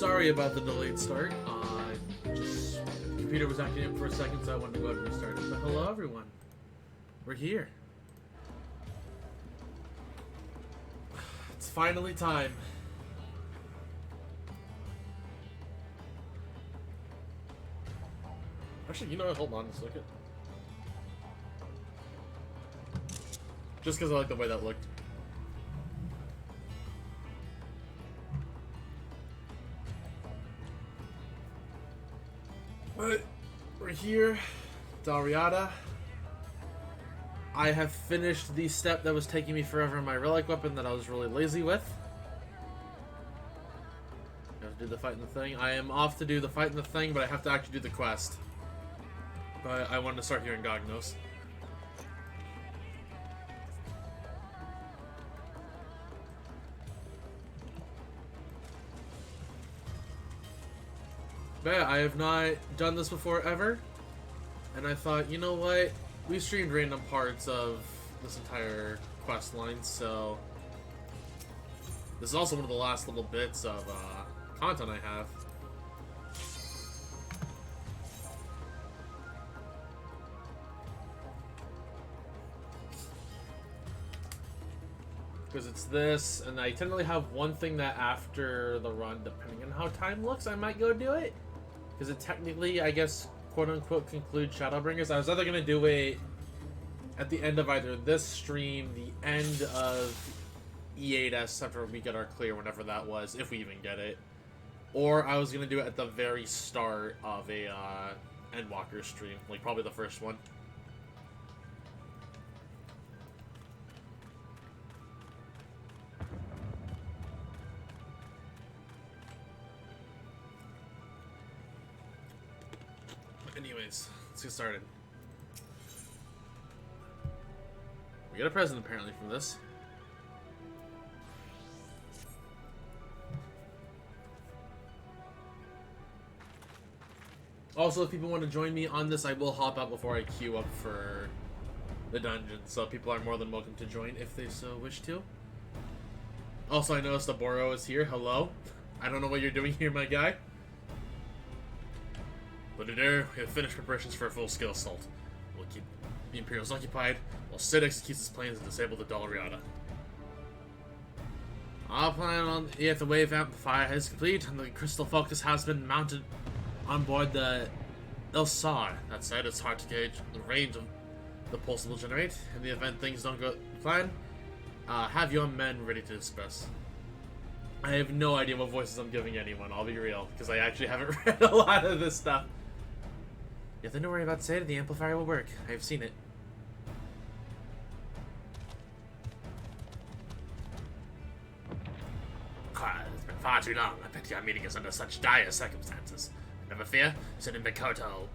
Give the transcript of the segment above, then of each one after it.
Sorry about the delayed start. Just computer was acting up for a second, so I wanted to go ahead and restart it. But hello, everyone. We're here. It's finally time. Actually, you know what? Hold on a second. Just because I like the way that looked. But we're here, Dalriada. I have finished the step that was taking me forever in my relic weapon that I was really lazy with. I have to do the fight and the thing. I am off to do the fight and the thing, but I have to actually do the quest. But I wanted to start here in Gognos. But yeah, I have not done this before ever, and I thought, you know what? We streamed random parts of this entire quest line, so this is also one of the last little bits of content I have. Because it's this, and I technically have one thing that after the run, depending on how time looks, I might go do it. Because it technically, I guess, quote-unquote, concludes Shadowbringers. I was either going to do it at the end of either this stream, the end of E8S after we get our clear, whenever that was, if we even get it. Or I was going to do it at the very start of a Endwalker stream, like probably the first one. Anyways, let's get started. We get a present apparently from this. Also, if people want to join me on this, I will hop out before I queue up for the dungeon, so people are more than welcome to join if they so wish to. Also, I noticed the Boro is here. Hello. I don't know what you're doing here, my guy. But today, we have finished preparations for a full-scale assault. We'll keep the Imperials occupied, while Sid executes his plans to disable the Dalriada. Our plan on if the wave amplifier is complete, and the crystal focus has been mounted on board the Ilsar. That said, it's hard to gauge the range of the pulse it will generate. In the event things don't go to plan, have your men ready to disperse. I have no idea what voices I'm giving anyone, I'll be real, because I actually haven't read a lot of this stuff. Nothing to worry about, Sid. The amplifier will work. I've seen it. It's been far too long. I pity our meeting is under such dire circumstances. Never fear, Sid and Mikoto will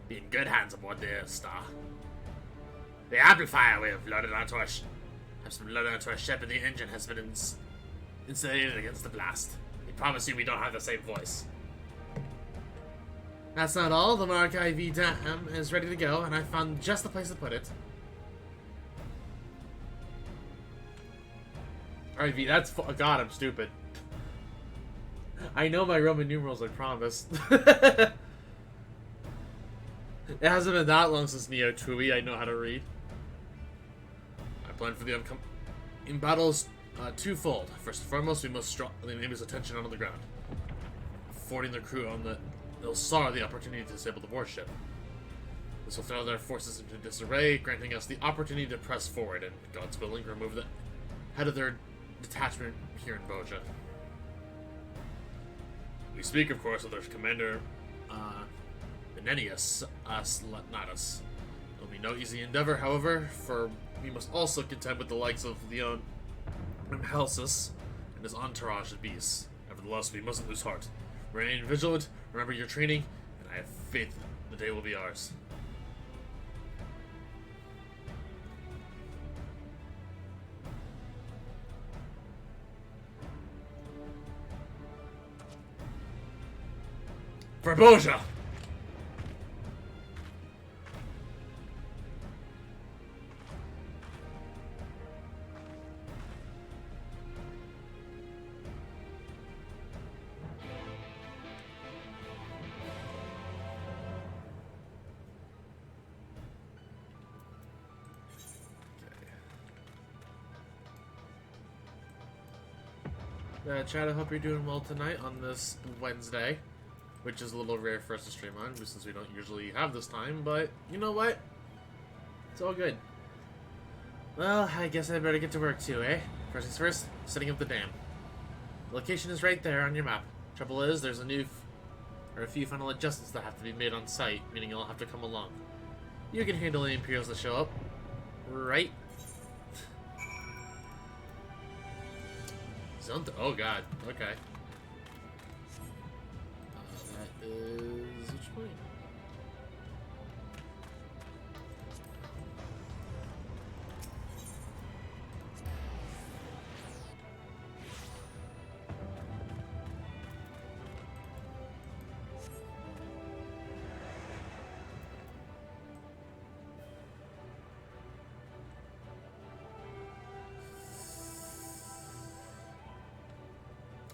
be in good hands aboard the Star. The amplifier we have loaded onto our ship, and the engine has been insulated against the blast. We promise you we don't have the same voice. That's not all. The Mark IV dam is ready to go, and I found just the place to put it. IV, that's God, I'm stupid. I know my Roman numerals, I promise. It hasn't been that long since Neo Tui. I know how to read. I plan for the upcoming battles twofold. First and foremost, we must draw the enemy's attention onto the ground, affording the crew on the Ilsar the opportunity to disable the warship. This will throw their forces into disarray, granting us the opportunity to press forward and, God's willing, remove the head of their detachment here in Boja. We speak, of course, of their commander, Benenius, not us. It'll be no easy endeavor, however, for we must also contend with the likes of Leon Helsus and his entourage of beasts. Nevertheless, we mustn't lose heart. Remain vigilant, remember your training, and I have faith the day will be ours. For Boja! Chad, I hope you're doing well tonight on this Wednesday, which is a little rare for us to stream on, since we don't usually have this time, but you know what? It's all good. Well, I guess I better get to work too, eh? First things first, setting up the dam. The location is right there on your map. Trouble is, there's a few final adjustments that have to be made on site, meaning you'll have to come along. You can handle any Imperials that show up, right? Oh god, okay. That is... which point?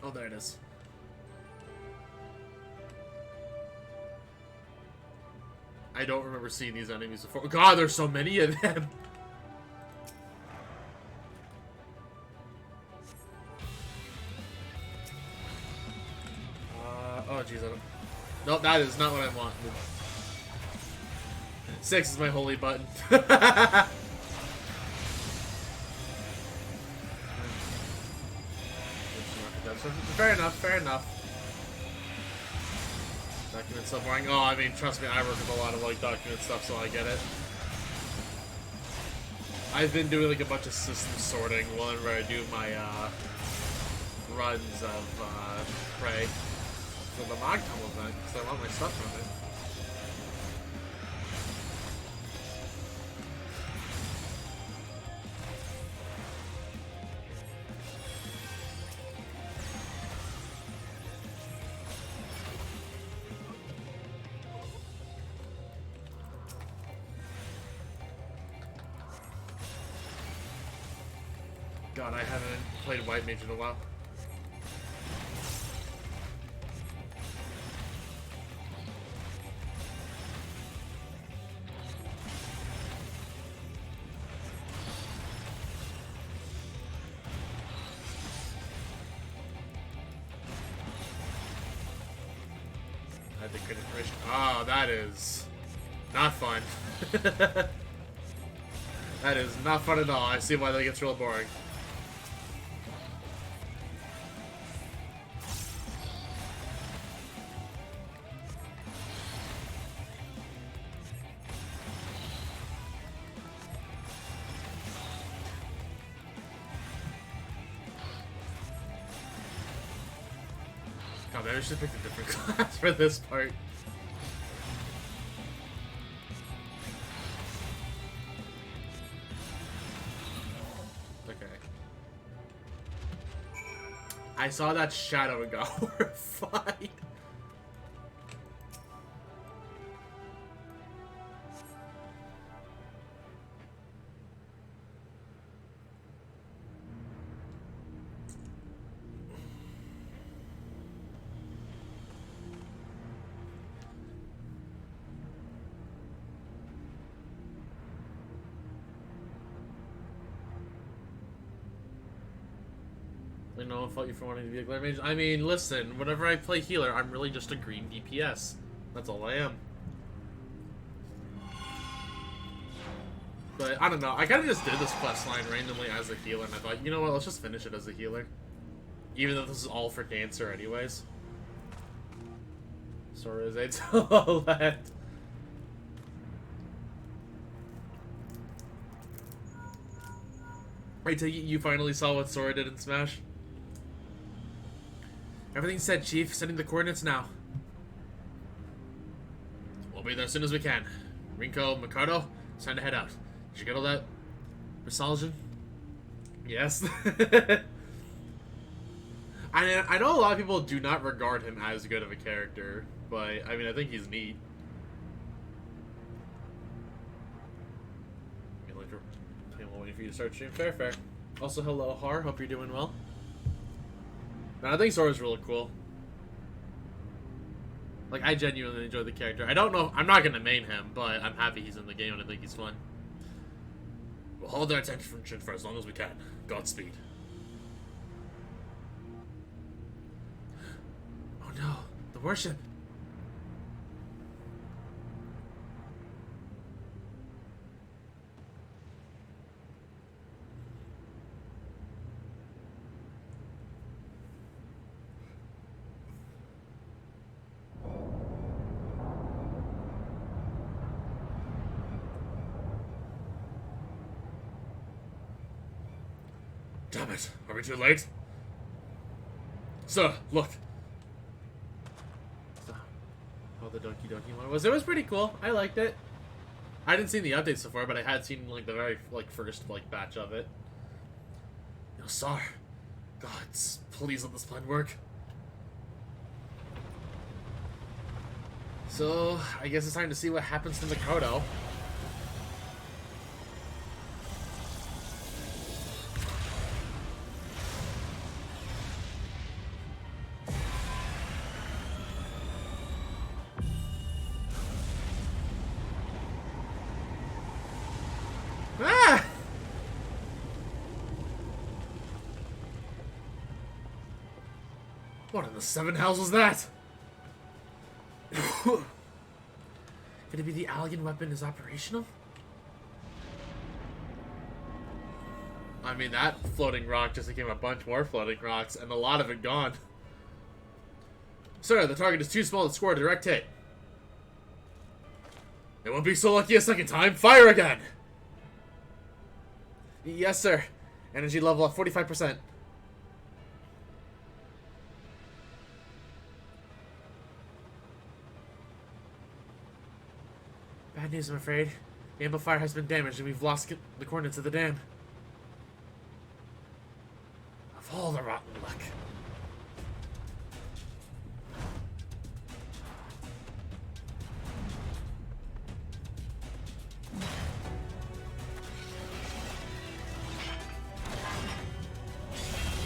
Oh, there it is. I don't remember seeing these enemies before. God, there's so many of them! Oh jeez, I don't... Nope, that is not what I want. 6 is my holy button. Fair enough, fair enough. Document stuff boring. Oh, I mean, trust me, I work with a lot of like document stuff, so I get it. I've been doing like a bunch of system sorting whenever I do my runs of Prey for the Mogcom event, because I want my stuff from it. God, I haven't played White Mage in a while. I had the good information. Oh, that is not fun. That is not fun at all. I see why that gets real boring. God, maybe I should pick a different class for this part. Okay. I saw that shadow and got horrified. No fault you for wanting to be a glare mage. I mean, listen, whenever I play healer, I'm really just a green DPS. That's all I am. But, I don't know, I kinda just did this quest line randomly as a healer, and I thought, you know what, let's just finish it as a healer. Even though this is all for Dancer anyways. Sora is a Toilet. I take it you finally saw what Sora did in Smash? Everything's set, Chief. Sending the coordinates now. We'll be there as soon as we can. Rinko, Mikado, it's time to head out. Did you get all that? Versalgen? Yes. I know a lot of people do not regard him as good of a character, but, I mean, I think he's neat. I'm waiting for you to start streaming. Fair, fair. Also, hello, Har. Hope you're doing well. I think Sora's really cool. Like, I genuinely enjoy the character. I don't know, I'm not gonna main him, but I'm happy he's in the game and I think he's fun. We'll hold our attention for as long as we can. Godspeed. warship. Damn it. Are we too late? Sir, look. So, how the Donkey Donkey one was. It was pretty cool. I liked it. I didn't see the updates so far, but I had seen like the very first batch of it. No, sir. Gods, please let this plan work. So, I guess it's time to see what happens to Makoto. Ah! What in the seven hells was that? Could it be the alien weapon is operational? I mean, that floating rock just became a bunch more floating rocks, and a lot of it gone. Sir, the target is too small to score a direct hit. It won't be so lucky a second time. Fire again! Yes, sir. Energy level at 45%. Bad news, I'm afraid. The amplifier has been damaged and we've lost the coordinates of the dam. Of all the rotten luck.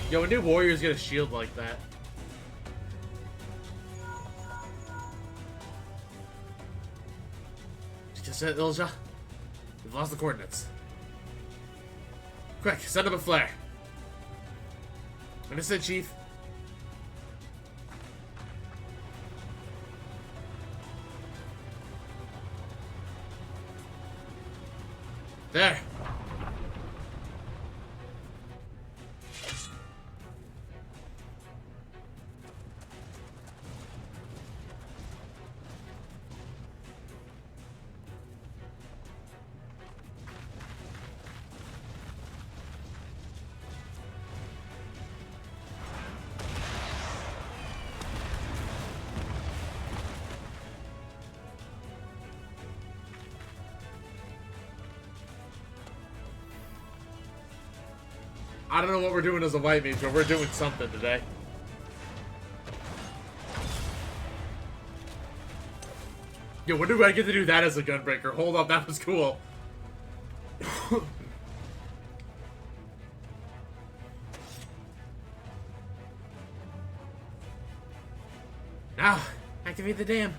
Yo, when do warriors get a shield like that? Just said, Ilja. We've lost the coordinates. Quick, send up a flare. Understood, Chief. There. I don't know what we're doing as a white mage, but we're doing something today. Yo, when do I get to do that as a gunbreaker? Hold up, that was cool. Now, activate the dam.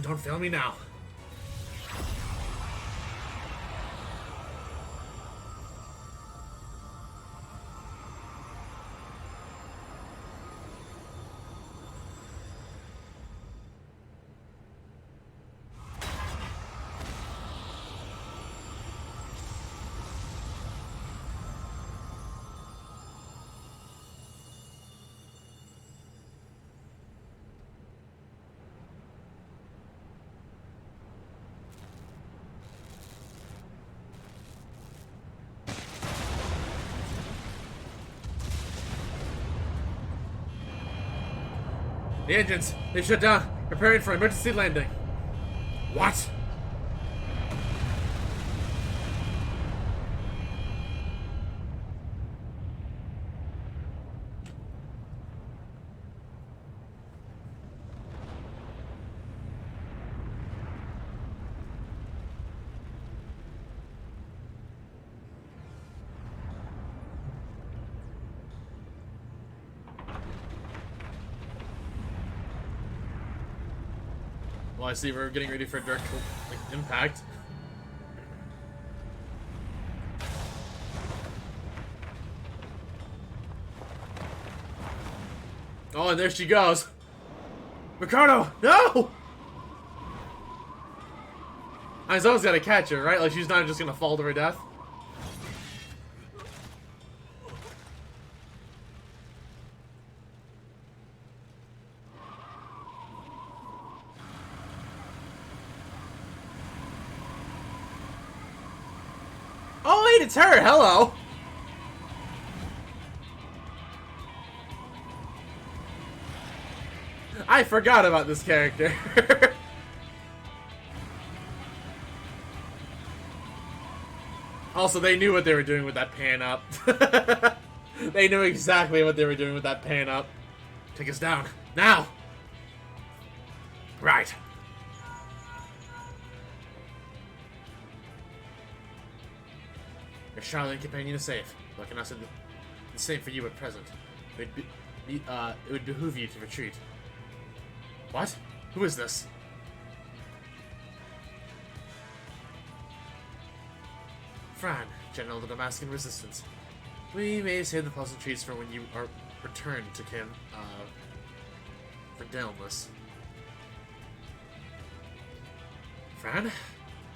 Don't fail me now. The engines, they've shut down, preparing for emergency landing. What? Well, I see we're getting ready for a direct impact. Oh, and there she goes. Ricardo, no! Someone's gotta catch her, right? Like, she's not just gonna fall to her death. Oh, wait, it's her! Hello! I forgot about this character. Also, they knew what they were doing with that pan up. They knew exactly what they were doing with that pan up. Take us down. Now! Right. Your Charlotte companion is safe. Looking us in the same for you at present. It would behoove you to retreat. What? Who is this? Fran, General of the Damascus Resistance. We may save the pleasantries for when you are returned to camp, for Dalmas. Fran?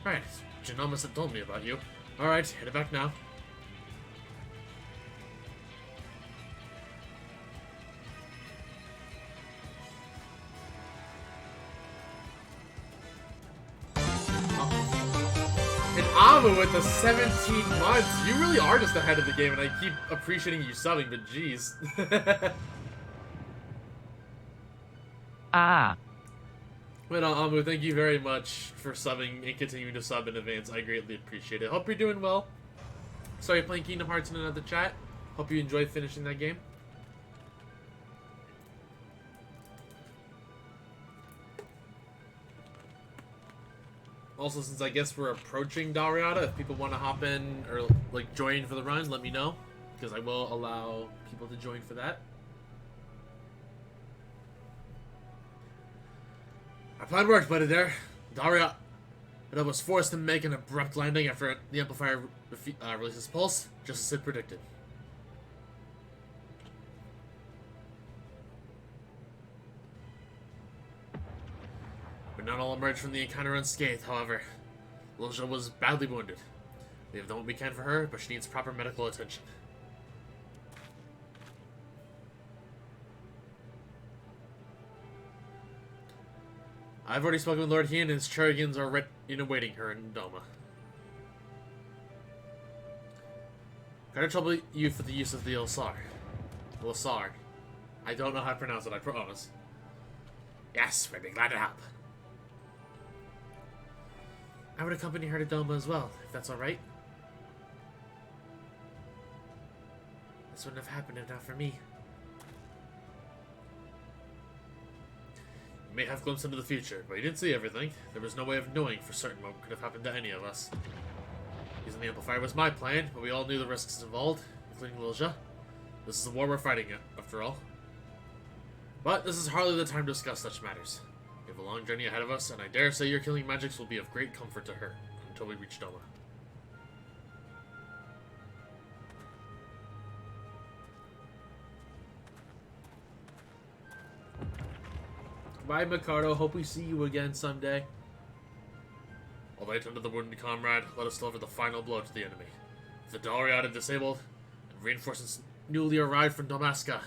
Right, General must have told me about you. Alright, head back now. Amu with the 17 months. You really are just ahead of the game, and I keep appreciating you subbing, but jeez. But Amu, thank you very much for subbing and continuing to sub in advance. I greatly appreciate it. Hope you're doing well. Sorry, playing Kingdom Hearts in another chat. Hope you enjoyed finishing that game. Also, since I guess we're approaching Dariada, if people want to hop in or like join for the run, let me know, because I will allow people to join for that. Our plan worked, buddy. There, Dariada was forced to make an abrupt landing after the Amplifier releases pulse, just as it predicted. Not all emerged from the encounter unscathed, however. Lilja was badly wounded. We have done what we can for her, but she needs proper medical attention. I've already spoken with Lord Hien, and his Churigans are awaiting her in Doma. Gotta trouble you for the use of the Lasar. I don't know how to pronounce it, I promise. Yes, we'd be glad to help. I would accompany her to Doma as well, if that's alright. This wouldn't have happened if not for me. You may have glimpsed into the future, but you didn't see everything. There was no way of knowing for certain what could have happened to any of us. Using the Amplifier was my plan, but we all knew the risks involved, including Lilja. This is the war we're fighting, after all. But this is hardly the time to discuss such matters. We have a long journey ahead of us, and I dare say your killing magics will be of great comfort to her until we reach Doma. Bye, Mikado. Hope we see you again someday. While they tend to the wounded comrade, let us deliver the final blow to the enemy. With the Dariada disabled, and reinforcements newly arrived from Damaska,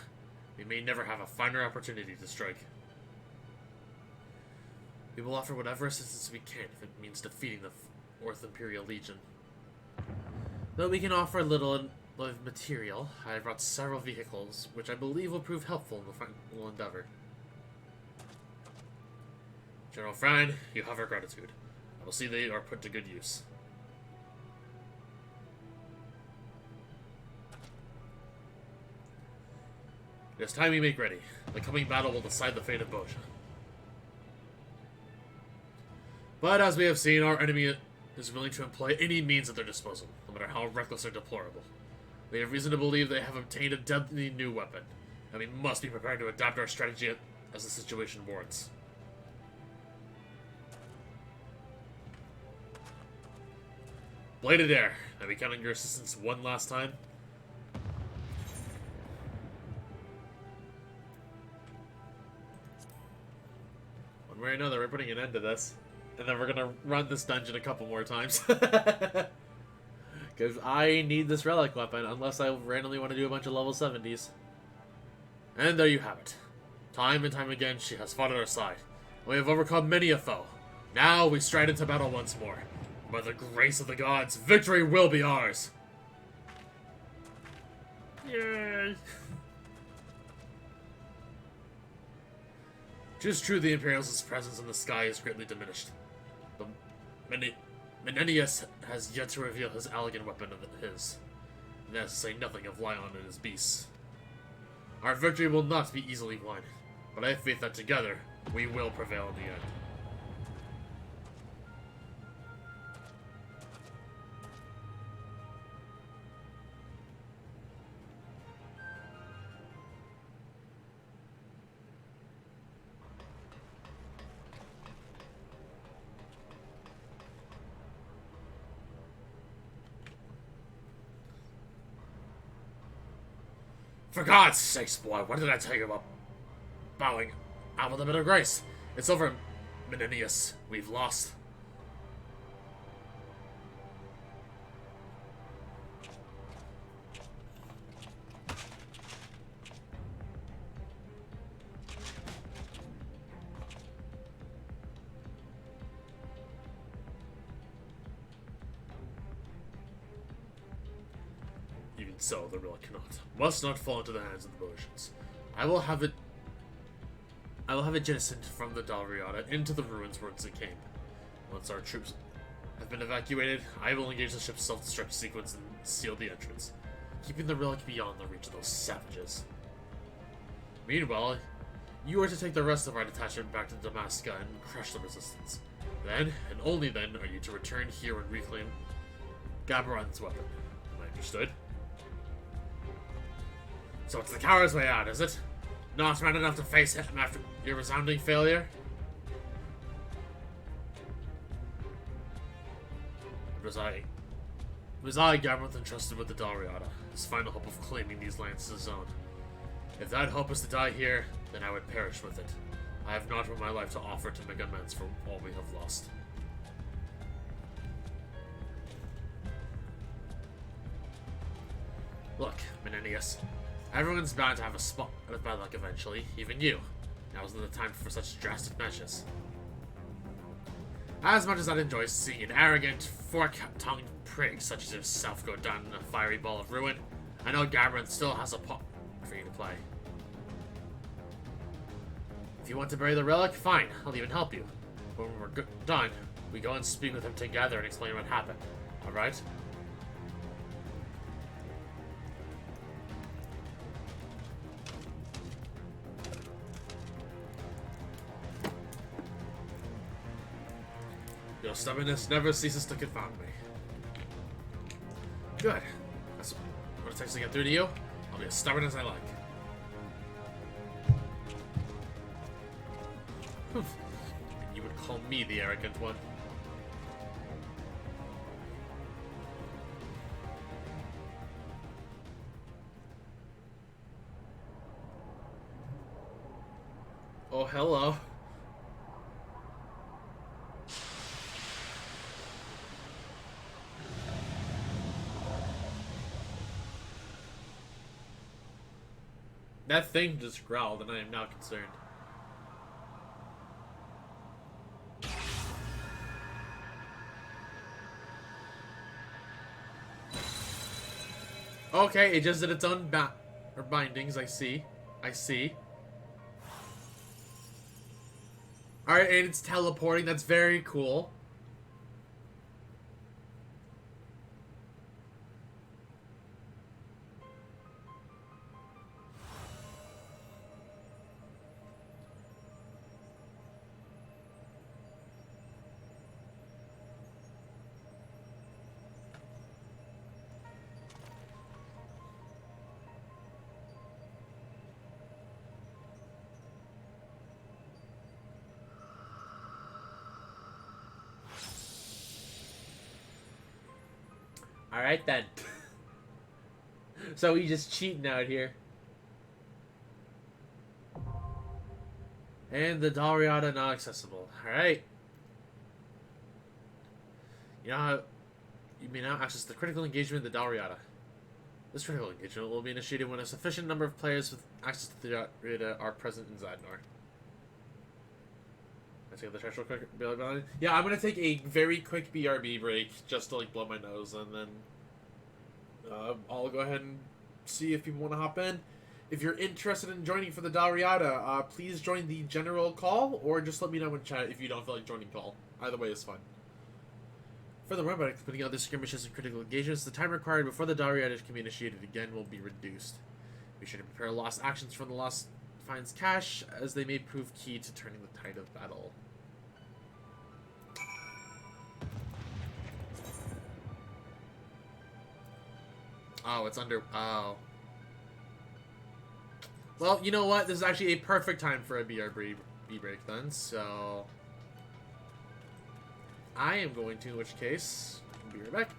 we may never have a finer opportunity to strike. We will offer whatever assistance we can if it means defeating the Fourth Imperial Legion. Though we can offer little of material, I have brought several vehicles, which I believe will prove helpful in the final endeavor. General Fran, you have our gratitude. I will see they are put to good use. It is time we make ready. The coming battle will decide the fate of Boja. But as we have seen, our enemy is willing to employ any means at their disposal, no matter how reckless or deplorable. We have reason to believe they have obtained a deadly new weapon, and we must be prepared to adapt our strategy as the situation warrants. Bladed Air, I be counting your assistance one last time. One way or another, we're putting an end to this. And then we're gonna run this dungeon a couple more times. Because I need this relic weapon, unless I randomly want to do a bunch of level 70s. And there you have it. Time and time again, she has fought at our side. We have overcome many a foe. Now we stride into battle once more. By the grace of the gods, victory will be ours! Yay! Tis true the Imperials' presence in the sky is greatly diminished. But Menenius has yet to reveal his elegant weapon of his. And that's to say nothing of Lion and his beasts. Our victory will not be easily won, but I have faith that together, we will prevail in the end. For God's sakes, boy, what did I tell you about bowing out with a bit of grace? It's over, Menenius. We've lost. Even so, the relic cannot. Must not fall into the hands of the Boasians. I will have it jettisoned from the Dalriada into the ruins whence it came. Once our troops have been evacuated, I will engage the ship's self-destruct sequence and seal the entrance, keeping the relic beyond the reach of those savages. Meanwhile, you are to take the rest of our detachment back to Damascus and crush the resistance. Then, and only then, are you to return here and reclaim Gabaron's weapon. Am I understood? So it's the coward's way out, is it? Not man enough to face him after your resounding failure? It was I, Gabaron, entrusted with the Dalriada, his final hope of claiming these lands as his own. If that hope is to die here, then I would perish with it. I have not my life to offer to make amends for all we have lost. Look, Menenius. Everyone's bound to have a spot with bad luck eventually, even you. Now isn't the time for such drastic measures. As much as I'd enjoy seeing an arrogant, fork-tongued prig such as yourself go down in a fiery ball of ruin, I know Gabaron still has a part for you to play. If you want to bury the relic, fine, I'll even help you. But when we're done, we go and speak with him together and explain what happened, alright? Your stubbornness never ceases to confound me. Good. That's what it takes to get through to you. I'll be as stubborn as I like. And you would call me the arrogant one. Oh, hello. That thing just growled, and I am now concerned. Okay, it just did its own bindings, I see. I see. Alright, and it's teleporting, that's very cool. Alright then. So we just cheating out here. And the Dalriada not accessible. Alright. You know how you may now access the critical engagement of the Dalriada. This critical engagement will be initiated when a sufficient number of players with access to the Dalriada are present in Zadnor. I take the threshold quick. Yeah, I'm gonna take a very quick BRB break just to like blow my nose, and then I'll go ahead and see if people want to hop in. If you're interested in joining for the Dalriada, please join the general call, or just let me know in chat if you don't feel like joining call. Either way is fine. Furthermore, by completing other skirmishes and critical engagements, the time required before the Dalriada can be initiated again will be reduced. Be sure to prepare lost actions from the Lost Finds cache, as they may prove key to turning the tide of battle. Oh, it's under... Oh. Well, you know what? This is actually a perfect time for a BRB break then, so... I am going to, in which case, be right back.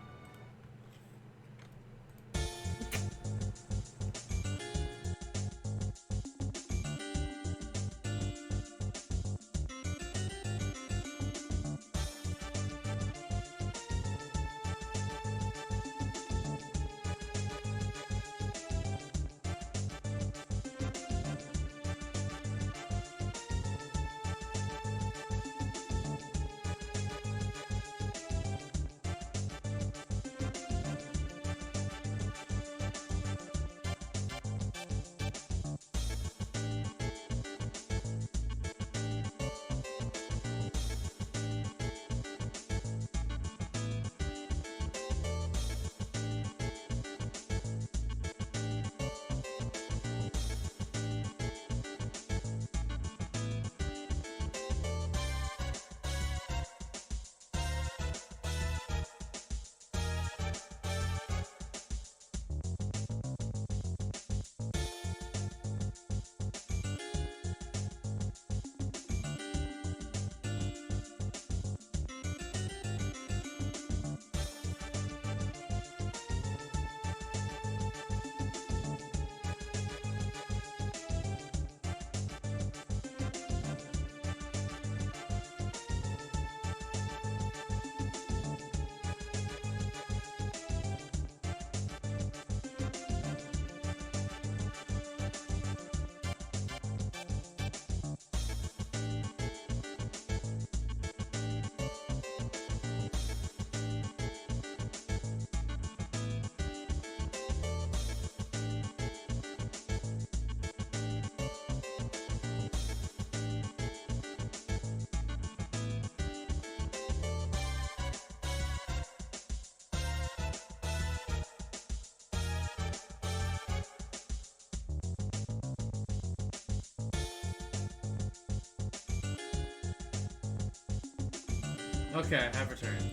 Okay, I have returned.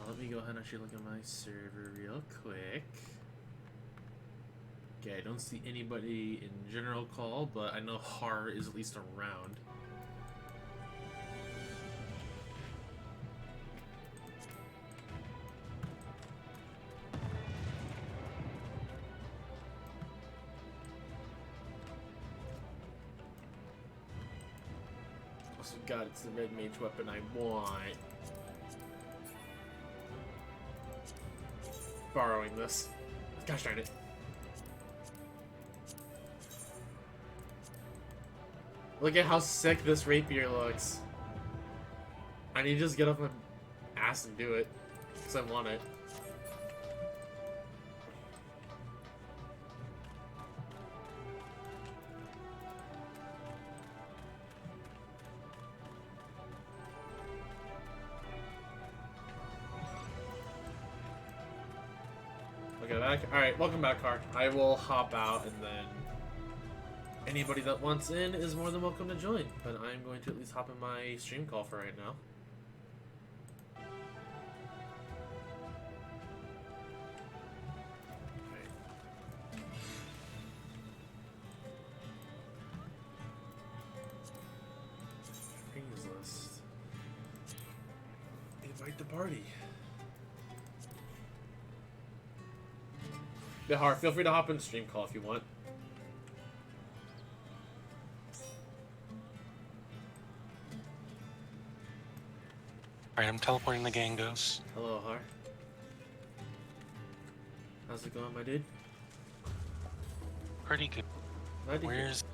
Let me go ahead and actually look at my server real quick. Okay, I don't see anybody in general call, but I know Har is at least around. Also, God, it's the red mage weapon I want. Borrowing this. Gosh darn it. Look at how sick this rapier looks. I need to just get off my ass and do it. Because I want it. Okay, alright, welcome back, Car. I will hop out, and then anybody that wants in is more than welcome to join. But I'm going to at least hop in my stream call for right now. invite the party. Bihar, feel free to hop in the stream call if you want. Alright, I'm teleporting the Gangos. Hello, Har. How's it going, my dude? Pretty good. Glad to hear. Where's...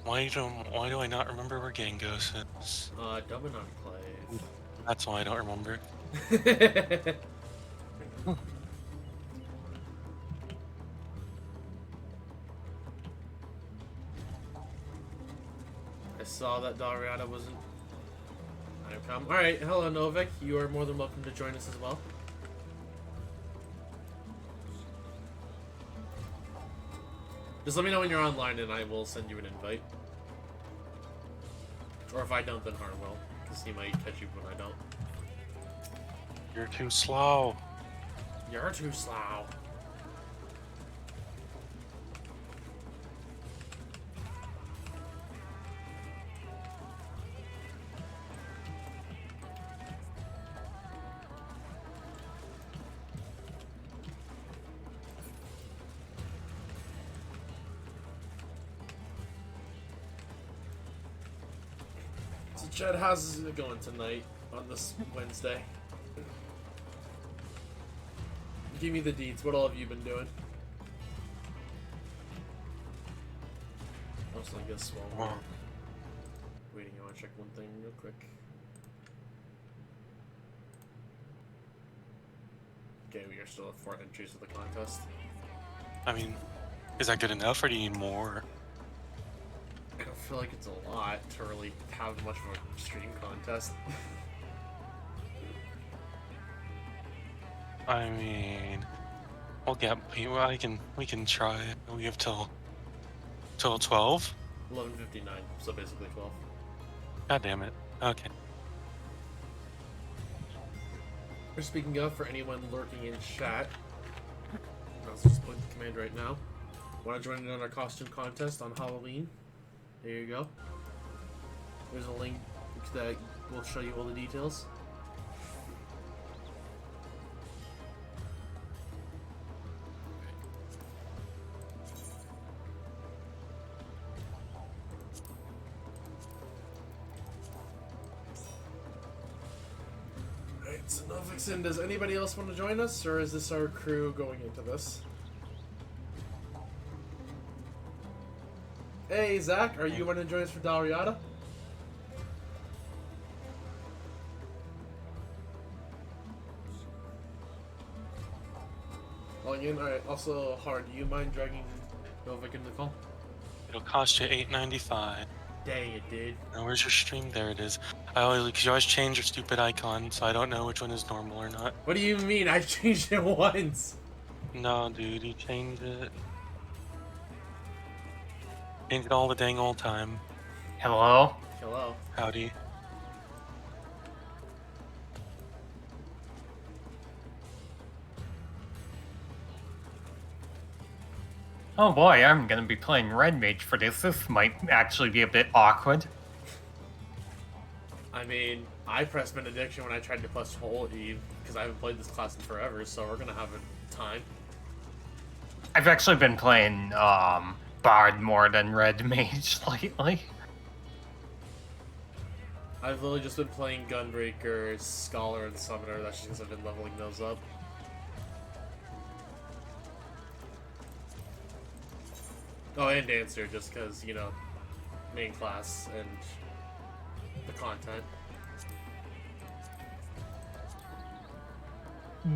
Why do I not remember where Gangos is? Dublin Enclave. That's why I don't remember. I saw that Dariata wasn't... Alright, hello Novik. You are more than welcome to join us as well. Just let me know when you're online and I will send you an invite. Or if I don't, then Har will. Because he might catch you when I don't. You're too slow. You're too slow. So Chad, how's it going tonight on this Wednesday? Give me the deeds. What all have you been doing? Also, I guess while we're waiting, I want to check one thing real quick. Okay, we are still at 4 entries for the contest. I mean, is that good enough or do you need more? I don't feel like it's a lot to really have much of a stream contest. I mean, we'll get. We can try. We have till 12. 11:59, so basically 12. God damn it. Okay. Speaking of, for anyone lurking in chat, I'll just put the command right now. Want to join in on our costume contest on Halloween? There you go. There's a link that will show you all the details. Alright, so Novixin, does anybody else want to join us, or is this our crew going into this? Hey, Zach, are you going to join us for Dariata? Logging in? Alright, also, Hard, do you mind dragging Novik into the call? It'll cost you $8.95. Dang it, dude. Now, where's your stream? There it is. Because you always change your stupid icon, so I don't know which one is normal or not. What do you mean? I changed it once! No, dude, you changed it. Change it all the dang old time. Hello? Hello. Howdy. Oh boy, I'm gonna be playing Red Mage for this. This might actually be a bit awkward. I mean, I pressed Benediction when I tried to plus Holy, because I haven't played this class in forever, so we're gonna have a time. I've actually been playing Bard more than Red Mage lately. I've literally just been playing Gunbreaker, Scholar, and Summoner. That's just because I've been leveling those up. Oh, and Dancer, just because, you know, main class and the content.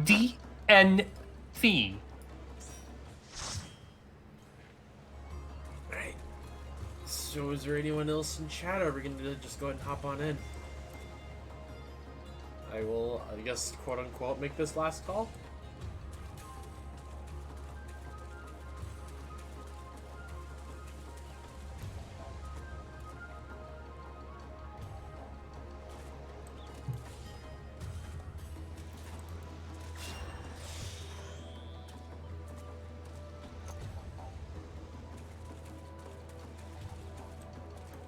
DNC. Alright. So is there anyone else in chat, or are we going to just go ahead and hop on in? I will, I guess, quote-unquote, make this last call.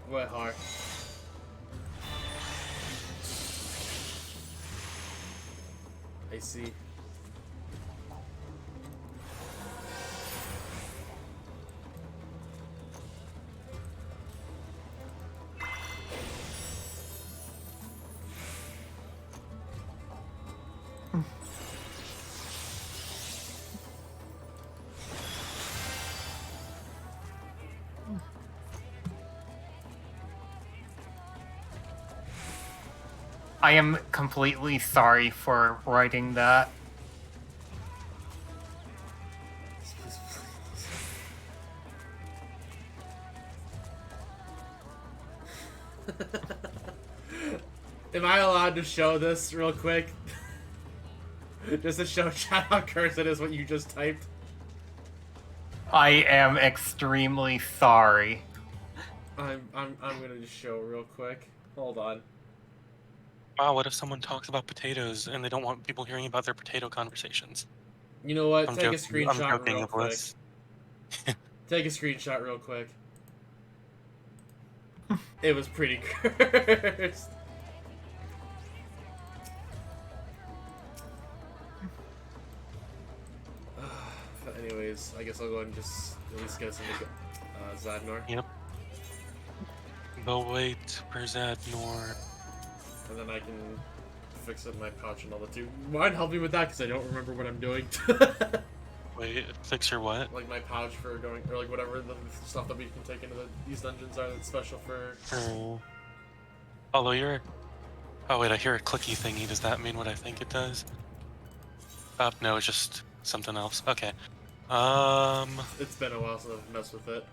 What, Har? I see. I am completely sorry for writing that. Am I allowed to show this real quick? Just to show chat how cursed it is what you just typed. I am extremely sorry. I'm gonna just show real quick. Hold on. Wow, what if someone talks about potatoes and they don't want people hearing about their potato conversations? You know what? I'm Take a joking. I'm screenshot joking, real of quick. course. Take a screenshot real quick. It was pretty cursed. But anyways, I guess I'll go ahead and just at least get us into Zadnor. Yep. But wait, where's Adnor? And then I can fix up my pouch and all that too. Mind help me with that because I don't remember what I'm doing. Wait, fix your what? Like my pouch for going, or like whatever the stuff that we can take into these dungeons are that's special for. Oh. Although you're... Oh wait, I hear a clicky thingy. Does that mean what I think it does? No, it's just something else. Okay. It's been a while since I've messed with it.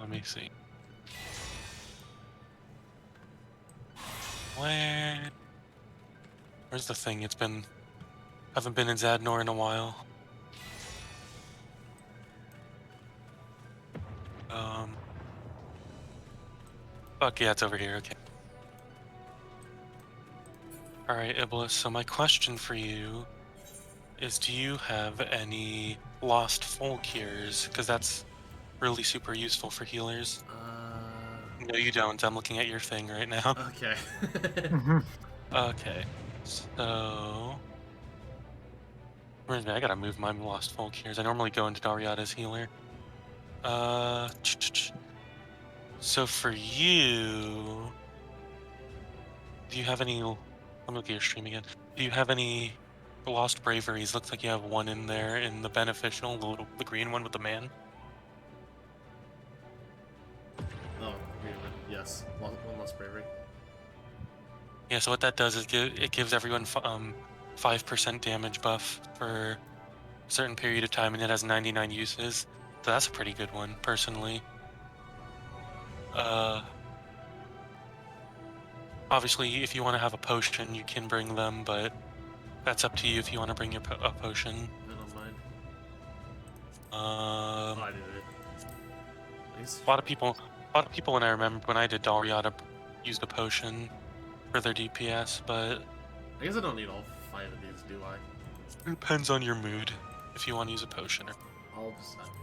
Let me see. Where's the thing? It's been... Haven't been in Zadnor in a while. Fuck yeah, it's over here, okay. Alright, Iblis, so my question for you is, do you have any lost full cures? Because that's really super useful for healers. No, you don't. I'm looking at your thing right now. Okay. Okay, so... Where's me? I gotta move my lost full cures. I normally go into Dariada's healer. So for you... Do you have any... Let me look at your stream again. Do you have any lost braveries? Looks like you have one in there in the beneficial, the green one with the man. Oh, yes. One less bravery. Yeah, so what that does is it gives everyone 5% damage buff for a certain period of time, and it has 99 uses. So that's a pretty good one, personally. Obviously, if you want to have a potion, you can bring them, but that's up to you if you want to bring a potion. I don't mind. Um, I did it. Nice. a lot of people when I remember when I did Dariada used a potion for their DPS, but I guess I don't need all 5 of these, do I? it depends on your mood if you want to use a potion. I'll just add one.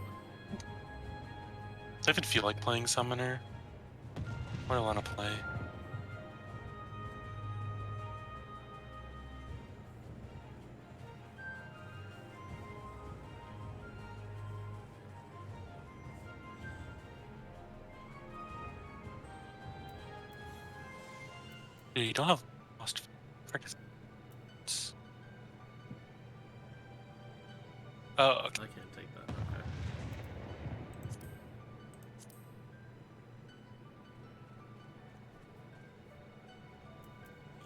I even feel like playing Summoner. What do I want to play? Dude, you don't have lost. Frick. Oh, okay. I can't take that. Okay.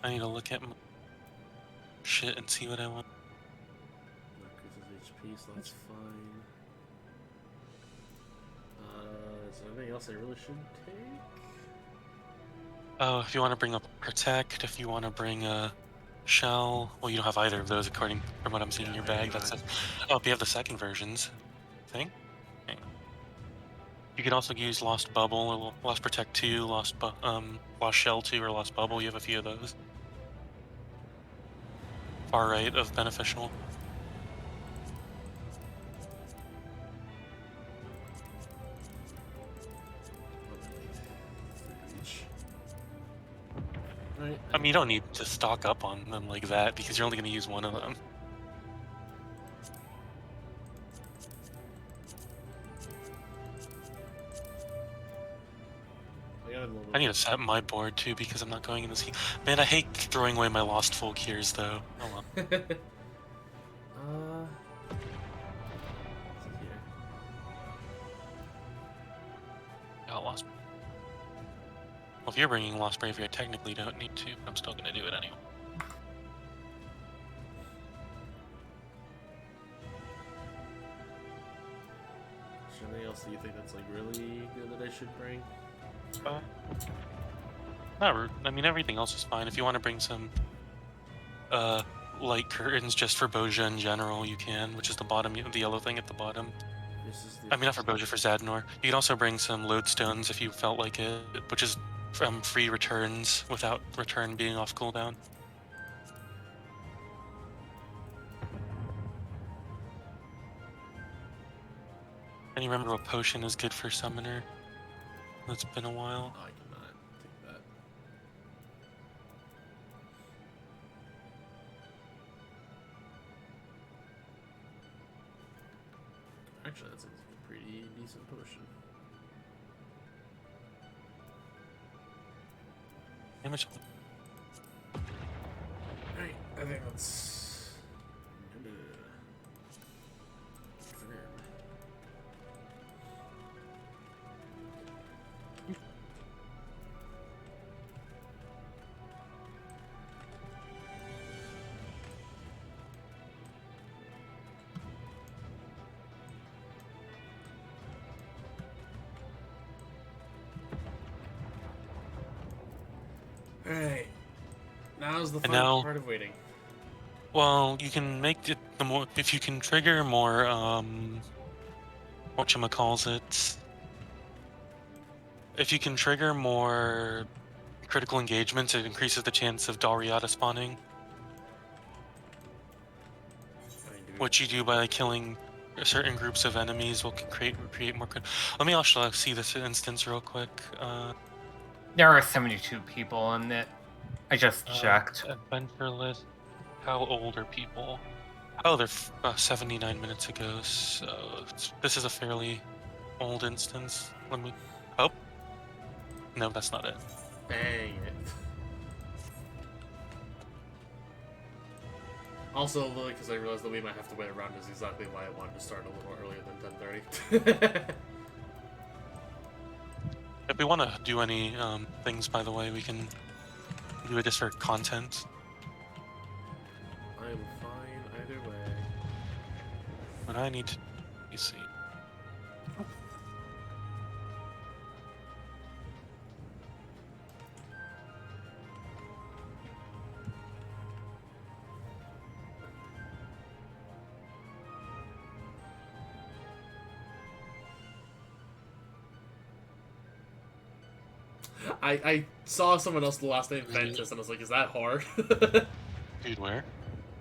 I need to look at my shit and see what I want. Increases HP, so that's fine. Is there anything else I really should take? Oh, if you want to bring a protect, if you want to bring a shell, well, you don't have either of those according from what I'm seeing in your bag. That's it. Oh, if you have the second versions, I think. Okay. You can also use Lost Bubble, or Lost Protect 2, Lost Shell 2, or Lost Bubble. You have a few of those. Far right of beneficial. Alright. I mean, you don't need to stock up on them like that because you're only going to use one of them. I need to set my board too because I'm not going in this. Man, I hate throwing away my lost folk here's though. Oh well. Let's see here. Got lost. Well, if you're bringing Lost Bravery, I technically don't need to, but I'm still going to do it anyway. Is there anything else that you think that's like really good that I should bring? I mean, everything else is fine. If you want to bring some light curtains just for Boja in general, you can, which is the bottom, the yellow thing at the bottom. This is the I mean, not for Boja, for Zadnor. You can also bring some lodestones if you felt like it, which is from free returns without return being off cooldown. And you remember what potion is good for summoner? It's been a while. Oh, I cannot take that. Actually, that's a pretty decent potion. Damage. Alright, I think that's... Alright. Now's the fun part of waiting. Well, you can make it the more if you can trigger more whatchamacallit. If you can trigger more critical engagements, it increases the chance of Dariata spawning. What you do by killing certain groups of enemies will create more. Let me also see this instance real quick. There are 72 people in it. I just checked. Adventure list. How old are people? Oh, they're 79 minutes ago. So this is a fairly old instance. Let me. Oh. No, that's not it. Dang it. Also, Lily, because I realized that we might have to wait around is exactly why I wanted to start a little earlier than 10:30. If we want to do any things, by the way, we can do it just for content. I'm fine either way. But I need to... You see. I saw someone else the last name Ventus, and I was like, is that hard? Dude, where?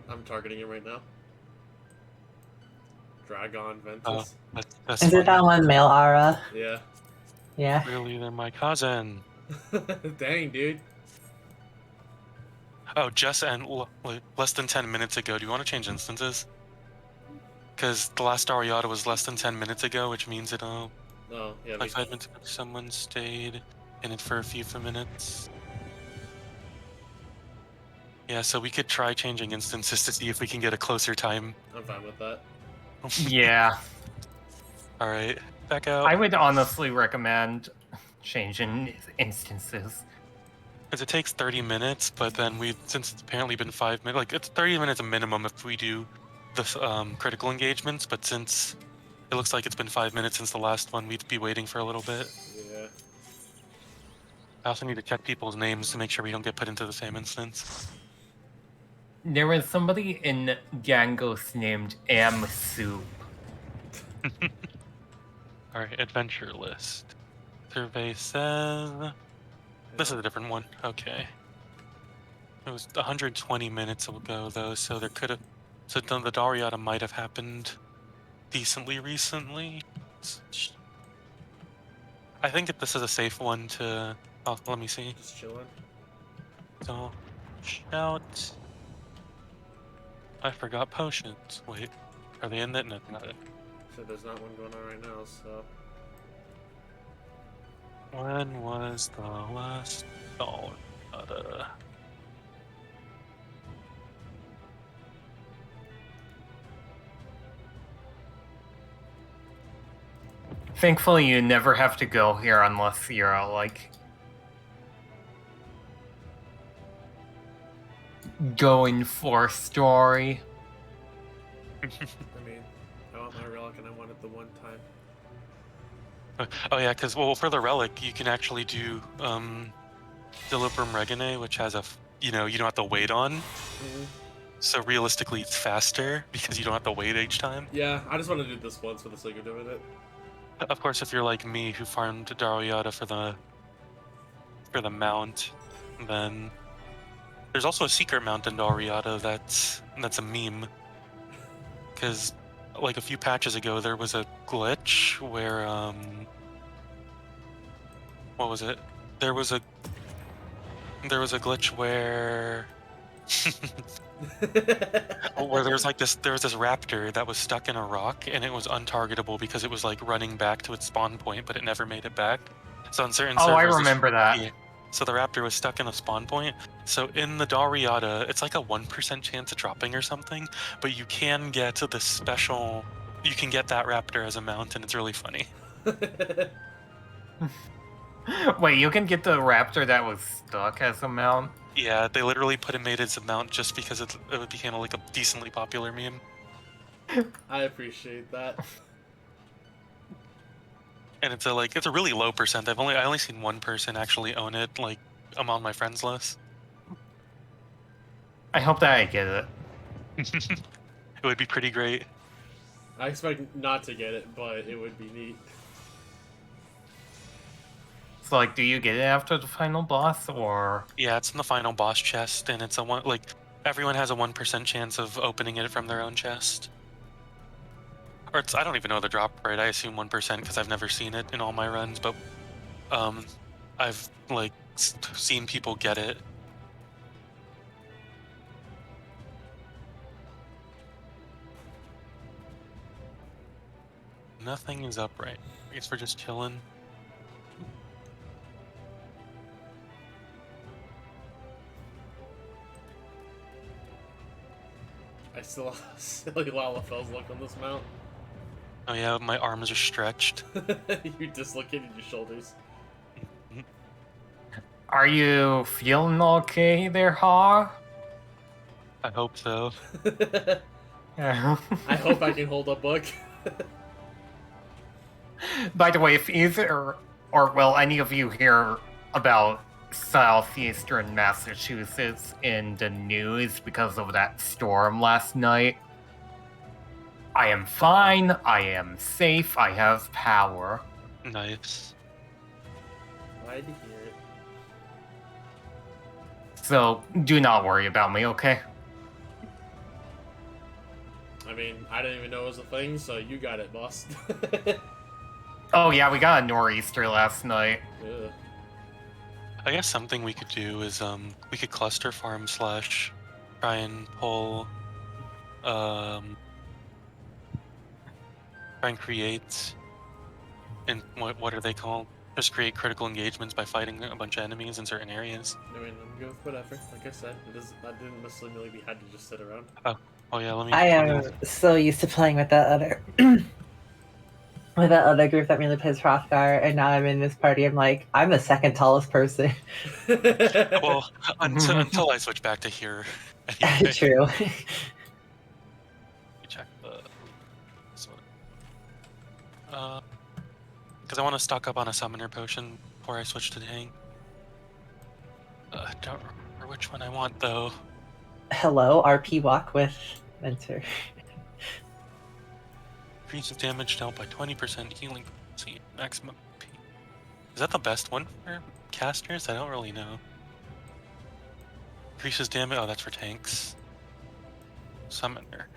I'm targeting it right now. Dragon Ventus. Oh, that's Is funny. it that one male aura? Yeah. Yeah. Really, they're my cousin. Dang, dude. Oh, just less than 10 minutes ago. Do you want to change instances? Because the last Ariata was less than 10 minutes ago, which means it, Oh, yeah. like 5 minutes ago, someone stayed in it for a few minutes. Yeah, so we could try changing instances to see if we can get a closer time. I'm fine with that. Yeah. Alright, back out. I would honestly recommend changing instances. Because it takes 30 minutes, but then since it's apparently been 5 minutes, like it's 30 minutes a minimum if we do the critical engagements, but since it looks like it's been 5 minutes since the last one, we'd be waiting for a little bit. Yeah. I also need to check people's names to make sure we don't get put into the same instance. There was somebody in Gangos named Am Soup. Alright, adventure list. Survey says... This is a different one. Okay. It was 120 minutes ago, though, so there could have... So the Dariata might have happened decently recently. I think that this is a safe one to... Oh, let me see. Just chilling. So, shout. I forgot potions. Wait, are they in it? No, not it. So there's not one going on right now, so. When was the last dollar? Thankfully, you never have to go here unless you're like going for story. I mean, I want my relic and I want it the one time. Oh yeah, because well, for the relic, you can actually do Diliprum Regine, which has a you don't have to wait on. So realistically, it's faster because you don't have to wait each time. Yeah, I just want to do this once for the sake of doing it. Of course, if you're like me, who farmed Daryata for the mount, then there's also a secret mount in Daryata that's a meme. Because like a few patches ago, there was a glitch where what was it? There was a glitch where where there was this raptor that was stuck in a rock and it was untargetable because it was like running back to its spawn point, but it never made it back. So on certain Oh, I servers, remember that. yeah. So the raptor was stuck in a spawn point. So in the Daryata, it's like a 1% chance of dropping or something, but you can get the special. You can get that raptor as a mount, and it's really funny. Wait, you can get the raptor that was stuck as a mount? Yeah, they literally made it as a mount just because it became like a decently popular meme. I appreciate that. And it's a really low percent. I only seen one person actually own it, like among my friends list. I hope that I get it. It would be pretty great. I expect not to get it, but it would be neat. So, like, do you get it after the final boss, or...? Yeah, it's in the final boss chest, and it's everyone has a 1% chance of opening it from their own chest. Or I don't even know the drop rate. I assume 1% because I've never seen it in all my runs, but I've seen people get it. Nothing is upright. I guess we're just chilling. I still have a silly Lalafell's look on this mount. Oh yeah, my arms are stretched. You dislocated your shoulders. Are you feeling okay there, Ha? I hope so. Yeah. I hope I can hold a book. By the way, if either, or well, any of you hear about southeastern Massachusetts in the news because of that storm last night, I am fine, I am safe, I have power. Nice. Glad to hear it. So, do not worry about me, okay? I mean, I didn't even know it was a thing, so you got it, boss. Oh yeah, we got a nor'easter last night. Ugh. I guess something we could do is we could cluster farm / try and pull try and create and what are they called? Just create critical engagements by fighting a bunch of enemies in certain areas. I mean, I'm good with whatever. Like I said, that didn't necessarily mean we had to just sit around. Oh yeah, let me. I am so used to playing with that other with that other group that mainly plays Hrothgar, and now I'm in this party. I'm like, I'm the second tallest person. Well, until I switch back to here. Anyway. True. Let me check this one. Because I want to stock up on a summoner potion before I switch to Hang. Don't remember which one I want though. Hello, RP walk with Mentor. Increases damage dealt by 20%, healing potency, maximum P. Is that the best one for casters? I don't really know. Increases damage. Oh, that's for tanks. Summoner.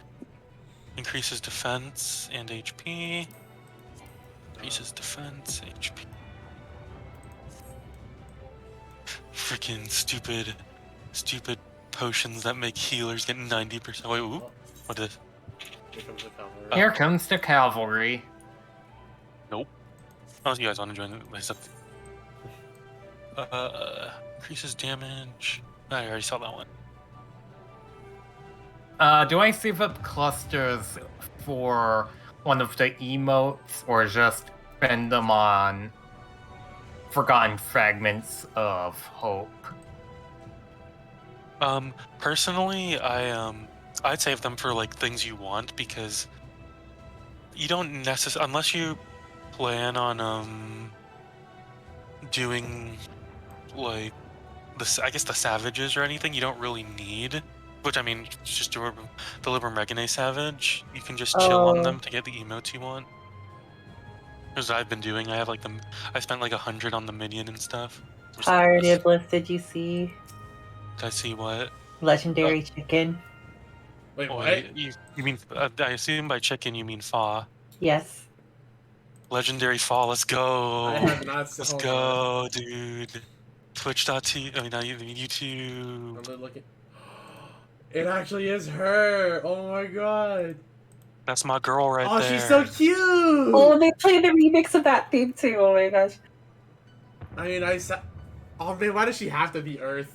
Increases defense and HP. Increases defense, HP. Freaking stupid stupid potions that make healers get 90%. Wait, ooh, what is? Here comes the cavalry. Here comes the cavalry. Nope. Oh, you guys want to join myself? Increases damage. I already saw that one. Do I save up clusters for one of the emotes, or just spend them on forgotten fragments of hope? Personally, I'd save them for like things you want, because you don't necessarily, unless you plan on doing like I guess the savages or anything, you don't really need. Which, I mean, just do the Libram Regane Savage. You can just chill on them to get the emotes you want. As I've been doing, I have like I spent like 100 on the minion and stuff. Party of Bliss, did you see? Did I see what? Legendary chicken. Wait, what? Wait, you mean, I assume by chicken you mean fa. Yes. Legendary fa, let's go. I have not seen. Let's hold go, on. dude. Twitch.tv, I mean, not YouTube. I'm looking. It actually is her. Oh my god. That's my girl right Oh, there. she's so cute. Oh, they played the remix of that theme too. Oh my gosh. I mean, I saw. Oh man, why does she have to be Earth?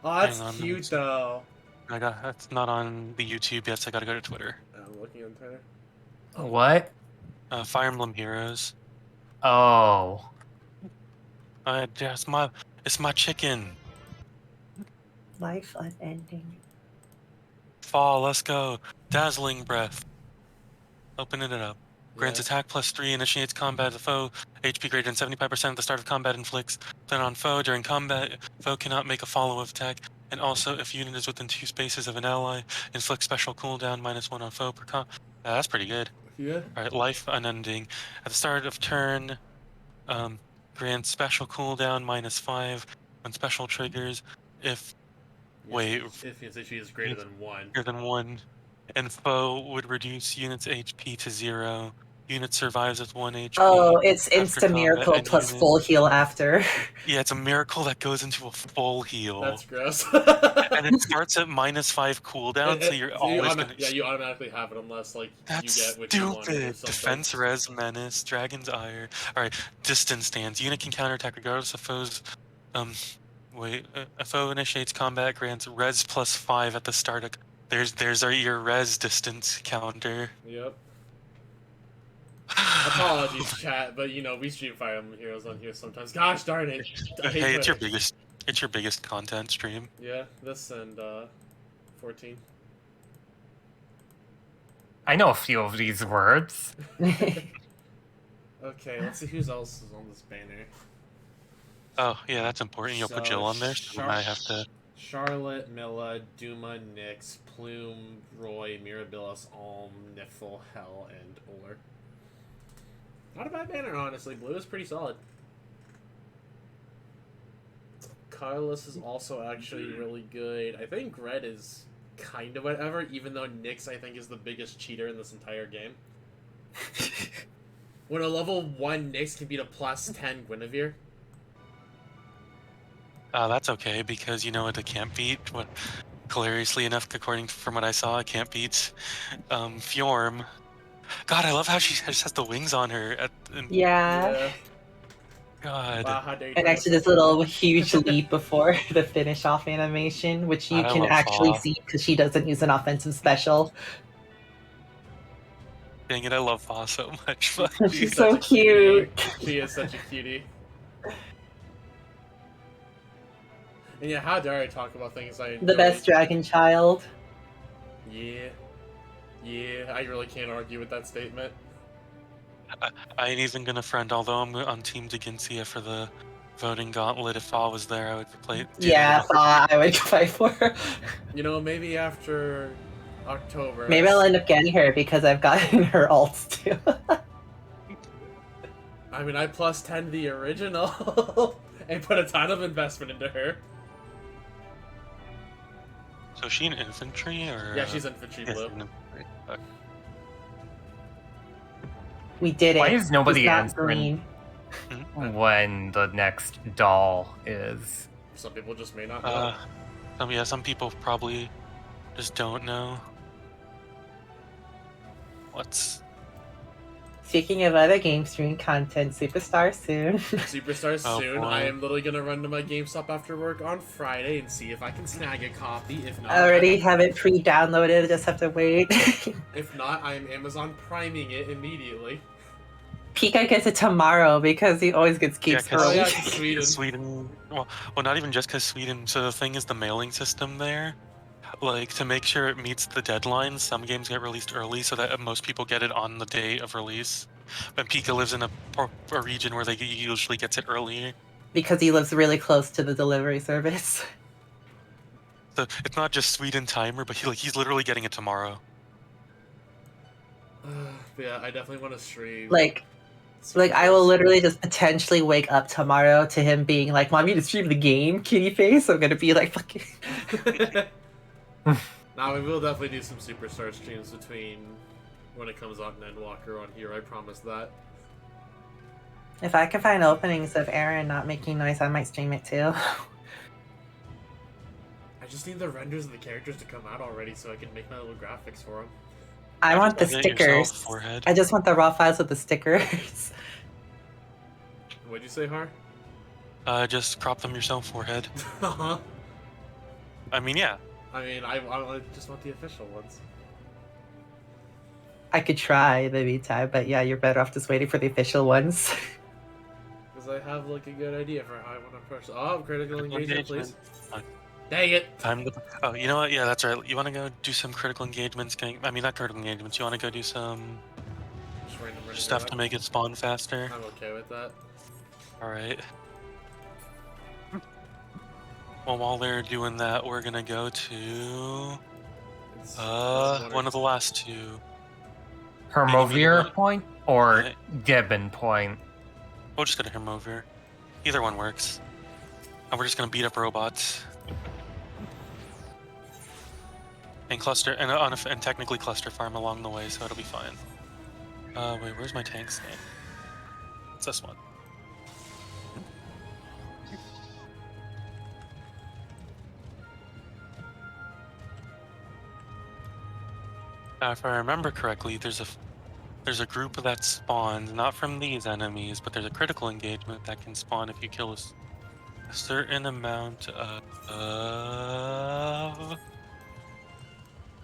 Oh, that's Hang on, cute though. That's not on the YouTube yet, so I gotta go to Twitter. I'm looking on Twitter. What? Fire Emblem Heroes. Oh. Yeah, it's my chicken. Life unending. Fall, let's go. Dazzling Breath. Opening it up. Grants Yeah. attack +3, initiates combat of foe. HP greater than 75% at the start of combat, inflicts then on foe. During combat, foe cannot make a follow-up attack. And also, if unit is within 2 spaces of an ally, inflict special cooldown -1 on foe per that's pretty good. Yeah. Alright, Life Unending. At the start of turn, grants special cooldown -5 when special triggers. If Wait. If his HP is greater than 1. greater than 1, and foe would reduce unit's HP to 0. Unit survives with 1 HP. Oh, it's after insta combat, miracle and plus unit- full heal after. Yeah, it's a miracle that goes into a full heal. That's gross. And it starts at -5 cooldown, so you're always gonna. Yeah, you automatically have it unless like That's you get what you want or stupid. something. Defense Res Menace, Dragon's Ire. Alright, Distance Stance. Unit can counterattack regardless of foe's. A foe initiates combat, grants Res +5 at the start of. There's your Res distance counter. Yep. Apologies, chat, but you know we stream Fire Emblem Heroes on here sometimes. Gosh darn it! I hate Hey, it's your Twitter. biggest content stream. Yeah, this and 14. I know a few of these words. Okay, let's see who else is on this banner. Oh yeah, that's important. You'll put Jill on there. So I have to. Charlotte, Milla, Duma, Nyx, Plume, Roy, Mirabilis, Alm, Nifl, Hell, and Uller. Not a bad banner, honestly. Blue is pretty solid. Carlos is also actually really good. I think Red is kind of whatever, even though Nyx, I think, is the biggest cheater in this entire game. When a level 1 Nyx can beat a +10 Guinevere. That's okay, because you know what it can't beat? What, hilariously enough, according from what I saw, it can't beat Fjorm. God, I love how she just has the wings on her. Yeah. God. Wow, how dare you And try actually, to- this little huge leap before the finish off animation, which you I can love actually Fa. see because she doesn't use an offensive special. Dang it, I love Fa so much. Fuck you. She's such so a cutie. cute. She is such a cutie. And yeah, how dare I talk about things I enjoy? The best dragon child. Yeah. Yeah, I really can't argue with that statement. I ain't even gonna friend, although I'm on Team Deginsia for the voting gauntlet. If Fa was there, I would play. Yeah, I would fight for her. You know, maybe after October. Maybe I'll end up getting her because I've gotten her alts too. I mean, I +10 the original and put a ton of investment into her. So is she an infantry or? Yeah, she's infantry yes, blue. an infantry. Okay. We did it. Why is nobody She's not answering? green. when the next doll is. Some people just may not know. Yeah, some people probably just don't know. What's Speaking of other game stream content, Superstar soon. Superstar Oh, soon. boy. I am literally gonna run to my GameStop after work on Friday and see if I can snag a copy. If not, I already have it pre-downloaded. Just have to wait. If not, I am Amazon priming it immediately. Pika gets it tomorrow because he always gets keeps 'cause- Oh early. yeah, it's Sweden. Sweden? Well, not even just because Sweden. So the thing is, the mailing system there, like to make sure it meets the deadline, some games get released early so that most people get it on the day of release. But Pika lives in a region where they usually gets it early. Because he lives really close to the delivery service. So it's not just Sweden timer, but he's literally getting it tomorrow. Yeah, I definitely want to stream. Like I will literally just potentially wake up tomorrow to him being like, "Want me to stream the game, kitty face?" I'm gonna be like, "Fucking." Now we will definitely do some Superstar streams between when it comes out and Endwalker on here. I promise that. If I can find openings of Aaron not making noise, I might stream it too. I just need the renders of the characters to come out already so I can make my little graphics for them. I want the Just edit yourself, stickers. forehead. I just want the raw files with the stickers. What'd you say, Har? Just crop them yourself, forehead. Uh-huh. I mean, yeah. I mean, I just want the official ones. I could try in the meantime, but yeah, you're better off just waiting for the official ones. Because I have like a good idea for how I want to approach. Oh, critical Critical engagement, please. engagement. Dang it! Time to. Oh, you know what? Yeah, that's right. You want to go do some critical engagements? I mean, not critical engagements. You want to go do some Just random stuff to make it spawn faster? I'm okay with that. All right. Well, while they're doing that, we're gonna go to It's one of the last two. Hermovir Point or Right. Gibbon Point? We'll just go to Hermovir. Either one works. And we're just gonna beat up robots. And cluster and technically cluster farm along the way, so it'll be fine. Wait, where's my tank stand? It's this one. If I remember correctly, there's a group that spawns not from these enemies, but there's a critical engagement that can spawn if you kill a certain amount of.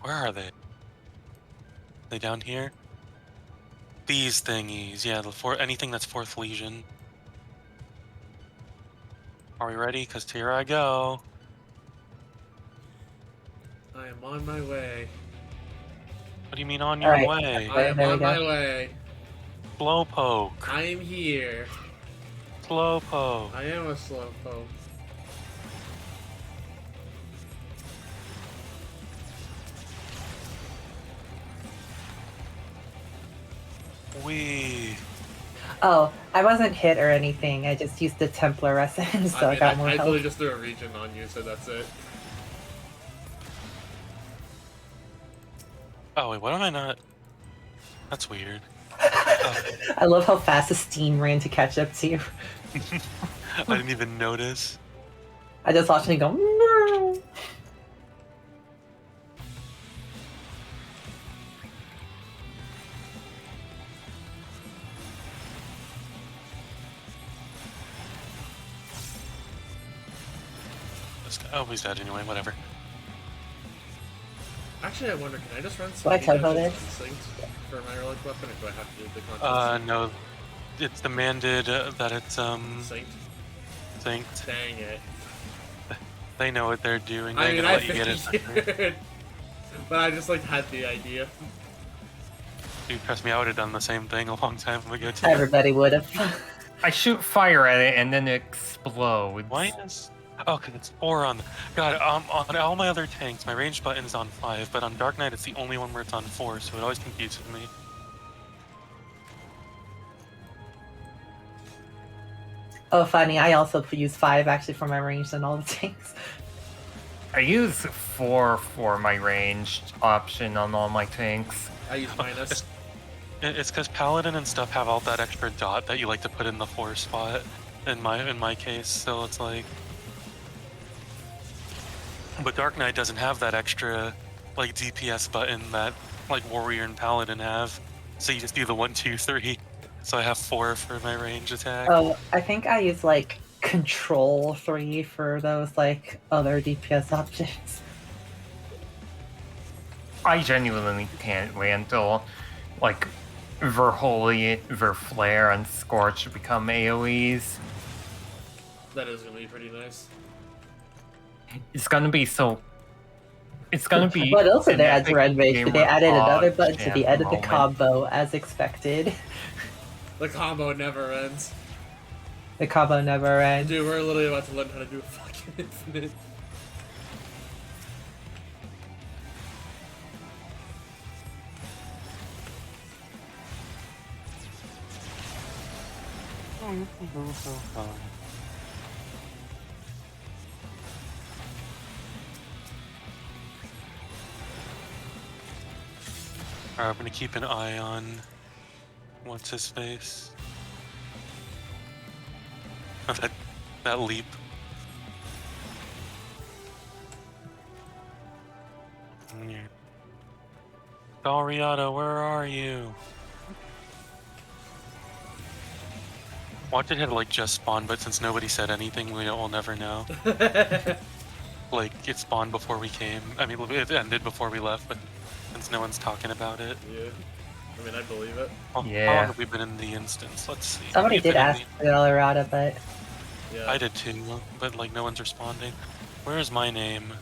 Where are they? They down here? These thingies, yeah. Anything that's fourth legion. Are we ready? Cause here I go. I am on my way. What do you mean on your Alright. way? I am there we on go. my way. Slowpoke. I am here. Slowpoke. I am a slowpoke. Wee. Oh, I wasn't hit or anything. I just used the Templar essence, so I, mean, got more I health. literally just threw a region on you, so that's it. Oh wait, what am I not? That's weird. I love how fast the steam ran to catch up to you. I didn't even notice. I just watched it go. "No." Oh, he's dead anyway. Whatever. Actually, I wonder, can I just run some What I told damage it? unsynced for my relic weapon, or do I have to do the content? No, it's demanded that it's Synced? synced. Dang it. They know what they're doing. I They're mean, gonna I let you get it. figured. But I just, like, had the idea. Dude, trust me, I would have done the same thing a long time ago too. Everybody would have. I shoot fire at it and then it explodes. Why is? Oh, cause it's 4 on. God, on all my other tanks, my range button is on 5, but on Dark Knight, it's the only one where it's on 4, so it always confuses me. Oh, funny. I also use 5 actually for my ranged and all the tanks. I use 4 for my ranged option on all my tanks. I use minus. It's because Paladin and stuff have all that extra dot that you like to put in the 4 spot. In my case, so it's like. But Dark Knight doesn't have that extra like DPS button that like Warrior and Paladin have. So you just do the 1, 2, 3. So I have 4 for my range attack. Oh, I think I use like Control 3 for those like other DPS options. I genuinely can't wait until, like, Verholy, Verflare, and Scorch become AoEs. That is gonna be pretty nice. It's gonna be so. It's gonna be. What else did an they add to epic Red Mage? game They added another of button to the chance end of the moment. combo, as expected. The combo never ends. The combo never ends. Dude, we're literally about to learn how to do a fucking infinite. Alright, I'm gonna keep an eye on what's his face. Oh, that leap. Dariata, where are you? Watch it had like just spawned, but since nobody said anything, we'll never know. Like it spawned before we came. I mean, it ended before we left, but since no one's talking about it. Yeah. I mean, I believe it. How Yeah. long have we been in the instance? Let's see. Somebody We've did been in ask for Colorado, but Yeah. I did too, but like no one's responding. Where is my name?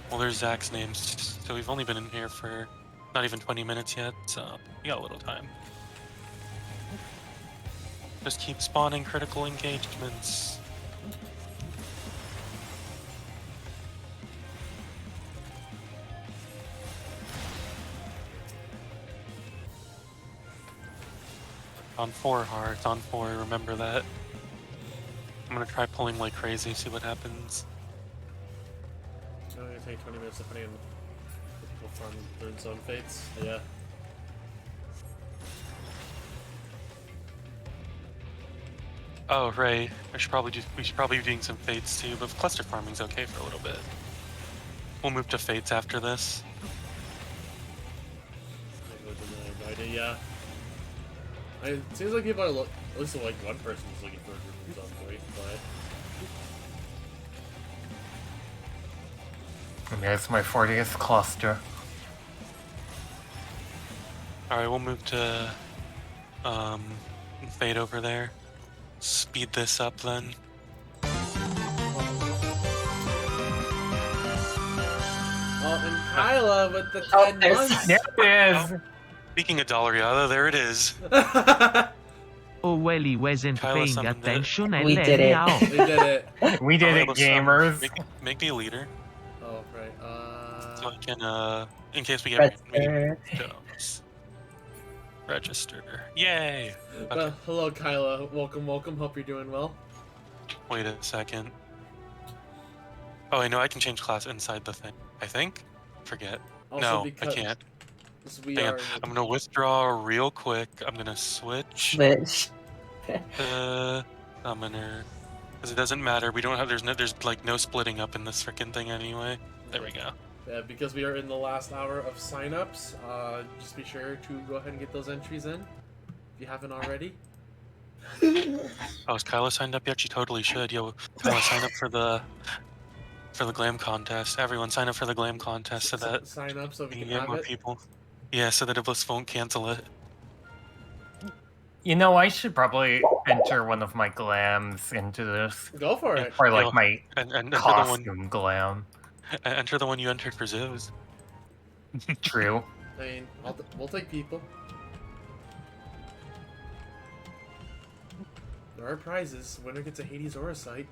Well, there's Zach's name, so we've only been in here for not even 20 minutes yet, so we got a little time. Just keep spawning critical engagements. On 4 hearts, on 4, remember that. I'm gonna try pulling like crazy, see what happens. It's only gonna take 20 minutes depending on if people farm their zone fates. Yeah. Oh, right. We should probably be doing some fates too, but cluster farming's okay for a little bit. We'll move to fates after this. No idea. Yeah. It seems like people are at least like one person is looking for a group of zone 3, but And there's my 40th cluster. Alright, we'll move to fade over there. Speed this up then. oh, and Kyla with the 10 Oh, there's- months. There it is! Speaking of Daliada, there it is. Oh well, he wasn't Kyla paying summoned it. attention and We let did me it. out. They did it. We did Alright, it, let's, gamers. make me a leader, Oh, right. so I can, in case we get Register. jobs. Register. Yay! Okay. Hello, Kyla. Welcome, welcome. Hope you're doing well. Wait a second. Oh, I know I can change class inside the thing. I think? Forget. Also, No, I because can't. we Hang are. on. I'm gonna withdraw real quick. I'm gonna switch Which to summoner. Because it doesn't matter. We don't have. There's like no splitting up in this freaking thing anyway. There we go. Yeah, because we are in the last hour of signups, just be sure to go ahead and get those entries in if you haven't already. Oh, is Kyla signed up yet? She totally should. Yo, Kyla, sign up for the glam contest. Everyone, sign up for the glam contest so that Sign up so we we can can get have more it. people. Yeah, so that Iblis won't cancel it. You know, I should probably enter one of my glams into this. Go for Yeah. it. Or like Yo, my And enter the one. costume glam. Enter the one you entered for Zoos. True. I mean, we'll take people. There are prizes. Winner gets a Hades Aura site.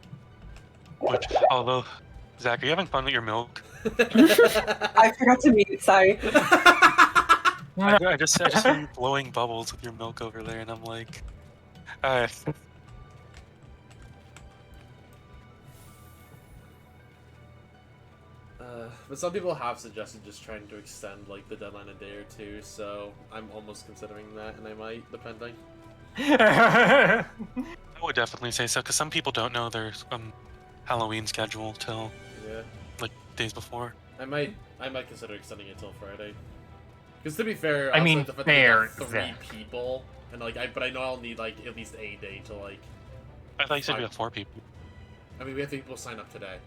Which, although, Zach, are you having fun with your milk? I forgot to mute. Sorry. I just hear you blowing bubbles with your milk over there, and I'm like, alright. But some people have suggested just trying to extend like the deadline a day or two, so I'm almost considering that, and I might, depending. I would definitely say so, because some people don't know their Halloween schedule till Yeah. like days before. I might consider extending it till Friday. Because to be fair, I also mean, the fact that fair, we got 3 Zach. people, and like but I know I'll need like at least a day to like. I thought you said we Fine. had 4 people. I mean, we have 3 people sign up today.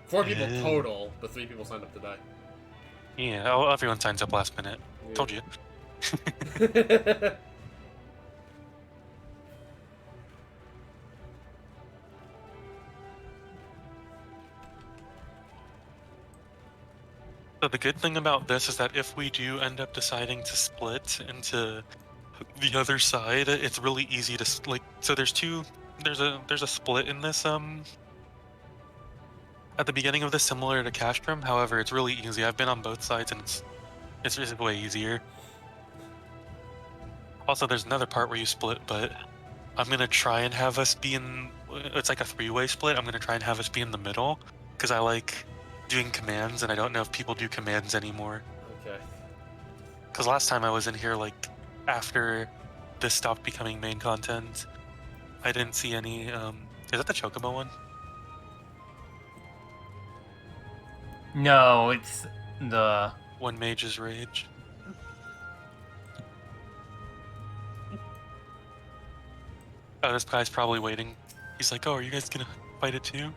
4 people Yeah. total, but 3 people signed up today. Yeah, oh, everyone signs up last minute. Yeah. Told you. So the good thing about this is that if we do end up deciding to split into the other side, it's really easy to like. So there's a split in this at the beginning of this, similar to Castrum. However, it's really easy. I've been on both sides and it's just way easier. Also, there's another part where you split, but I'm gonna try and have us be in. It's like a 3-way split. I'm gonna try and have us be in the middle because I like doing commands, and I don't know if people do commands anymore. Okay. Because last time I was in here, like, after this stopped becoming main content, I didn't see any, is that the Chocobo one? No, it's the... One Mage's Rage. Oh, this guy's probably waiting. He's like, oh, are you guys gonna fight it too?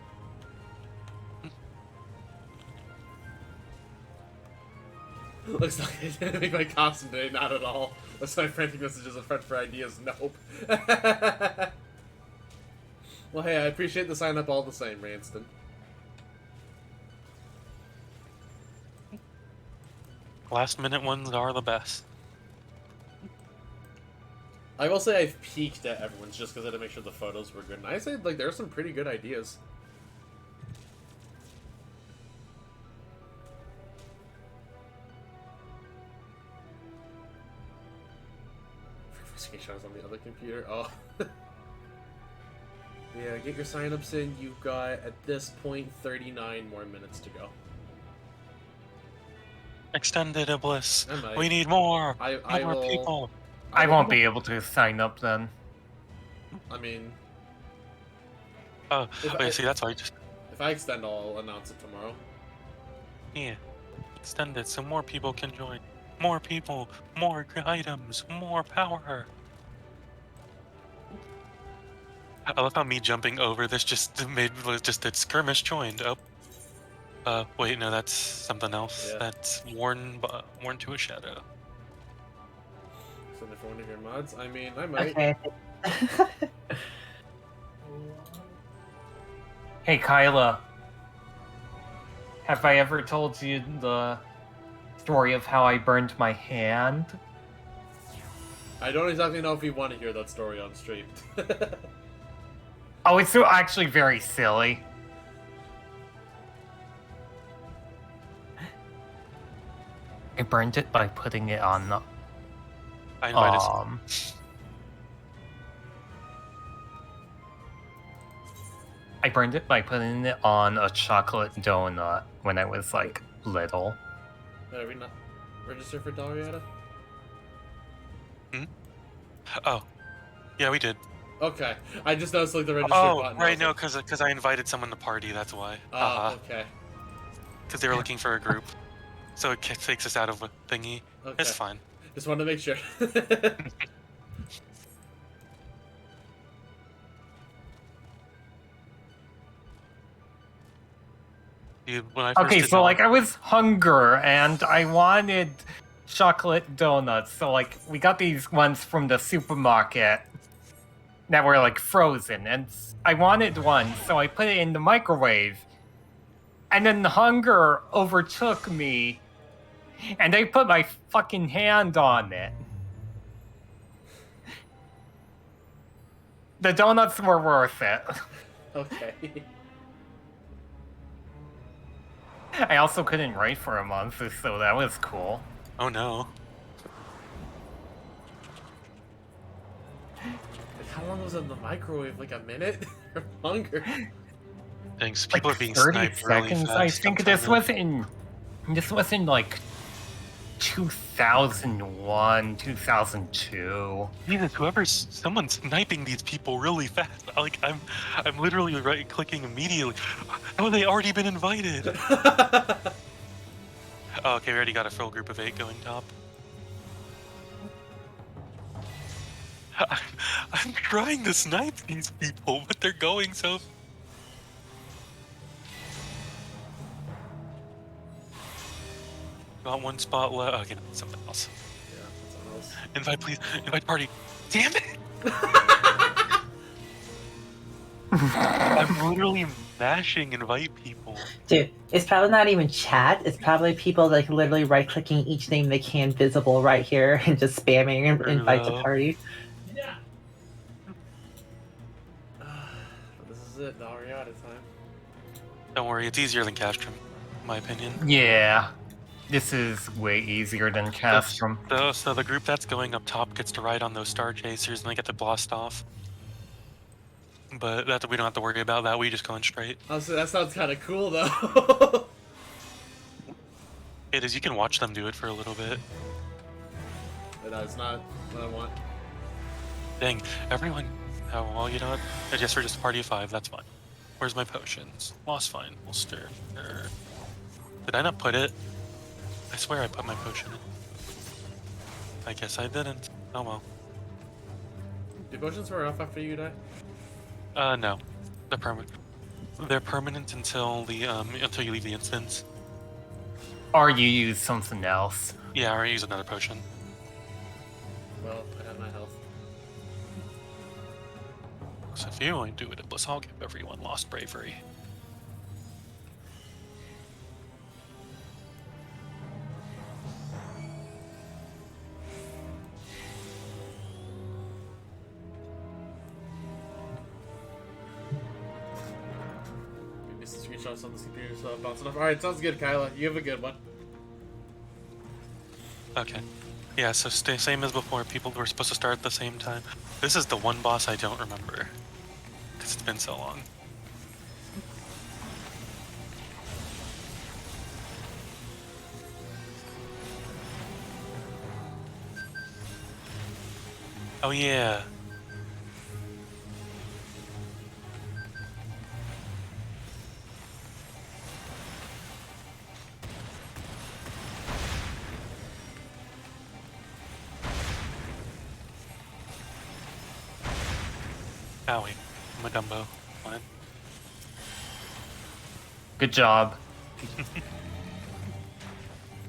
Looks like I didn't make my costume today, not at all. Looks like frantic messages a friend for ideas, nope. Well, hey, I appreciate the sign up all the same, Ranston. Last minute ones are the best. I will say I've peeked at everyone's just because I had to make sure the photos were good. And I say, like, there are some pretty good ideas. Screenshots on the other computer. Oh. Yeah, get your signups in. You've got, at this point, 39 more minutes to go. Extended Bliss. I might. We need more. I More will. people. I won't be able to sign up then. I mean, Oh, If okay, I- see, that's why I just... if I extend, I'll announce it tomorrow. Yeah. Extend it so more people can join. More people, more items, more power. I love how me jumping over this just made just that skirmish joined. Oh. Wait, no, that's something else. Yeah. That's worn to a shadow. So if one of your mods, I mean, I might. Okay. Hey, Kyla. Have I ever told you the story of how I burned my hand? I don't exactly know if you want to hear that story on stream. Oh, it's actually very silly. I burned it by putting it on the... I invited I burned it by putting it on a chocolate donut when I was, like, little. Are we not registered for Dariata? Oh. Yeah, we did. Okay, I just noticed like the register Oh, button. right, no, because I invited someone to party, that's why. Oh, okay. Because they were looking for a group. So it takes us out of a thingy. Okay. It's fine. Just wanted to make sure. Dude, when I first Okay, did so, that- like, I was hunger, and I wanted chocolate donuts. So, like, we got these ones from the supermarket that were, like, frozen, and I wanted one, so I put it in the microwave. And then the hunger overtook me, and I put my fucking hand on it. The donuts were worth it. Okay. I also couldn't write for a month, so that was cool. Oh no. Like, how long was it in the microwave? Like a minute? Hunger. Thanks. like People are being 30 sniped really seconds. fast. I think I'm this timing. was in like 2001, 2002. Jesus, someone's sniping these people really fast. Like I'm literally right clicking immediately. Oh, they already been invited. Oh, okay, we already got a full group of 8 going top. I'm trying to snipe these people, but they're going so. Got one spot left. Okay, no, something else. Yeah, that's else. Invite, please. Invite party. Damn it! I'm literally mashing invite people. Dude, it's probably not even chat. It's probably people like literally right clicking each name they can visible right here and just spamming and invite to Hello. party. Yeah. This is it. Now we're out of time. Don't worry, it's easier than Castrum, in my opinion. Yeah, this is way easier than Castrum. So the group that's going up top gets to ride on those Star Chasers and they get to blast off. But that we don't have to worry about that. We just going straight. Honestly, that sounds kind of cool, though. It is. You can watch them do it for a little bit. But that's not what I want. Dang, everyone. Oh well, you know what? I guess we're just a party of 5. That's fine. Where's my potions? Lost fine. We'll stir. Did I not put it? I swear I put my potion in. I guess I didn't. Oh well. Do potions wear off after you die? No. They're permanent. They're permanent until the until you leave the instance. Or you use something else. Yeah, or use another potion. Well, I have my health. So if you only do it, I'll give everyone lost bravery. Give me some screenshots on this computer so I'm bouncing off. Alright, sounds good, Kyla. You have a good one. Okay. Yeah, so same as before, people were supposed to start at the same time. This is the one boss I don't remember. Because it's been so long. Oh yeah. Owie. I'm a Dumbo. Fine. Good job.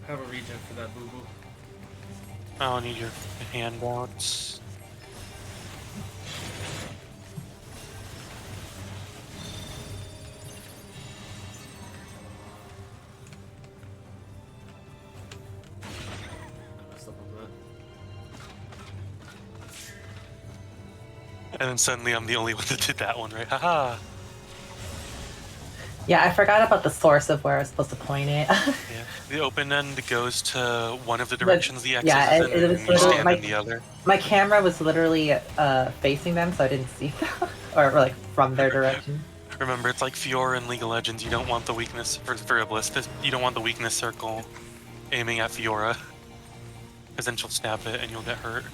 Have a regen for that boo boo. I'll need your handouts. Messed up on that. And then suddenly I'm the only one that did that one, right? Haha! Yeah, I forgot about the source of where I was supposed to point it. Yeah. The open end goes to one of the directions the X yeah, is in, it was and you literally- stand my- in the other. My camera was literally facing them, so I didn't see them. or like from their direction. Remember, it's like Fiora in League of Legends. You don't want the weakness for Abyss. You don't want the weakness circle aiming at Fiora, because then she'll snap it and you'll get hurt.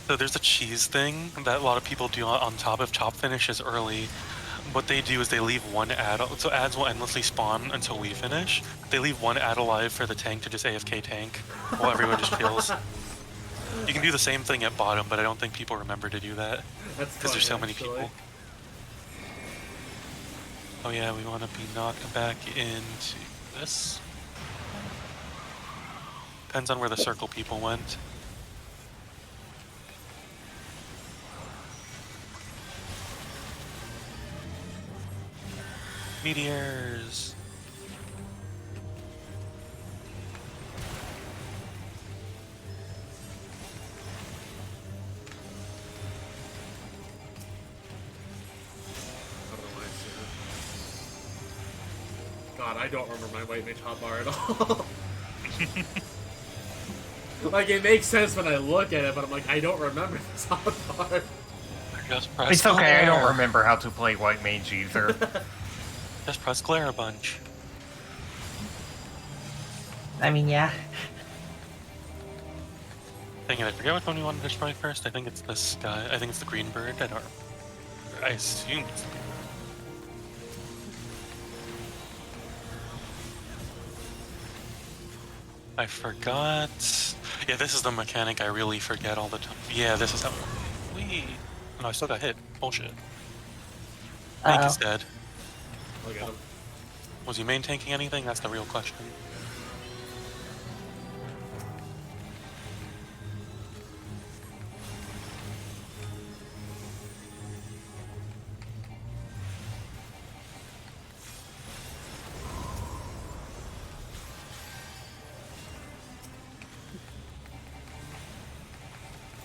So there's a cheese thing that a lot of people do on top of chop finishes early. What they do is they leave one ad, so ads will endlessly spawn until we finish. They leave one ad alive for the tank to just AFK tank, while everyone just kills. You can do the same thing at bottom, but I don't think people remember to do that, That's because there's so funny, many actually. people. Oh yeah, we want to be knocked back into this. Depends on where the circle people went. Meteors. I don't know why I see that. God, I don't remember my white mage hotbar at all. Like, it makes sense when I look at it, but I'm like, I don't remember this part. Just press It's okay, I glare. don't remember how to play White Mage either. Just press glare a bunch. I mean, yeah. Dang it, I forget which one we wanted to destroy first. I think it's this guy. I think it's the green bird. I don't. I assume it's the green bird. I forgot. Yeah, this is the mechanic I really forget all the time. Yeah, this is how. Wee. No, I still got hit. Bullshit. Tank is dead. Look at him. Was he main tanking anything? That's the real question.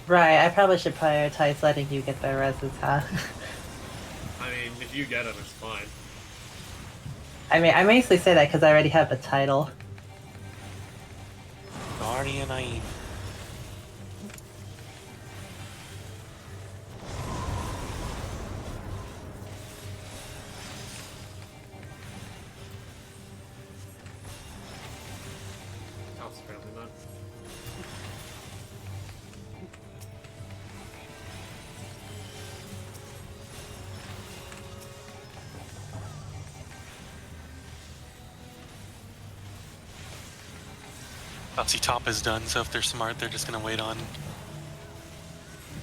Right, I probably should prioritize letting you get the reses, huh? I mean, if you get him, it's fine. I mean, I mostly say that because I already have a title. Guardian I. Top's apparently not. See, top is done, so if they're smart, they're just gonna wait on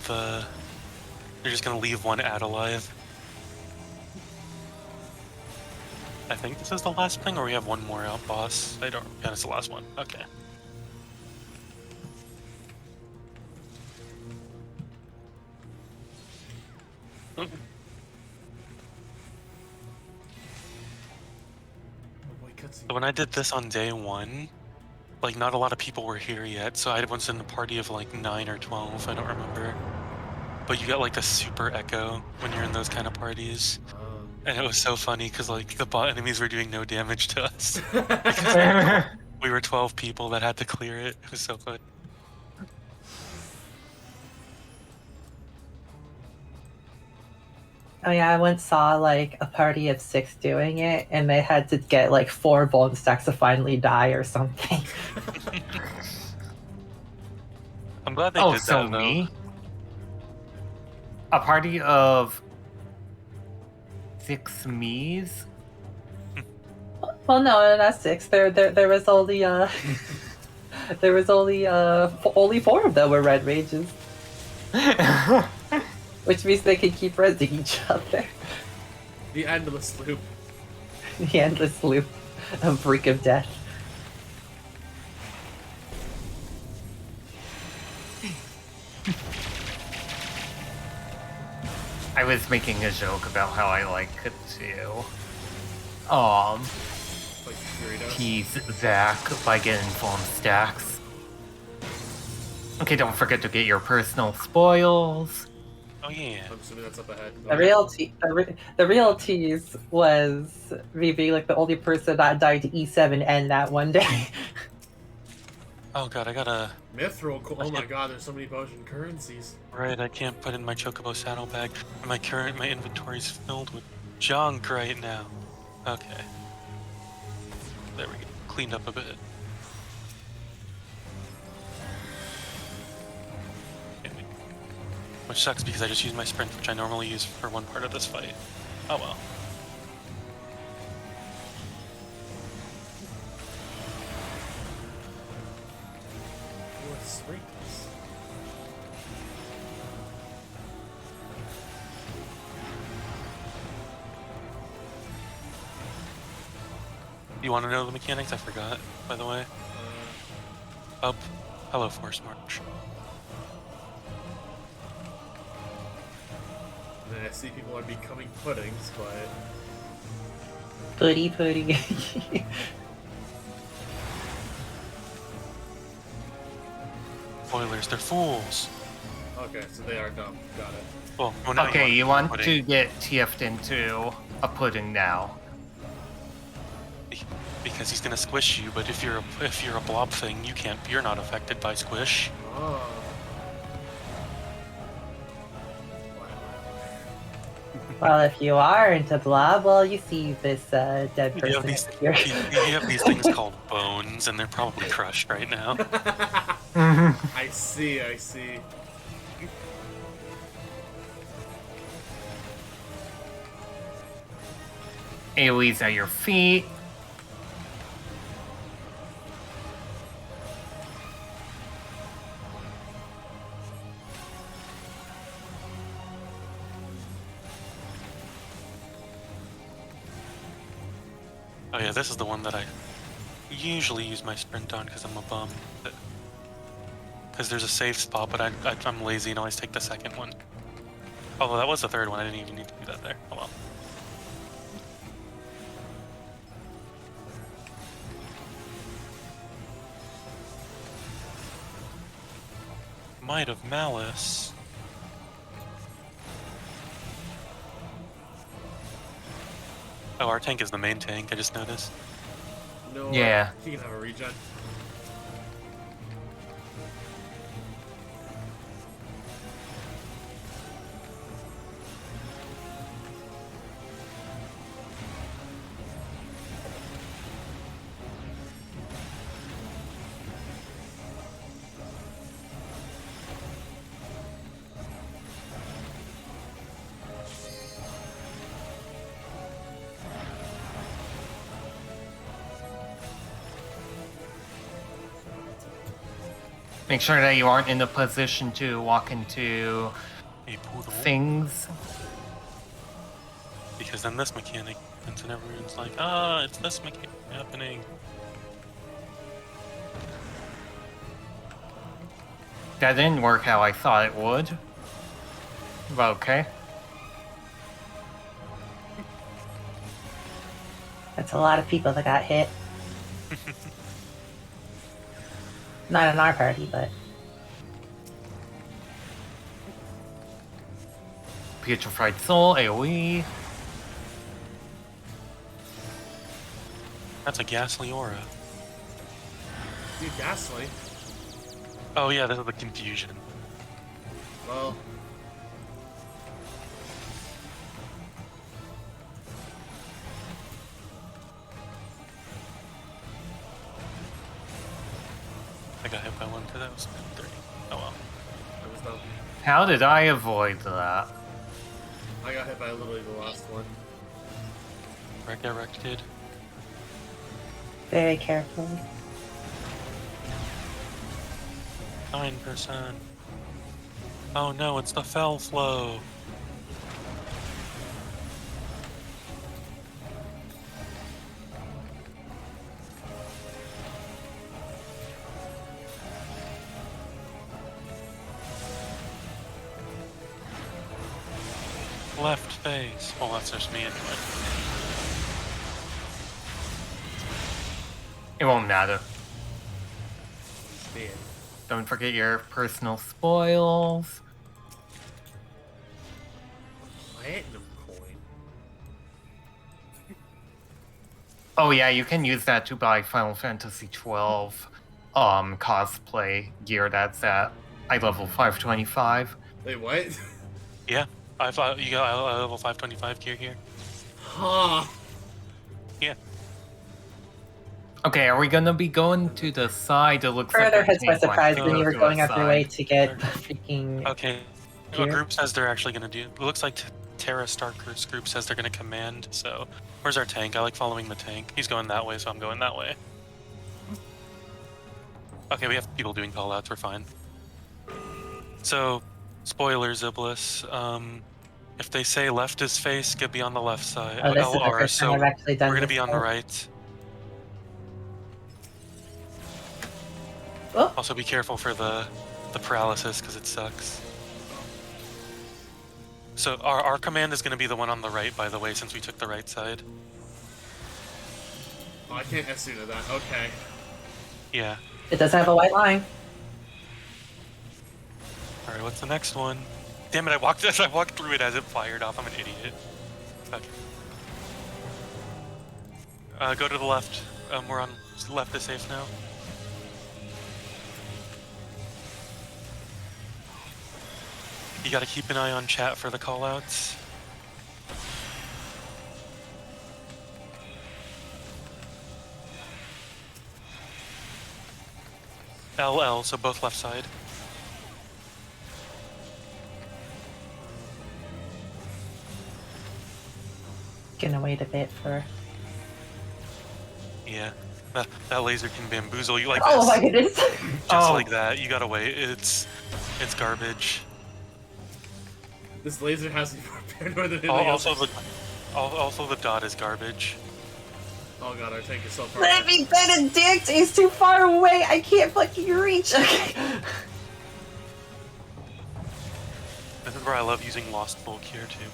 the. They're just gonna leave one ad alive. I think this is the last thing, or we have one more out, boss. I don't. Yeah, it's the last one. Okay. Oh boy, cutscene. So when I did this on day one, like not a lot of people were here yet, so I was in a party of like 9 or 12, I don't remember. But you get like a super echo when you're in those kind of parties. And it was so funny because like the bot enemies were doing no damage to us. We were 12 people that had to clear it. It was so funny. Oh yeah, I once saw like a party of 6 doing it, and they had to get like 4 bone stacks to finally die or something. I'm glad they Oh, did so that though. me? A party of 6 me's? Well, no, not 6. There was only there was only 4 of them were red mages, which means they can keep resing each other. The endless loop. The endless loop of Freak of Death. I was making a joke about how I like to Like Doritos. tease Zach by getting full stacks. Okay, don't forget to get your personal spoils. Oh yeah. I'm assuming that's up ahead. The real tease was me being like the only person that died to E7 and that one day. Oh god, I gotta. Mithril. Oh my god, there's so many potion currencies. Right, I can't put in my chocobo saddlebag. My inventory's filled with junk right now. Okay. There we go. Cleaned up a bit. Which sucks because I just used my sprint, which I normally use for one part of this fight. Oh well. What's sweetness? You want to know the mechanics? I forgot, by the way. Up. Hello, Force March. And then I see people are becoming puddings, but Putty. Spoilers, they're fools. okay, so they are dumb. Got it. Well, now Okay, you want to pudding. get TF'd into a pudding now. Because he's gonna squish you, but if you're a blob thing, you're not affected by squish. Oh. Well, if you are into blob, well, you see this dead You person have these, here. you have these things called bones, and they're probably crushed right now. I see. AoE's at your feet. Oh yeah, this is the one that I usually use my sprint on because I'm a bum. Because there's a safe spot, but I'm lazy and always take the second one. Although that was the third one, I didn't even need to do that there. Oh well. Might of Malice. Oh, our tank is the main tank, I just noticed. No. Yeah. He can have a regen. Make sure that you aren't in the position to walk into A poodle. things. Because then this mechanic happens and everyone's like, it's this mechanic happening. That didn't work how I thought it would. But okay. That's a lot of people that got hit. Not in our party, but Putrefied Soul, AoE. That's a ghastly aura. Dude, Ghastly. Oh yeah, this is the confusion. Well. I got hit by one too, that was 30. Oh well. That was dumb. How did I avoid that? I got hit by literally the last one. Redirected. very carefully. 9%. Oh no, it's the fell flow. Left face. Oh, that's just me anyway. It won't matter. Man. Don't forget your personal spoils. Platinum coin. Oh yeah, you can use that to buy Final Fantasy XII cosplay gear that's at level 525. Wait, what? Yeah, you got a level 525 gear here. Huh. Yeah. Okay, are we gonna be going to the side? It looks Further like hits my surprise when you were going out your way outside. to get the freaking. Okay. Gear? A group says they're actually going to do. It looks like Terra Starker's group says they're going to command. So, where's our tank? I like following the tank. He's going that way, so I'm going that way. Okay, we have people doing callouts. We're fine. So, spoilers, Iblis. If they say left is face, get be on the left side. Oh, this is the LR, first time so I've actually done we're going to this be on the part. right. Oh, Also, be careful for the paralysis because it sucks. So our command is going to be the one on the right, by the way, since we took the right side. Oh, I can't SU to that. Okay. Yeah. it does have a white line. All right, what's the next one? Damn it! I walked through it as it fired off. I'm an idiot. Okay. Go to the left. We're on left is safe now. You gotta keep an eye on chat for the callouts. LL, so both left side. Gonna wait a bit for. Yeah, that laser can bamboozle you like Oh this. my goodness! Just like that. You gotta wait. It's garbage. This laser has me more paranoid than anything Also else. also the dot is garbage. Oh god, our tank is so far. Let me Benedict! He's too far away! I can't fucking reach! Okay. This is where I love using Lost Bulk here too.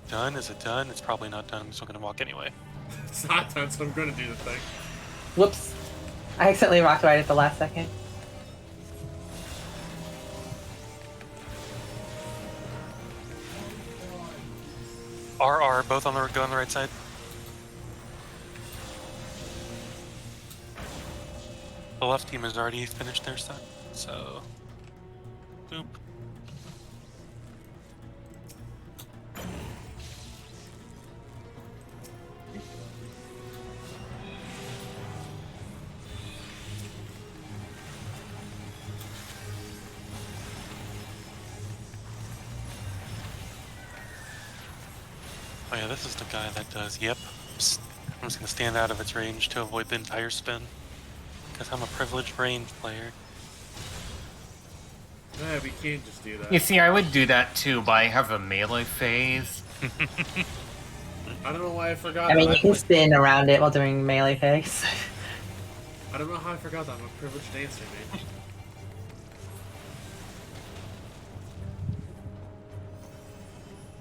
Done? Is it done? It's probably not done. I'm still gonna walk anyway. It's not done, so I'm gonna do the thing. Whoops. I accidentally rocked right at the last second. RR, both on the go on the right side. The left team has already finished their stuff, so boop. Oh yeah, this is the guy that does, yep. I'm just gonna stand out of its range to avoid the entire spin. Because I'm a privileged range player. Yeah, we can't just do that. You see, I would do that too, but I have a melee phase. I don't know why I forgot I mean, that. you can spin around it while doing melee phase. I don't know how I forgot that. I'm a privileged dancer, man.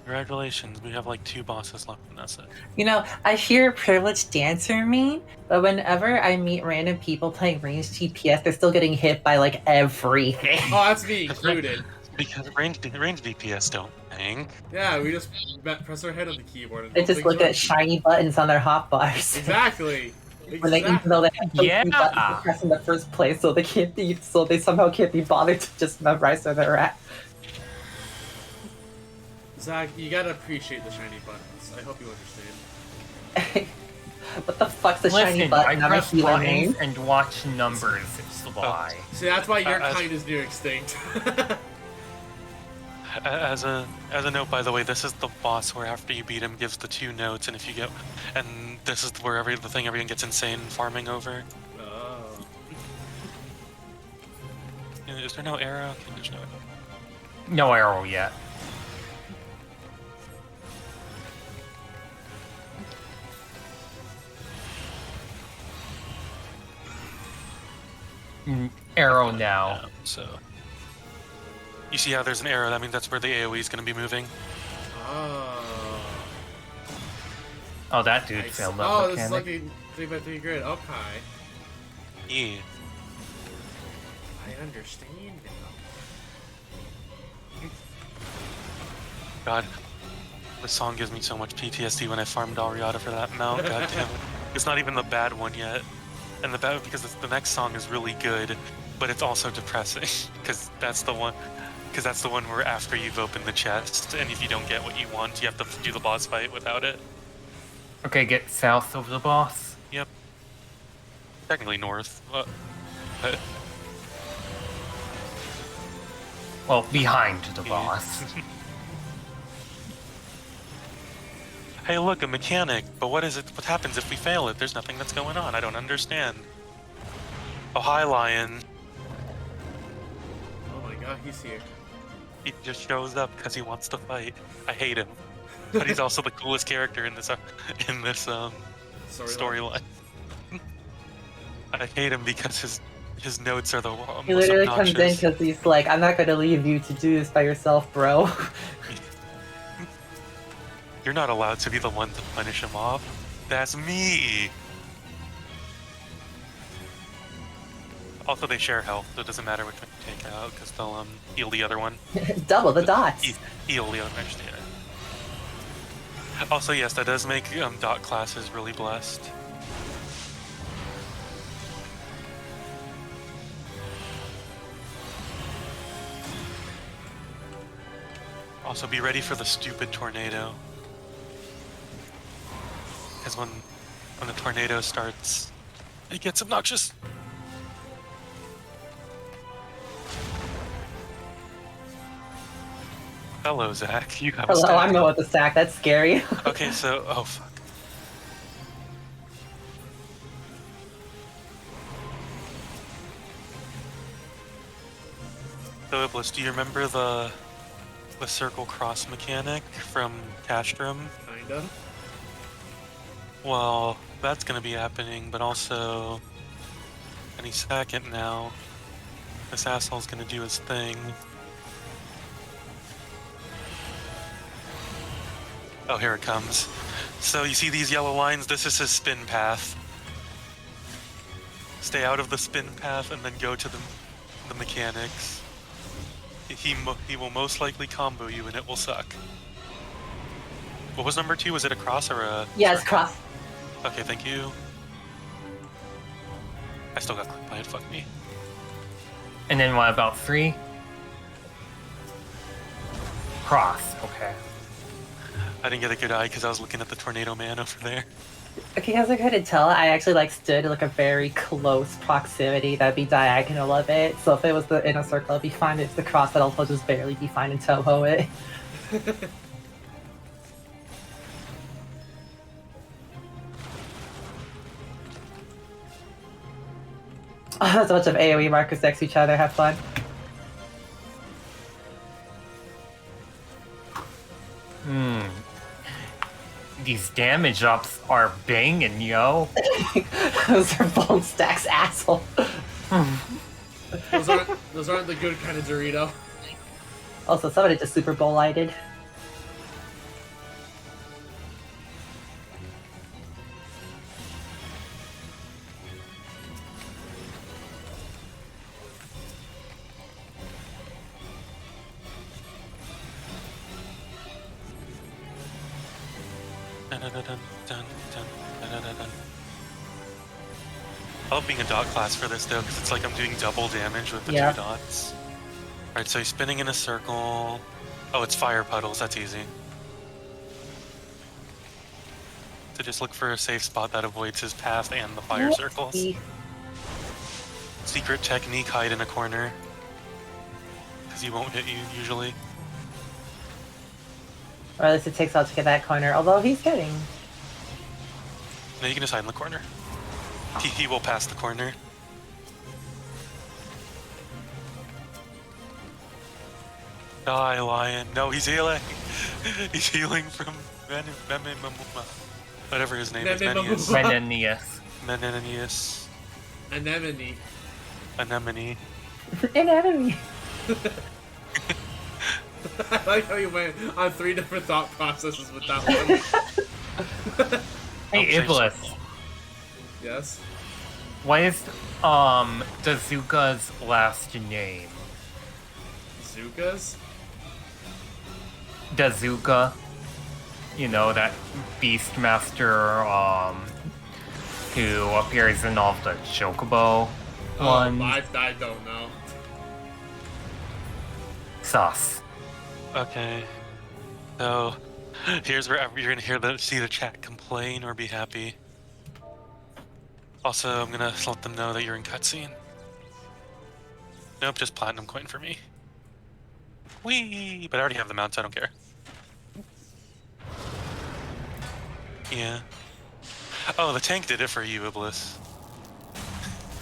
Congratulations, we have like 2 bosses left and that's it. You know, I hear privileged dancer mean, but whenever I meet random people playing ranged TPS, they're still getting hit by like everything. Oh, that's me included. Because range DPS don't hang. Yeah, we just press our head on the keyboard and They hope just things look work. at shiny buttons on their hotbars. Exactly. When they, even though they have those Yeah. few buttons to press in the first place, so they somehow can't be bothered to just memorize where they're at. Zach, you gotta appreciate the shiny buttons. I hope you understand. What the fuck's a shiny Listen, button I on a press healer buttons name? and watch numbers fly. See, that's why your as- kind is near extinct. As a note, by the way, this is the boss where after you beat him gives the 2 notes, and if you get, and this is where everyone gets insane farming over. Oh. Is there no arrow? Okay, there's no arrow. No arrow yet. Arrow now. So you see how there's an arrow? That means that's where the AOE is going to be moving. Oh. Oh, that dude Nice. failed that Oh, this is mechanic. like a 3x3 grid. Okay. Yeah. I understand now. God, this song gives me so much PTSD when I farmed Ariata for that mount. God damn it. It's not even the bad one yet. And the bad because the next song is really good, but it's also depressing because that's the one where after you've opened the chest and if you don't get what you want, you have to do the boss fight without it. Okay, get south of the boss. Yep. Technically north. But Well, behind the Yeah. boss. hey, look, a mechanic. But what is it? What happens if we fail it? There's nothing that's going on. I don't understand. Oh, hi, Lion. Oh my god, he's here. He just shows up because he wants to fight. I hate him, but he's also the coolest character in this storyline. I hate him because his notes are the He most literally comes in obnoxious. because he's like, I'm not gonna leave you to do this by yourself, bro. You're not allowed to be the one to punish him off. That's me. Also, they share health, so it doesn't matter which one you take out because they'll heal the other one. Double the dots. Heal the other one. Also, yes, that does make dot classes really blessed. Also, be ready for the stupid tornado. Because when the tornado starts, it gets obnoxious. Hello, Zach. You have a Hello, stack. I'm going with the stack. That's scary. Okay, so oh fuck. So Iblis, do you remember the circle cross mechanic from Castrum? Kinda. Well, that's gonna be happening, but also any second now. This asshole's gonna do his thing. Oh, here it comes. So you see these yellow lines? This is his spin path. Stay out of the spin path and then go to the mechanics. He will most likely combo you and it will suck. What was number 2? Was it a cross or a... Yeah, it's cross. Okay, thank you. I still got clipped by it, fuck me. And then what about 3? Cross, okay. I didn't get a good eye because I was looking at the Tornado Man over there. Okay, as I couldn't tell, I actually like stood in like a very close proximity that'd be diagonal of it. So if it was the inner circle, it'd be fine. If the cross, that'll also just barely be fine and Toho it. Oh, that's a bunch of AoE markers next to each other. Have fun. These damage ups are banging, yo. Those are bone stacks, asshole. Those aren't the good kind of Dorito. Also, somebody just Super Bowl lighted. I love being a dot class for this though, because it's like I'm doing double damage with the Yeah. 2 dots. Alright, so he's spinning in a circle. Oh, it's fire puddles, that's easy. So just look for a safe spot that avoids his path and the fire circles. Whoopsie. Secret technique, hide in a corner. Because he won't hit you usually. Or at least it takes out to get that corner, although he's getting. No, you can just hide in the corner. He will pass the corner. Die, lion. No, he's healing. He's healing from whatever his name is. Menenius. Menenius. Menenius. Anemone. Anemone. An enemy. I like how you went on 3 different thought processes with that one. Hey, Iblis. Yes? What is, Dazuka's last name? Zukas? Dazuka. You know, that Beastmaster, who appears in all of the Chocobo ones. I don't know. Sus. Okay. So, here's where you're gonna see the chat complain or be happy. Also, I'm gonna let them know that you're in cutscene. Nope, just platinum coin for me. Whee! But I already have the mounts, I don't care. Yeah. Oh, the tank did it for you, Iblis.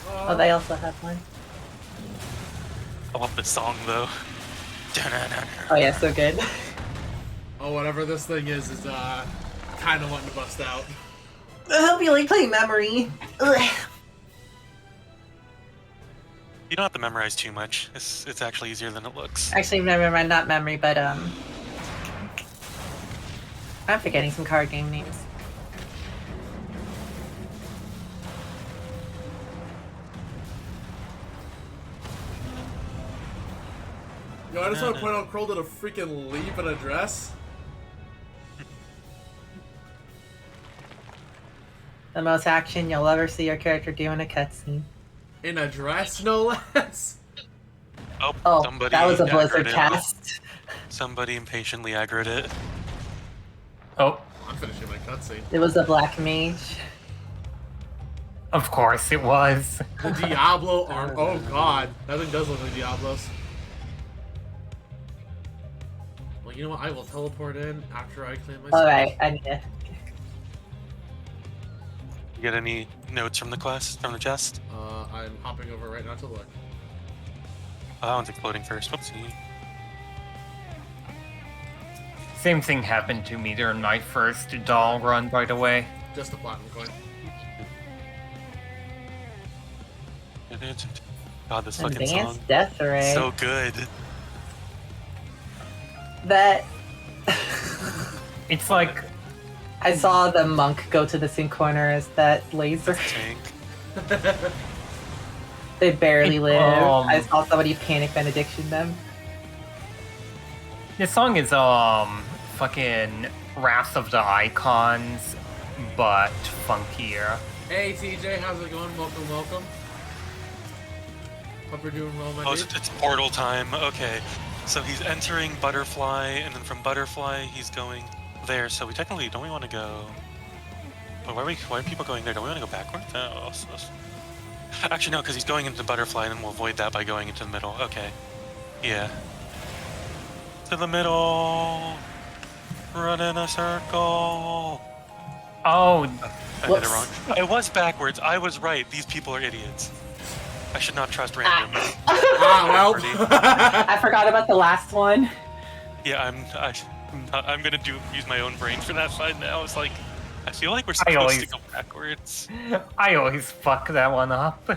Oh, they also have one. I love this song though. Oh yeah, so good. Oh, whatever this thing is kind of wanting to bust out. I hope you like playing memory. Ugh. You don't have to memorize too much. It's actually easier than it looks. Actually, never mind, not memory, but I'm forgetting some card game names. Yo, I just want to point out Kroll did a freaking leap and a dress. The most action you'll ever see your character do in a cutscene. In a dress, no less. Oh, somebody that was a aggroed Blizzard it. cast. Somebody impatiently aggroed it. Oh, I'm finishing my cutscene. It was a black mage. of course it was. The Diablo arm. Oh god, that thing does look like Diablo's. Well, you know what? I will teleport in after I claim my. Alright, I need it. You get any notes from the quest, from the chest? I'm hopping over right now to look. Oh, that one's exploding first. Whoopsie. Same thing happened to me during my first doll run, by the way. Just a platinum coin. God, this fucking song. Advanced Death Ray. So good. That It's like, I saw the monk go to the sink corner as that laser. Tank. They barely live. Um, I saw somebody panic benediction them. this song is, fucking Wrath of the Icons, but funkier. Hey TJ, how's it going? Welcome, welcome. Hope you're doing well, my Oh, dude. it's portal time. Okay. So he's entering Butterfly, and then from Butterfly, he's going there. So we technically, don't we want to go... Well, why are people going there? Don't we want to go backwards? Oh, actually, no, because he's going into Butterfly, and then we'll avoid that by going into the middle. Okay. Yeah. To the middle! Run in a circle! Oh, I did it Whoops. wrong. It was backwards. I was right. These people are idiots. I should not trust randoms. Ah, well. I forgot about the last one. Yeah, I'm gonna use my own brain for that fight now. It's like, I feel like we're I supposed always- to go backwards. I always fuck that one up.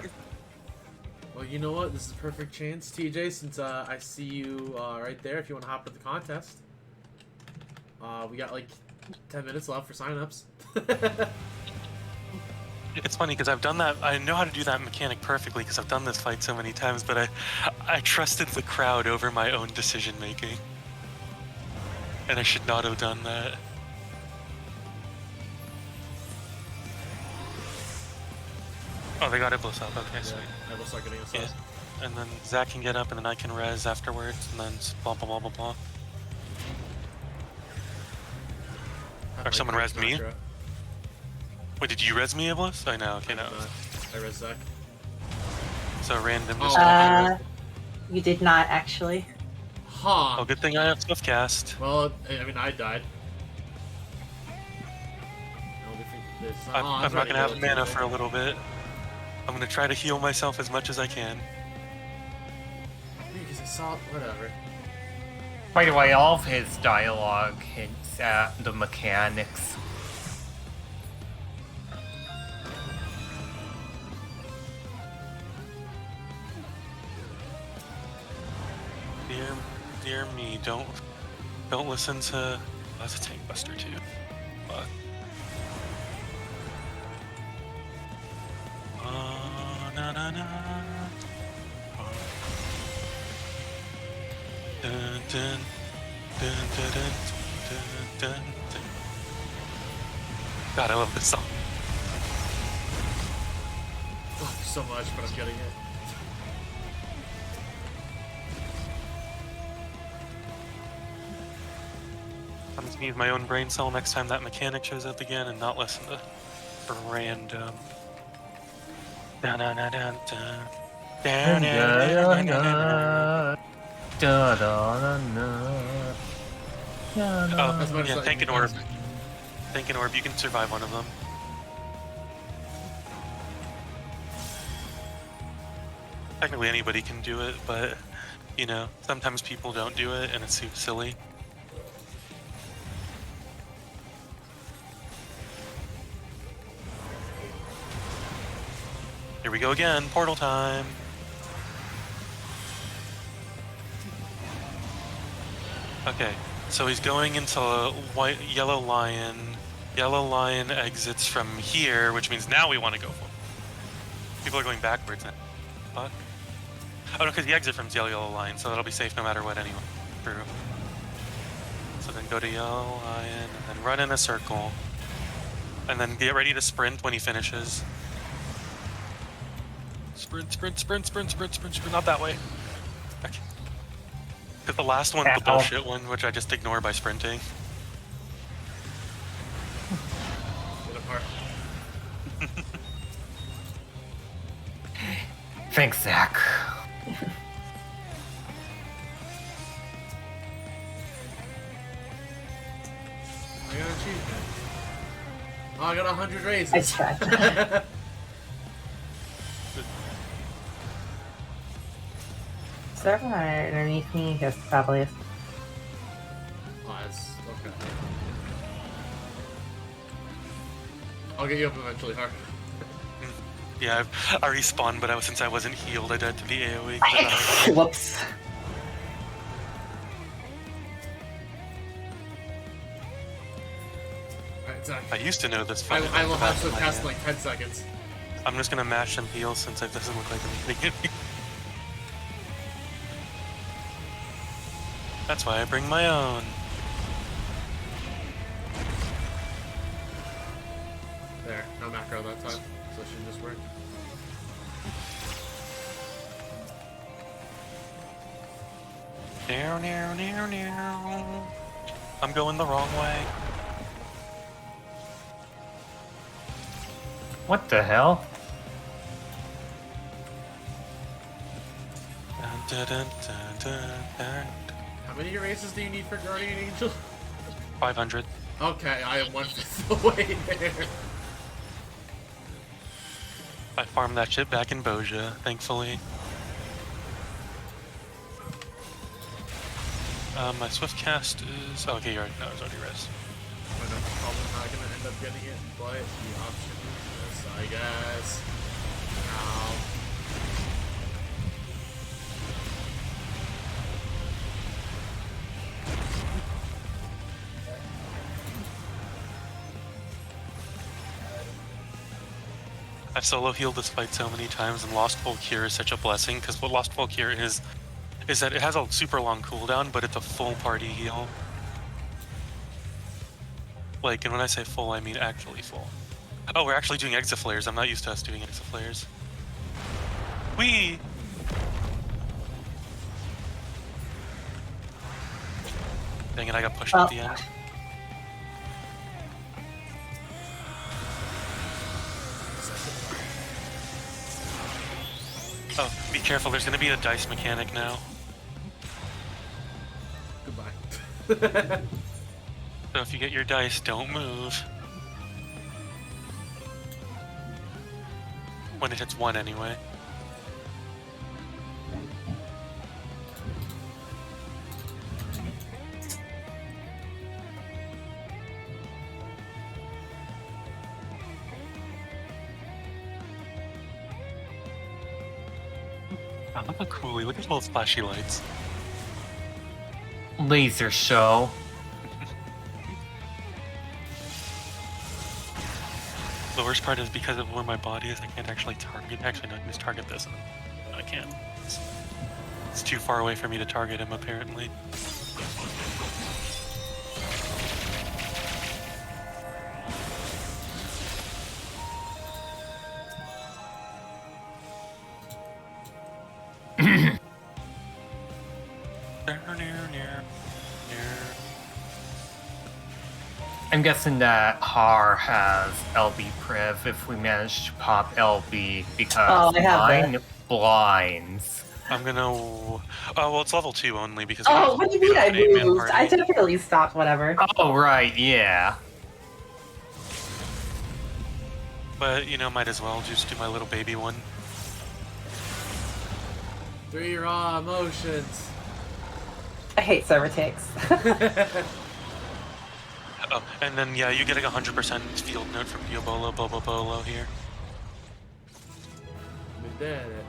Well, you know what? This is a perfect chance, TJ, since I see you right there. If you want to hop to the contest, we got like 10 minutes left for signups. It's funny because I've done that. I know how to do that mechanic perfectly because I've done this fight so many times. But I trusted the crowd over my own decision making, and I should not have done that. Oh, they got Iblis up. Okay, sweet. I will start getting us Yeah. up. And then Zach can get up, and then I can res afterwards, and then blah blah blah blah blah. Or someone res me? Wait, did you res me, Iblis? I know. Okay, no. I res Zach. So random. Oh. Just got me res. You did not actually. Huh. Oh, good thing I have Swiftcast. Well, I mean, I died. I'm not gonna have mana for a little bit. I'm gonna try to heal myself as much as I can. Because I saw whatever. By the way, all of his dialogue hints at the mechanics. Dear me, don't listen to. Oh, that's a tank buster too. Fuck. Na na na. Dun dun dun dun dun dun dun dun. God, I love this song. Oh, so much, but I'm getting it. I'm just gonna use my own brain cell next time that mechanic shows up again and not listen to random. Dun dun dun dun dun. Dun, dun, dun, dun, dun, dun. Oh, As much as yeah, I- tank and orb. Tank and orb, you can survive one of them. Technically anybody can do it, but, you know, sometimes people don't do it and it's too silly. Here we go again, portal time. Okay, so he's going into a yellow lion. Yellow lion exits from here, which means now we want to go for him. People are going backwards now. Fuck. Oh no, because the exit from yellow lion, so that'll be safe no matter what anyway. True. So then go to yellow lion, and then run in a circle. And then get ready to sprint when he finishes. Sprint, sprint, sprint, sprint, sprint, sprint, sprint. Not that way. Okay. Because the last one's the Ow. bullshit one, which I just ignore by sprinting. Get apart. Thanks, Zach. I got an achievement. Oh, I got 100 I raises. tried. Is there one underneath me? Yes, probably is. Oh, that's okay. I'll get you up eventually, Har. Yeah, I respawned, but since I wasn't healed, I died to the AoE. 'cause I thought Whoops. Alright, Zach. I used to know this. I fucking will have to my pass hand. in like 10 seconds. I'm just gonna mash some heals since it doesn't look like I'm hitting it. That's why I bring my own. There, no macro that time, so it should just work. Now, now, now, now. I'm going the wrong way. What the hell? Dun, dun, dun, dun, dun, dun. How many raises do you need for Guardian Angel? 500. Okay, I am 1/5 the way there. I farmed that shit back in Boja, thankfully. My swift cast is okay. You already know it's already res. I'm probably not gonna end up getting it, but the option is this, I guess. Now. I've solo healed this fight so many times, and Lost Full Cure is such a blessing, because what Lost Full Cure is that it has a super long cooldown, but it's a full party heal. Like, and when I say full, I mean actually full. Oh, we're actually doing exiflares. I'm not used to us doing exiflares. Whee! Dang it, I got pushed at the end. Oh, be careful, there's gonna be a dice mechanic now. Goodbye. So if you get your dice, don't move. When it hits 1 anyway. Oh, look how cool, look at all those flashy lights. Laser show. The worst part is because of where my body is, I can't actually target. Actually, no, I can just target this. No, I can't. It's too far away for me to target him, apparently. I'm guessing that Har has LB Priv if we manage to pop LB because Oh, I have that. mine blinds. I'm gonna. Oh, well, it's level 2 only because. Oh, what do you mean I an 8-man moved? party. I typically stop whatever. Oh, right, yeah. But, you know, might as well just do my little baby one. 3 raw emotions. I hate server takes. Oh, and then, yeah, you get like 100% field note from Diabolo Bobo Bolo here. We did it.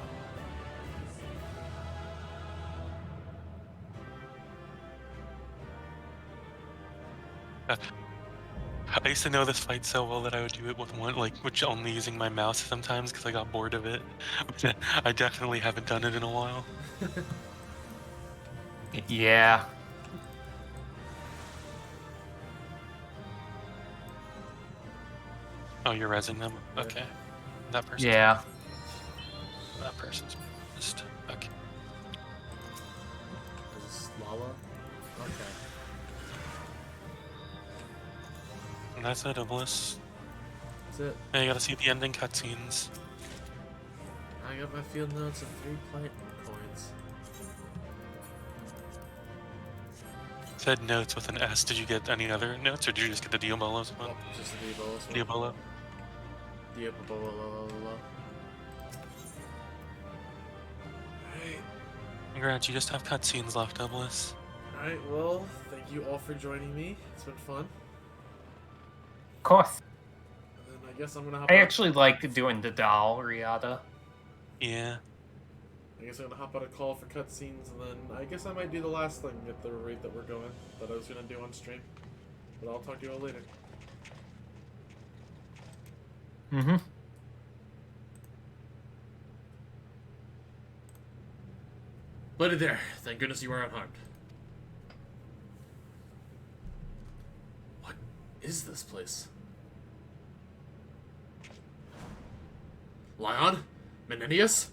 I used to know this fight so well that I would do it with only using my mouse sometimes because I got bored of it. I definitely haven't done it in a while. Yeah. Oh, you're rezzing them? Yeah. Okay. That person. Yeah. That person's missed. Okay. Is this Lala? Okay. And that's it, Obelisk. That's it. Yeah, you gotta see the ending cutscenes. I got my field notes and 3 platinum coins. Said notes with an S. Did you get any other notes, or did you just get the Diabolos one? Oh, just the Diabolos one. Diabolo? Diabolo. Alright. Congrats, you just have cutscenes left, Obelisk. Alright, well, thank you all for joining me. It's been fun. Of course. And then I guess I'm gonna hop I out. actually like doing the doll, Riata. Yeah. I guess I'm gonna hop out a call for cutscenes, and then I guess I might do the last thing at the rate that we're going that I was gonna do on stream. But I'll talk to you all later. Mm-hmm. Lady there, thank goodness you are unharmed. What is this place? Lion? Menenius?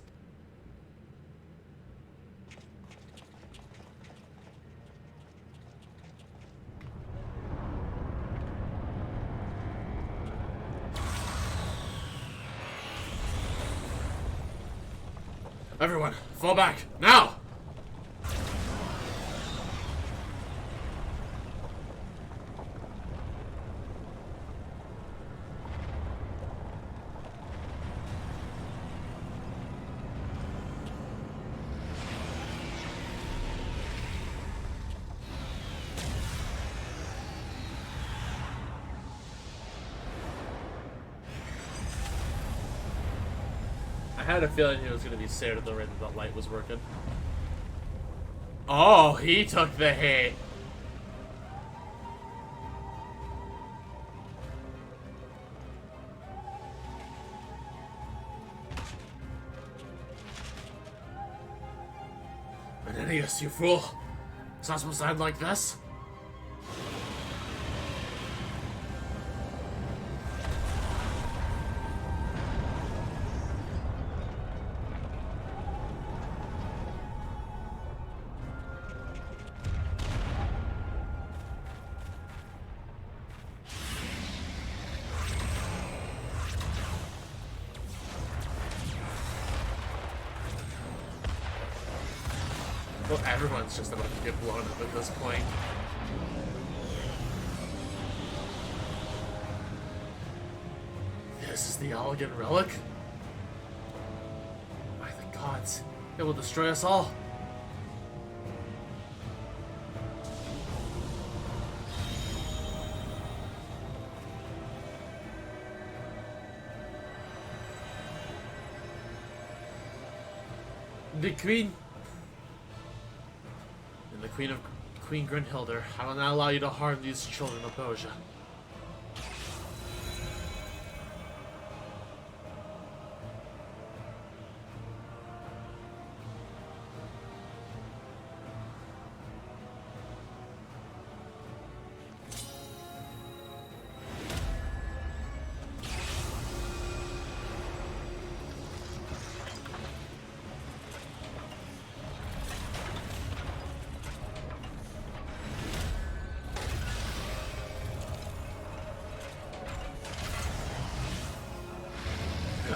Everyone, fall back, now! I had a feeling he was gonna be scared at the rate that the light was working. Oh, he took the hit. Menenius, you fool! It's not supposed to end like this? Well, everyone's just about to get blown up at this point. This is the elegant relic? By the gods, it will destroy us all. The Queen... And the Queen Grenhilder, I will not allow you to harm these children of Boja.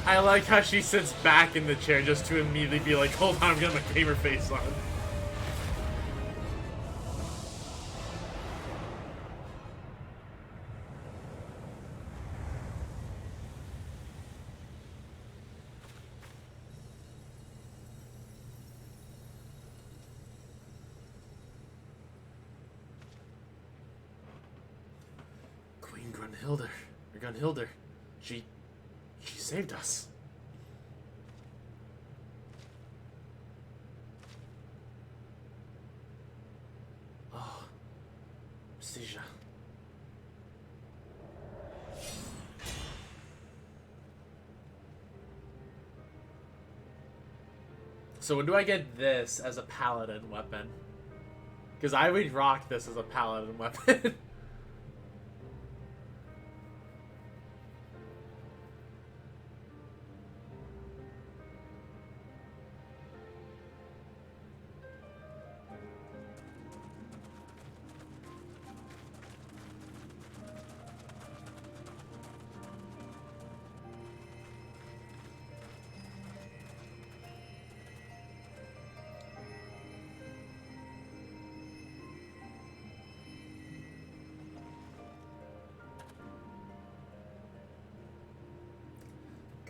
I like how she sits back in the chair just to immediately be like, hold on, I'm getting my gamer face on. Queen Grunhilder, she saved us. Oh, Sija. So when do I get this as a paladin weapon? Because I would rock this as a paladin weapon.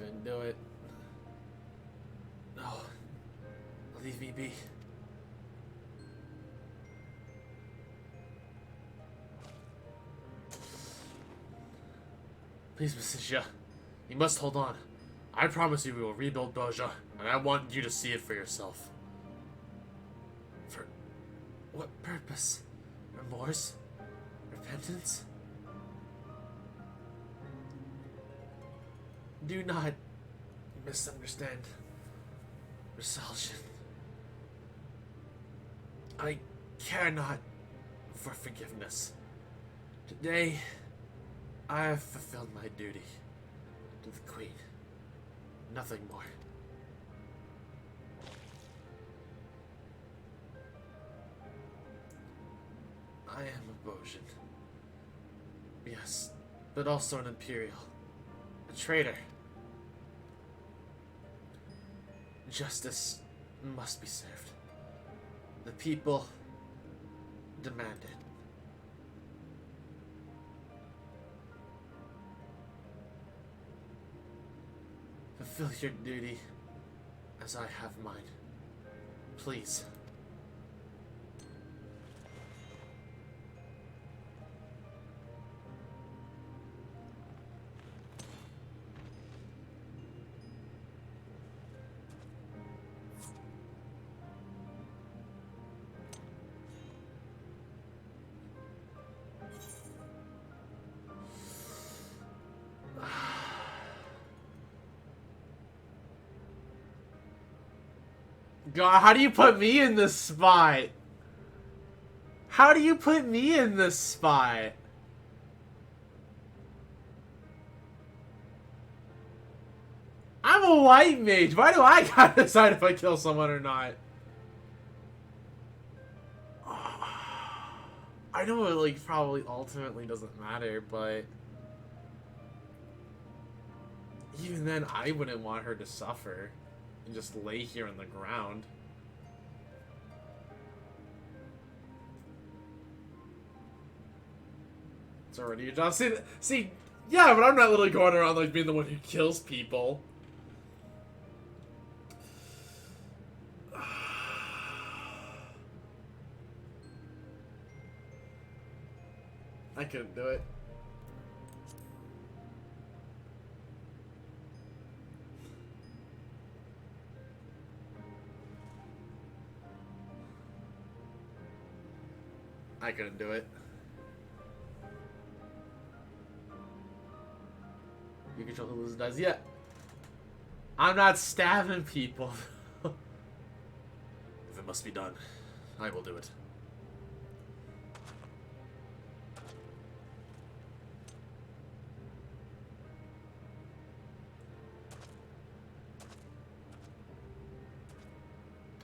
Couldn't do it. No. Leave me be. Please, Messisia. You must hold on. I promise you we will rebuild Boja, and I want you to see it for yourself. For what purpose? Remorse? Repentance? Do not misunderstand Resalsion. I care not for forgiveness. Today, I have fulfilled my duty to the Queen. Nothing more. I am a Bojan. Yes, but also an Imperial. A traitor. Justice must be served. The people demand it. Fulfill your duty as I have mine. Please. God, how do you put me in this spot? How do you put me in this spot? I'm a white mage. Why do I gotta decide if I kill someone or not? I know it, like, probably ultimately doesn't matter, but even then, I wouldn't want her to suffer and just lay here on the ground. It's already a job. See, yeah, but I'm not literally going around like being the one who kills people. I couldn't do it. I couldn't do it. You control who loses dies. Yeah. I'm not stabbing people. If it must be done, I will do it.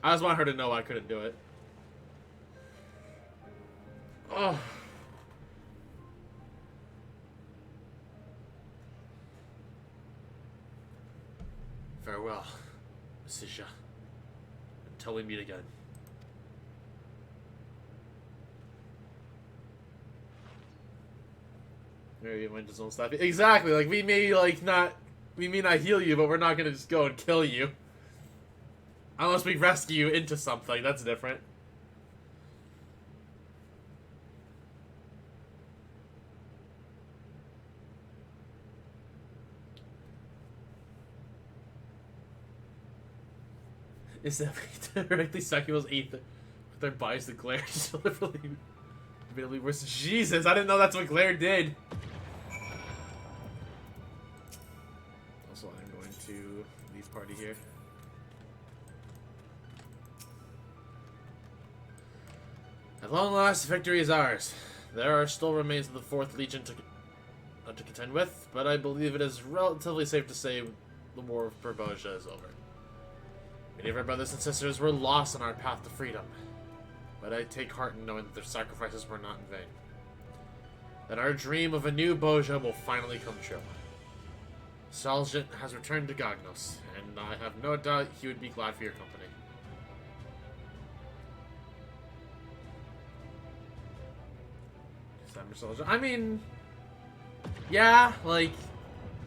I just want her to know I couldn't do it. Oh. Farewell, Messisia. Until we meet again. Maybe you might just don't stop it. Exactly, like we may not heal you, but we're not gonna just go and kill you. Unless we rescue you into something, that's different. Is that directly suck people's eighth with their bodies to glare? Just literally worse. Jesus, I didn't know that's what glare did. Also, I'm going to leave party here. At long last, victory is ours. There are still remains of the 4th Legion to contend with, but I believe it is relatively safe to say the war for Boja is over. Many of our brothers and sisters were lost on our path to freedom, but I take heart in knowing that their sacrifices were not in vain. That our dream of a new Boja will finally come true. Saljit has returned to Gagnos, and I have no doubt he would be glad for your company. I mean, yeah, like,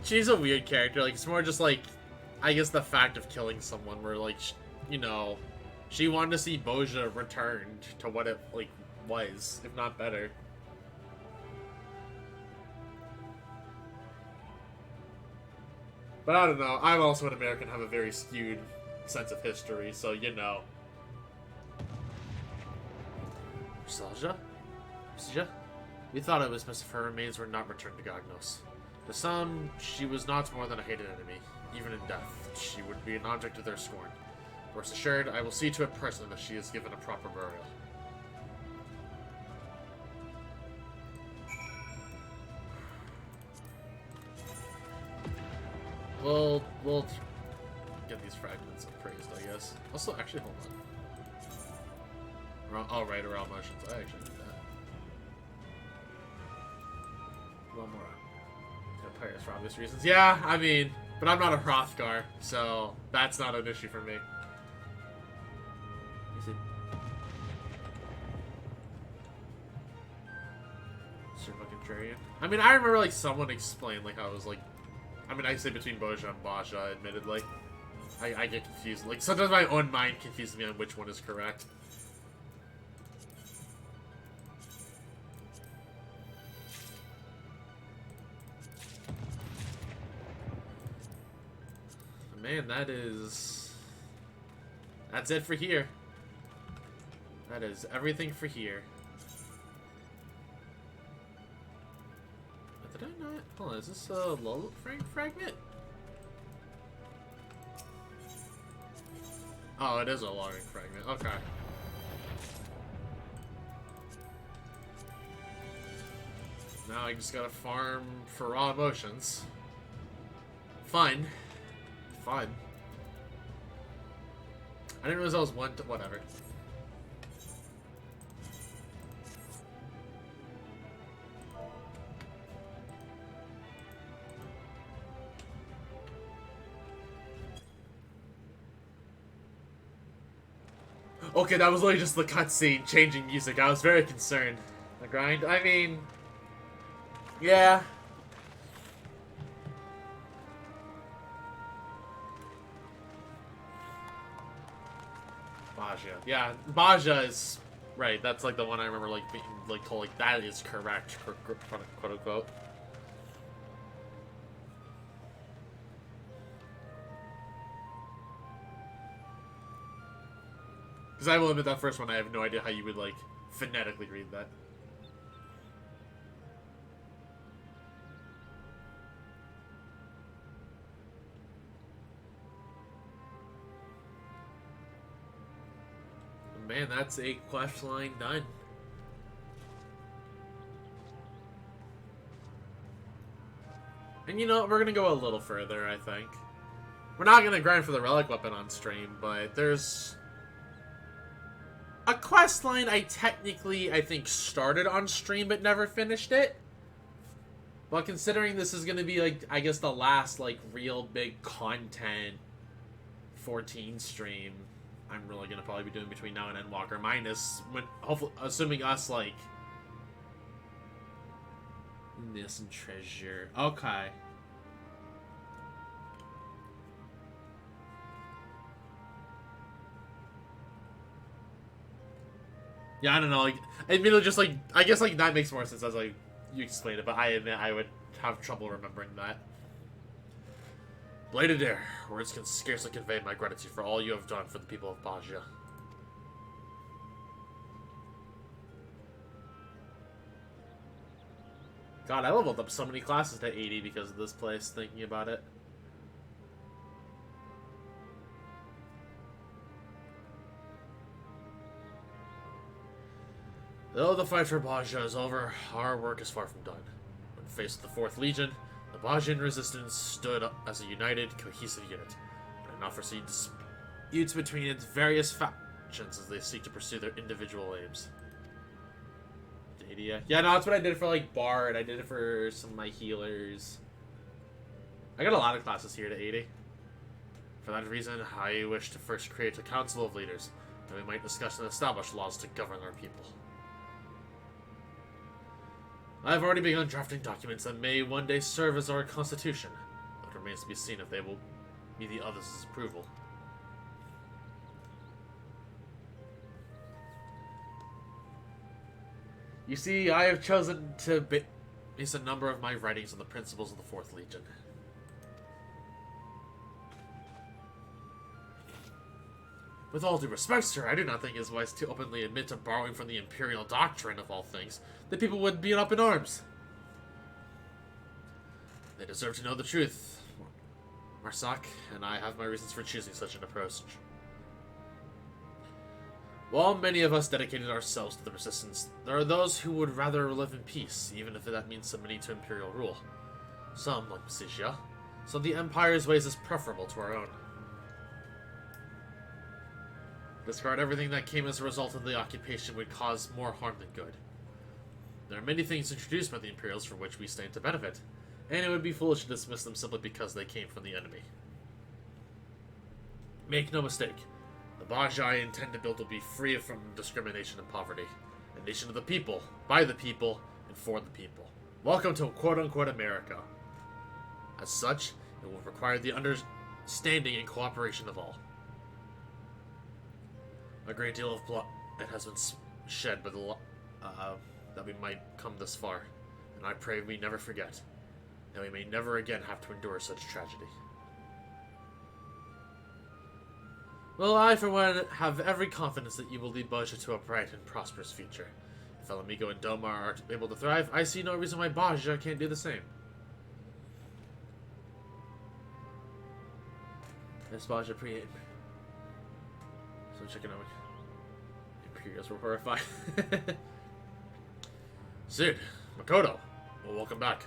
she's a weird character. Like, it's more just like, I guess the fact of killing someone where, like, you know, she wanted to see Boja returned to what it, like, was, if not better. But I don't know. I'm also an American, have a very skewed sense of history, so, you know. Salja? Salja? We thought it was best if her remains were not returned to Gagnos. To some, she was not more than a hated enemy. Even in death, she would be an object of their scorn. Rest assured, I will see to it personally that she is given a proper burial. We'll get these fragments appraised, I guess. Also, actually, hold on. Oh, right, around motions. I actually did that. One more. Pirates for obvious reasons. Yeah, I mean, but I'm not a Hrothgar, so that's not an issue for me. Is it? Super contrarian. I mean, I remember like someone explained like how it was like. I mean, I say between Boja and Baja, admittedly. I get confused. Like sometimes my own mind confuses me on which one is correct. Man, that's it for here. That is everything for here. Did I not? Hold on, is this a lull fragment? Oh, it is a logging fragment. Okay. Now I just gotta farm for raw emotions. Fun. Fun. I didn't realize I was one to whatever. Okay, that was literally just the cutscene changing music. I was very concerned. The grind? I mean... Yeah. Baja. Yeah, Baja is... Right, that's like the one I remember like being like told like that is correct, quote unquote. Because I will admit that first one, I have no idea how you would, like, phonetically read that. Man, that's a quest line done. And you know what? We're gonna go a little further, I think. We're not gonna grind for the relic weapon on stream, but there's... a quest line I think started on stream but never finished it. But considering this is gonna be like, I guess the last like real big content 14 stream I'm really gonna probably be doing between now and Endwalker, minus when hopefully assuming us like this and treasure. Okay. Yeah, I don't know, like, I mean, just, like, I guess, like, that makes more sense as, like, you explain it, but I admit I would have trouble remembering that. Bladed Air, words can scarcely convey my gratitude for all you have done for the people of Baja. God, I leveled up so many classes to 80 because of this place, thinking about it. Though the fight for Baja is over, our work is far from done. When faced with the 4th Legion, the Bajan resistance stood up as a united, cohesive unit, and now foresee disputes between its various factions as they seek to pursue their individual aims. Dadia. Yeah, no, that's what I did for, like, Bard. I did it for some of my healers. I got a lot of classes here to 80. For that reason, I wish to first create a council of leaders, that we might discuss and establish laws to govern our people. I have already begun drafting documents that may one day serve as our constitution. remains to be seen if they will meet the others' approval. You see, I have chosen to base a number of my writings on the principles of the Fourth Legion. With all due respect, sir, I do not think it is wise to openly admit to borrowing from the Imperial doctrine, of all things, that people would be up in arms. They deserve to know the truth, Marsak, and I have my reasons for choosing such an approach. While many of us dedicated ourselves to the Resistance, there are those who would rather live in peace, even if that means submitting to Imperial rule. Some, like Masisia, saw the Empire's ways as preferable to our own. Discard everything that came as a result of the occupation would cause more harm than good. There are many things introduced by the Imperials for which we stand to benefit, and it would be foolish to dismiss them simply because they came from the enemy. Make no mistake, the Baja I intend to build will be free from discrimination and poverty. A nation of the people, by the people, and for the people. Welcome to quote-unquote America. As such, it will require the understanding and cooperation of all. A great deal of blood has been shed by the that we might come this far, and I pray we never forget, and we may never again have to endure such tragedy. Well, I, for one, have every confidence that you will lead Baja to a bright and prosperous future. If El Amigo and Domar are able to thrive, I see no reason why Baja can't do the same. This Baja pre-aim. So checking out. Imperials were horrified. Sid, Makoto, well, welcome back.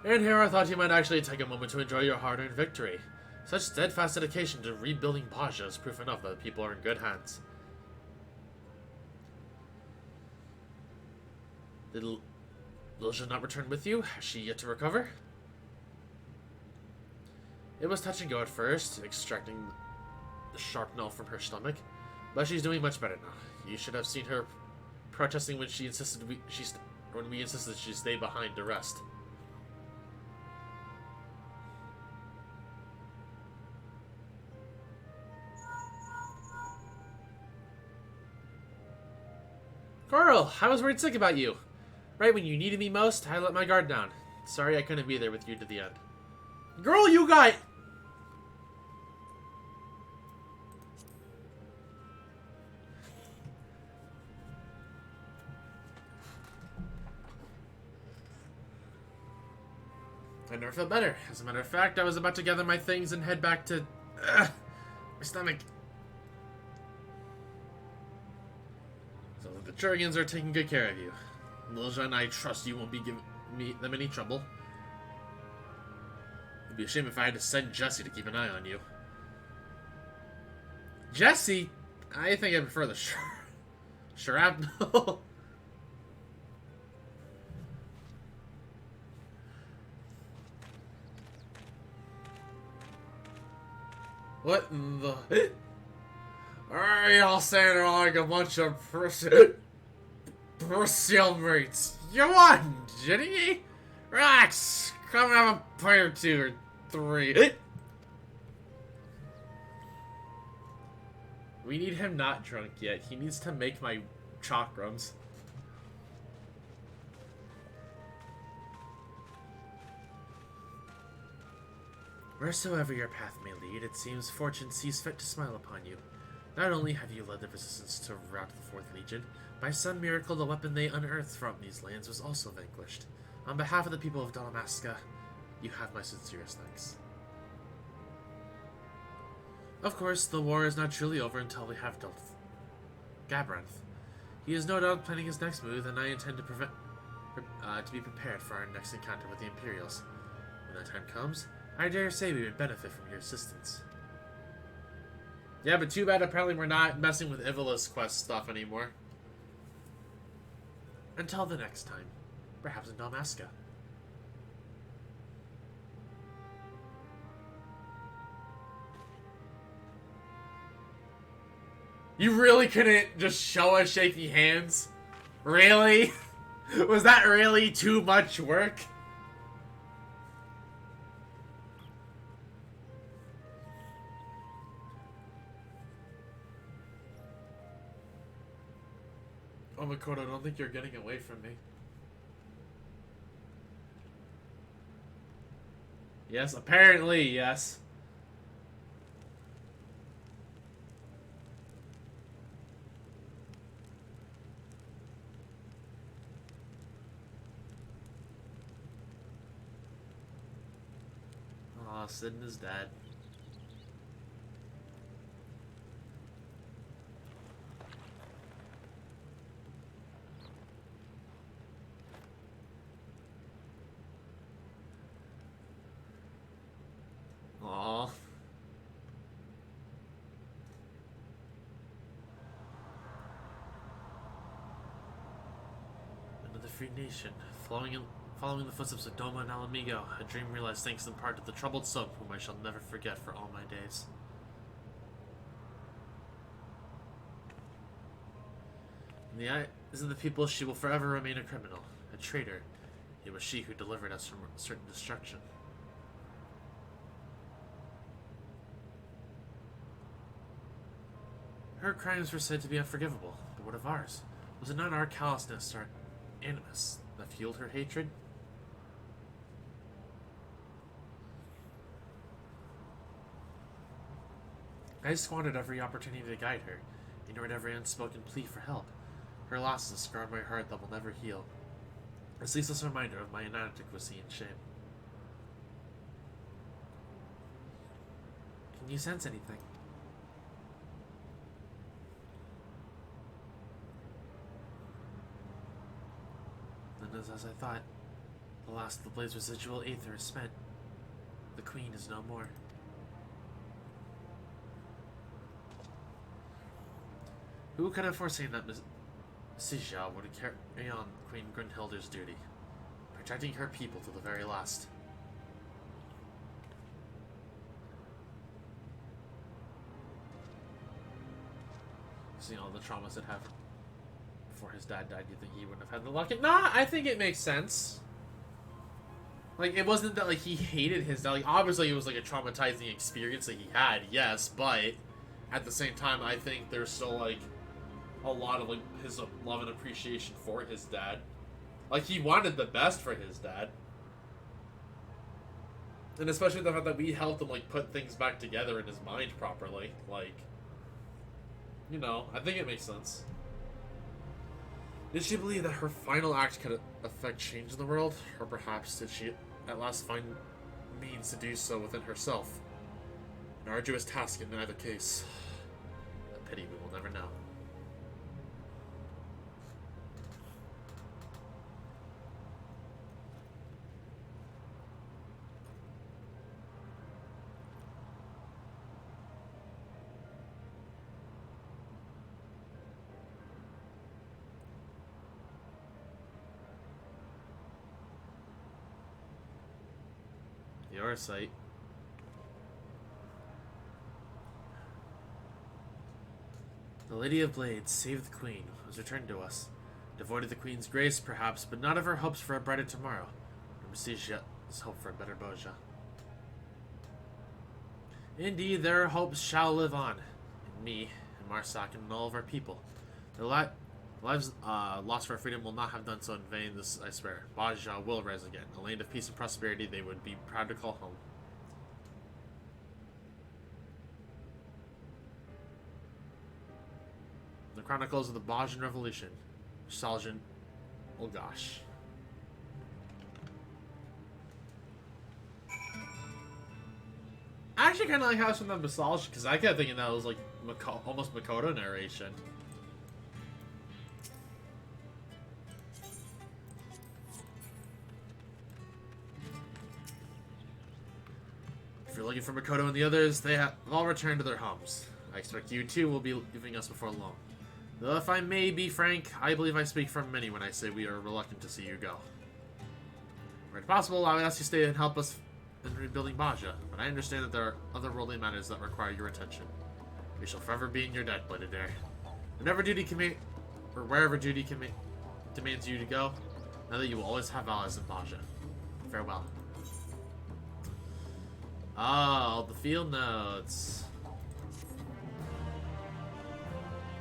And here I thought you might actually take a moment to enjoy your hard-earned victory. Such steadfast dedication to rebuilding Baja is proof enough that the people are in good hands. Did Lilja not return with you? Has she yet to recover? It was touch and go at first, extracting the sharpnel from her stomach, but she's doing much better now. You should have seen her protesting when we insisted she stay behind to rest. Carl, I was worried sick about you. Right when you needed me most, I let my guard down. Sorry I couldn't be there with you to the end. Girl, you got... I never felt better. As a matter of fact, I was about to gather my things and head back to... my stomach. So the Churrians are taking good care of you. Lilja and I trust you won't be giving them any trouble. It'd be a shame if I had to send Jesse to keep an eye on you. Jesse? I think I prefer the shrapnel. What in the... Alright, all saying they're like a bunch of Persil mates. You on, Jenny? Relax. Come have a pint or two or three. We need him not drunk yet. He needs to make my chakrams. Wheresoever your path may lead, it seems fortune sees fit to smile upon you. Not only have you led the resistance to rout the Fourth Legion, by some miracle the weapon they unearthed from these lands was also vanquished. On behalf of the people of Dalmasca, you have my sincerest thanks. Of course, the war is not truly over until we have dealt with Gabranth. He is no doubt planning his next move, and I intend to be prepared for our next encounter with the Imperials. When that time comes, I dare say we would benefit from your assistance. Yeah, but too bad apparently we're not messing with Ivola's quest stuff anymore. Until the next time, perhaps in Dalmasca. You really couldn't just show us shaky hands? Really? Was that really too much work? Oh, Makoto, I don't think you're getting away from me. Yes, apparently, yes. Aw, Sid and his dad. Aw. Another free nation, following the footsteps of Doma and Alamigo, a dream realized thanks in part to the troubled son whom I shall never forget for all my days. In the eyes of the people, she will forever remain a criminal, a traitor. It was she who delivered us from certain destruction. Her crimes were said to be unforgivable, but what of ours? Was it not our callousness, our animus, that fueled her hatred? I squandered every opportunity to guide her, ignored every unspoken plea for help. Her losses scarred my heart that will never heal, a ceaseless reminder of my inadequacy and shame. Can you sense anything? Then, as I thought, the last of the blade's residual aether is spent. The queen is no more. Who could have foreseen that Sijia would carry on Queen Grunhilde's duty, protecting her people to the very last? Seeing all the traumas that happened before his dad died, you think he wouldn't have had the luck? Nah, I think it makes sense. Like, it wasn't that, like, he hated his dad. Like, obviously, it was, like, a traumatizing experience that he had, yes, but at the same time, I think there's still, like, a lot of, like, his love and appreciation for his dad. Like, he wanted the best for his dad. And especially the fact that we helped him, like, put things back together in his mind properly. Like, you know, I think it makes sense. Did she believe that her final act could affect change in the world? Or perhaps did she at last find means to do so within herself? An arduous task in either case. A pity we will never know. Your sight. The Lady of Blades saved the Queen, was returned to us. Devoid of the Queen's grace, perhaps, but not of her hopes for a brighter tomorrow. Nor Messiah's hope for a better Boja. Indeed, their hopes shall live on. In me, in Marsak, and in all of our people. Their lives lost for our freedom will not have done so in vain, this I swear. Baja will rise again, a land of peace and prosperity they would be proud to call home. The Chronicles of the Bajan Revolution. Saljan Olgash. I actually kind of like how it's from the nostalgia, because I kept thinking that was like almost Makoto narration. If you're looking for Makoto and the others, they have all returned to their homes. I expect you too will be leaving us before long. Though if I may be frank, I believe I speak for many when I say we are reluctant to see you go. Were it possible, I would ask you to stay and help us in rebuilding Baja, but I understand that there are otherworldly matters that require your attention. We shall forever be in your debt, Bladed Air. Wherever duty demands you to go, know that you will always have allies in Baja. Farewell. Oh, the field notes.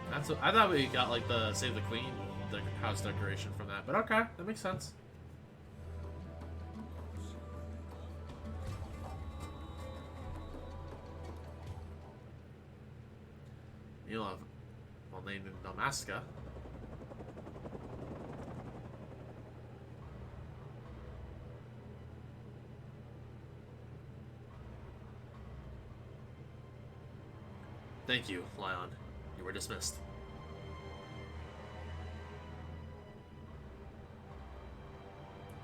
That's what, I thought we got like the Save the Queen house decoration from that. But okay, that makes sense. You'll have well named in Damaska. Thank you, Lion. You were dismissed.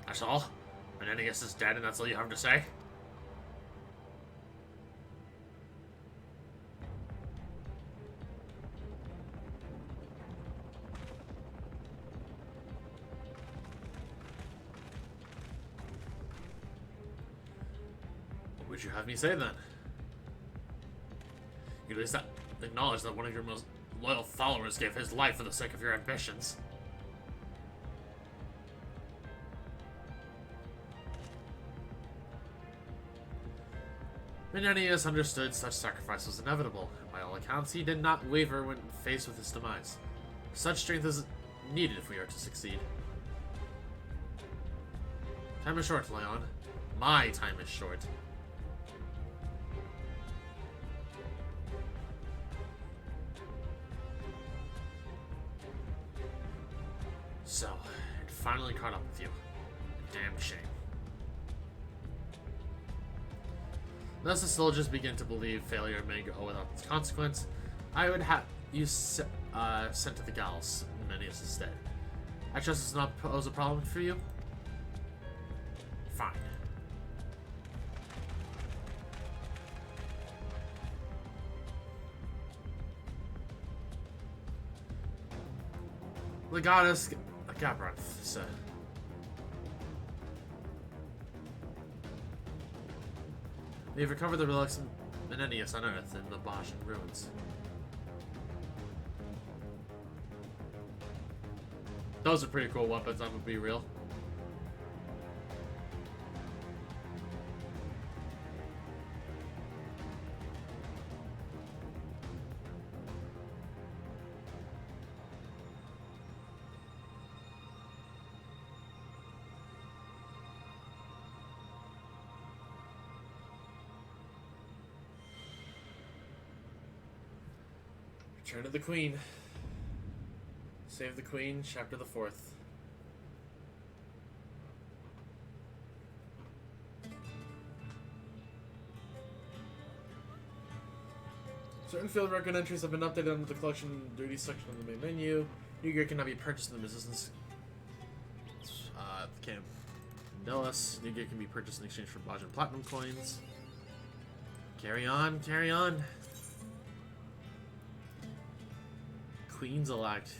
That's all? Menenius is dead and that's all you have to say? What would you have me say then? You at least acknowledge that one of your most loyal followers gave his life for the sake of your ambitions. Menenius understood such sacrifice was inevitable, and by all accounts he did not waver when faced with his demise. Such strength is needed if we are to succeed. Time is short, Leon. My time is short. So, it finally caught up with you. Damn shame. Thus the soldiers begin to believe failure may go without consequence. I would have you sent to the gallows in Menenius' stead. I trust this does not pose a problem for you? Fine. Legatus Gabranth said. We have recovered the relics of Menenius on Earth in the Bajan ruins. Those are pretty cool weapons, I'm gonna be real. Return of the Queen. Save the Queen, chapter the 4th. Certain field record entries have been updated under the collection duties section of the main menu. New gear cannot be purchased in the resistance camp. Delos. New gear can be purchased in exchange for Bajan Platinum coins. Carry on, carry on. Queen's elect.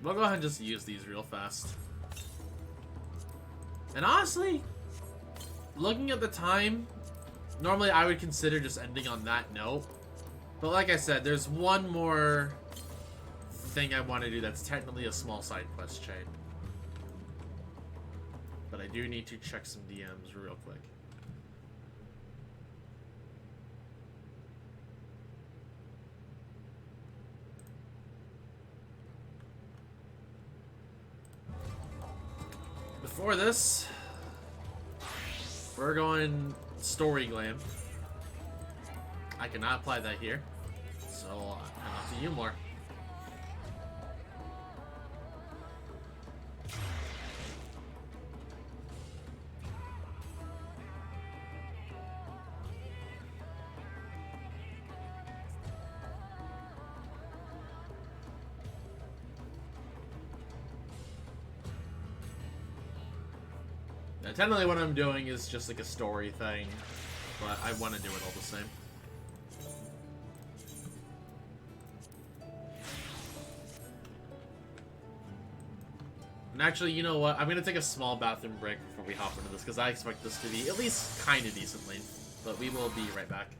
We'll go ahead and just use these real fast. And honestly, looking at the time, normally I would consider just ending on that note. But like I said, there's one more thing I want to do that's technically a small side quest chain. But I do need to check some DMs real quick. Before this, we're going story glam. I cannot apply that here, so I'm up to you more. Technically what I'm doing is just like a story thing, but I want to do it all the same. And actually, you know what? I'm going to take a small bathroom break before we hop into this, because I expect this to be at least kind of decent length. But we will be right back.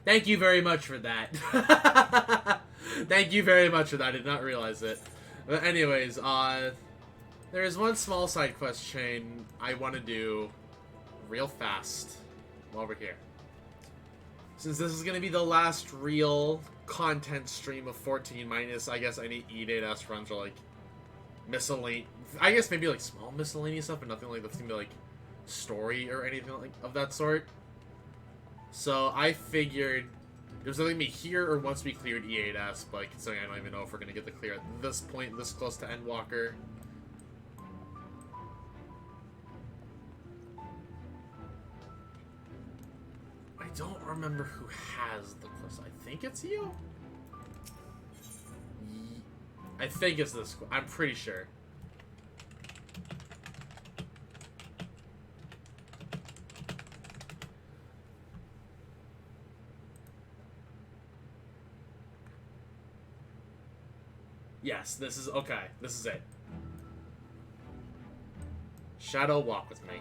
Thank you very much for that. Thank you very much for that. I did not realize it. But anyways, there is one small side quest chain I want to do real fast while we're here. Since this is going to be the last real content stream of 14 minus, I guess any E8S runs are like miscellaneous. I guess maybe like small miscellaneous stuff, but nothing like that's going to be like story or anything like of that sort. So I figured it was either me here or once we cleared E8S, but considering I don't even know if we're going to get the clear at this point, this close to Endwalker. I don't remember who has the quest. I think it's you? I think it's this. I'm pretty sure. Yes, this is okay. This is it. Shadow, walk with me.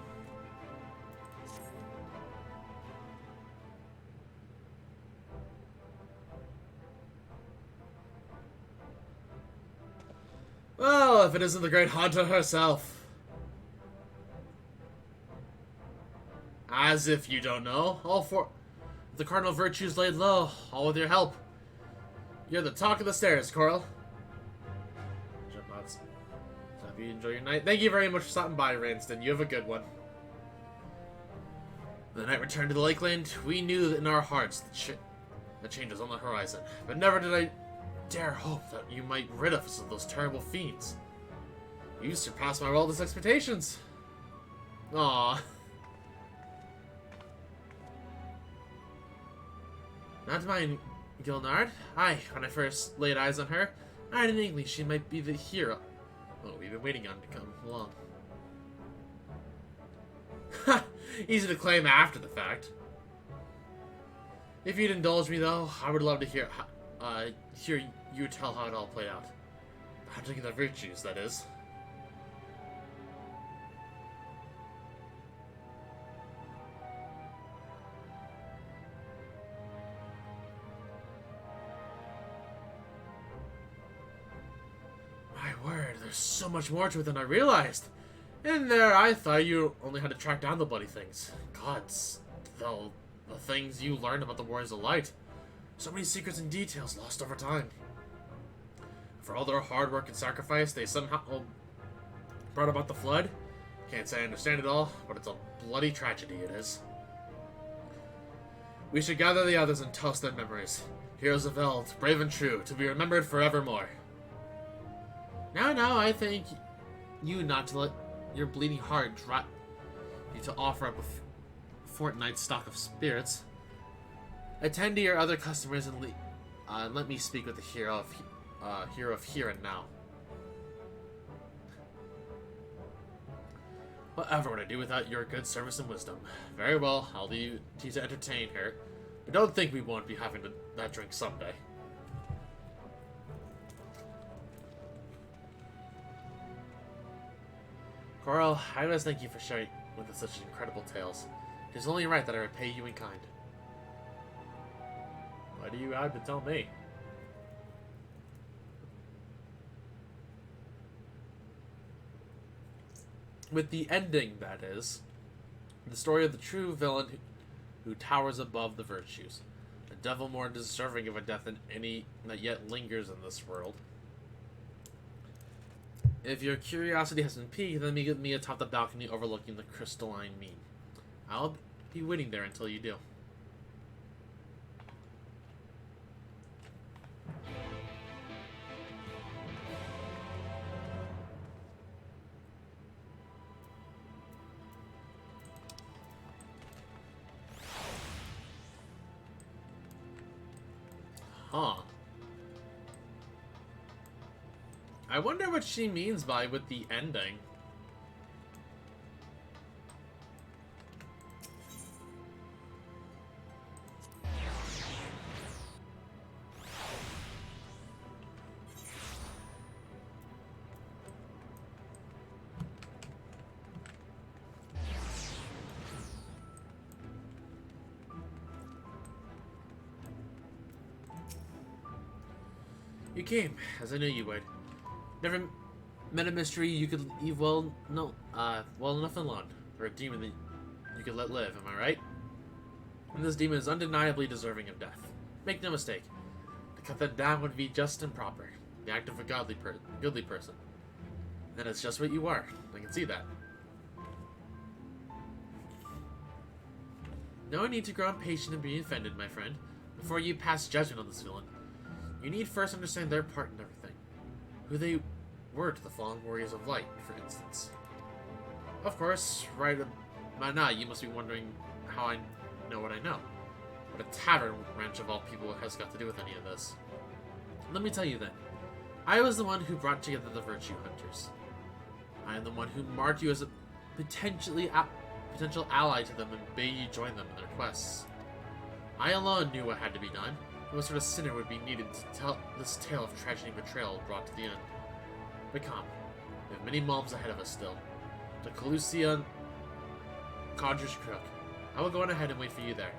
Well, if it isn't the great hunter herself. As if you don't know, all four the cardinal virtues laid low, all with your help. You're the talk of the stairs, Coral. Jump hope you enjoy your night. Thank you very much for stopping by, Ranston. You have a good one. When the night returned to the Lakeland, we knew that in our hearts the change was on the horizon. But never did I dare hope that you might rid us of those terrible fiends. You surpassed my wildest expectations. Aww. Not mine, Gilnard. When I first laid eyes on her, I had an inkling she might be the hero we've been waiting on to come along. Ha! Easy to claim after the fact. If you'd indulge me, though, I would love to hear you tell how it all played out. Hunting the virtues, that is. My word, there's so much more to it than I realized. In there, I thought you only had to track down the bloody things. Gods, the things you learned about the Warriors of Light. So many secrets and details lost over time. For all their hard work and sacrifice, they somehow brought about the flood. Can't say I understand it all, but it's a bloody tragedy it is. We should gather the others and toast their memories. Heroes of Eld, brave and true, to be remembered forevermore. Now, I think you not to let your bleeding heart drop you to offer up a fortnight's stock of spirits. Attend to your other customers and let me speak with the hero of here and now. Whatever would I do without your good service and wisdom? Very well, I'll leave you to entertain her, but don't think we won't be having that drink someday. Coral, I must thank you for sharing with us such incredible tales. It is only right that I repay you in kind. Why do you have to tell me? With the ending, that is, the story of the true villain who towers above the virtues, a devil more deserving of a death than any that yet lingers in this world. If your curiosity has been piqued, then meet me atop the balcony overlooking the crystalline mean. I'll be waiting there until you do. Huh. I wonder what she means by with the ending. You came, as I knew you would. Never met a mystery you could leave well enough alone, or a demon that you could let live, am I right? And this demon is undeniably deserving of death. Make no mistake, to cut them down would be just and proper, the act of a goodly person. And it's just what you are, I can see that. No need to grow impatient and be offended, my friend, before you pass judgment on this villain. You need first understand their part in everything. Who they were to the fallen warriors of light, for instance. Of course, right about now, you must be wondering how I know what I know. What a tavern ranch of all people has got to do with any of this. Let me tell you then. I was the one who brought together the Virtue Hunters. I am the one who marked you as a potential ally to them and bade you join them in their quests. I alone knew what had to be done, and what sort of sinner would be needed to tell this tale of tragedy and betrayal brought to the end. But come, we have many malms ahead of us still. To Calusia Codger's Crook. I will go on ahead and wait for you there.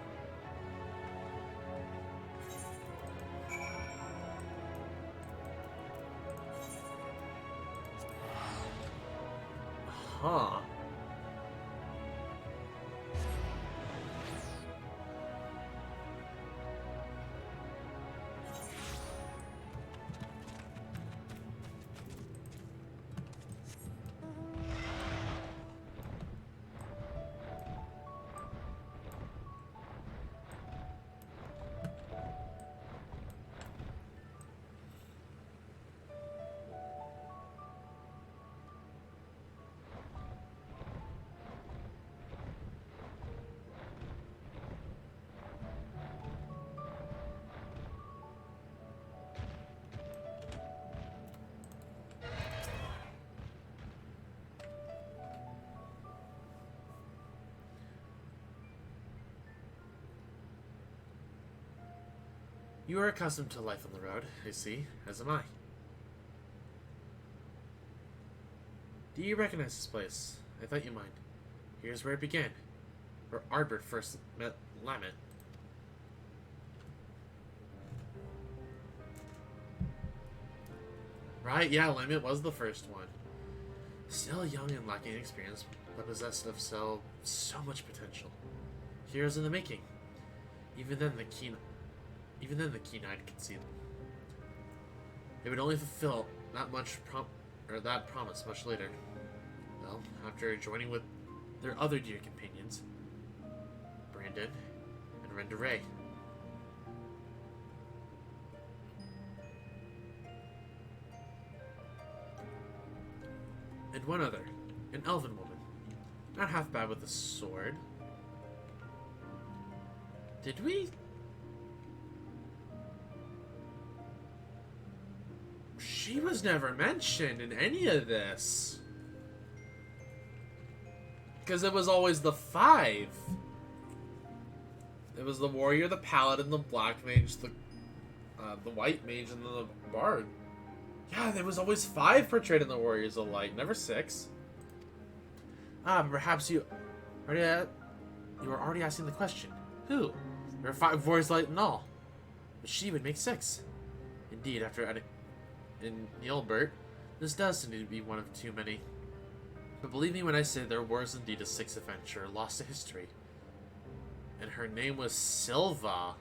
Huh. You are accustomed to life on the road, I see, as am I. Do you recognize this place? I thought you might. Here's where it began, where Ardbert first met Lamet. Right, yeah, Lamet was the first one. Still young and lacking experience, but possessed of so much potential. Heroes in the making. Even then, the keen-eyed could see them. They would only fulfill that promise much later. Well, after joining with their other dear companions, Brandon and Renderay. And one other, an elven woman, not half bad with a sword. Did we? She was never mentioned in any of this. Because it was always the 5. It was the warrior, the paladin, the black mage, the white mage, and the bard. Yeah, there was always 5 portrayed in the Warriors of Light, never 6. Perhaps you were already asking the question. Who? There are 5 Warriors of Light in all. But she would make 6. Indeed, after adding in Neilbert, this does seem to be one of too many. But believe me when I say there was indeed a 6th adventurer lost to history. And her name was Silva.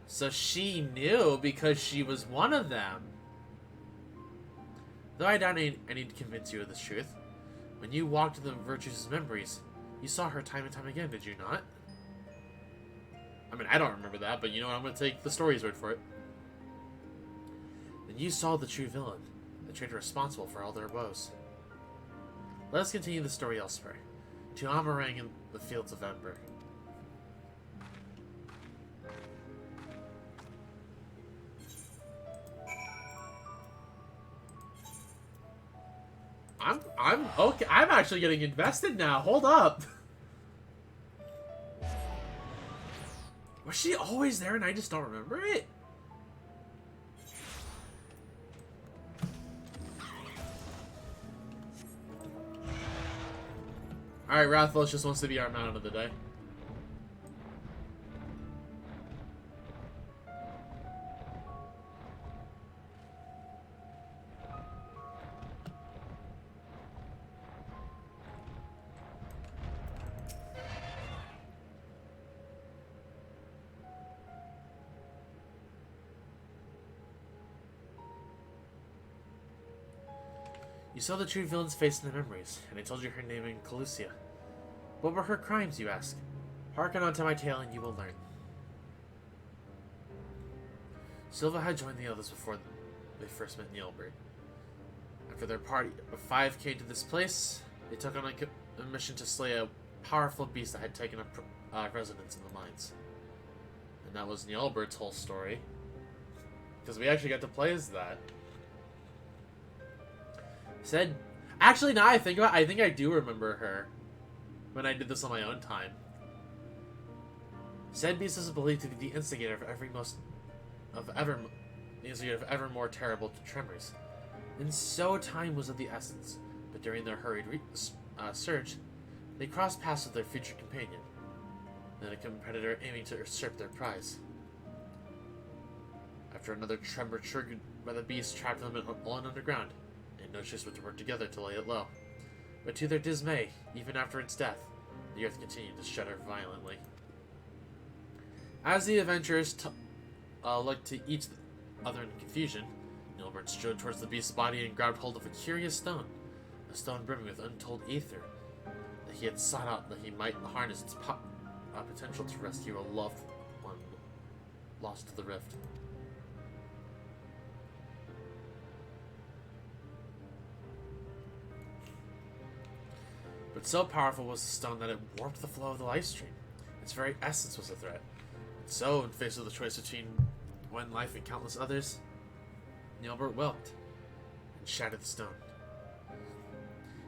So she knew because she was one of them. Though I doubt I need to convince you of this truth. When you walked to the Virtue's memories, you saw her time and time again, did you not? I mean, I don't remember that, but you know what? I'm going to take the story's word for it. Then you saw the true villain, the traitor responsible for all their woes. Let us continue the story elsewhere. To Amarang in the Fields of Ember. I'm okay. I'm actually getting invested now. Hold up. Was she always there and I just don't remember it? Alright, Rathlos just wants to be our man of the day. You saw the true villain's face in the memories, and I told you her name in Calusia. What were her crimes, you ask? Hearken onto my tale and you will learn. Silva had joined the others before they first met Nielbert. After their party of 5 came to this place, they took on a mission to slay a powerful beast that had taken up residence in the mines. And that was Nielbert's whole story. Because we actually got to play as that. Said, actually, now I think about it, I think I do remember her when I did this on my own time. Said beast is believed to be the instigator of ever more terrible tremors. And so time was of the essence, but during their hurried search, they crossed paths with their future companion, then a competitor aiming to usurp their prize. After another tremor triggered by the beast trapped them alone underground, and no choice but to work together to lay it low. But to their dismay, even after its death, the earth continued to shudder violently. As the adventurers looked to each other in confusion, Nilbert strode towards the beast's body and grabbed hold of a curious stone, a stone brimming with untold ether that he had sought out that he might harness its potential to rescue a loved one lost to the rift. But so powerful was the stone that it warped the flow of the life stream. Its very essence was a threat. And so, in face of the choice between one life and countless others, Nilbert whelped and shattered the stone.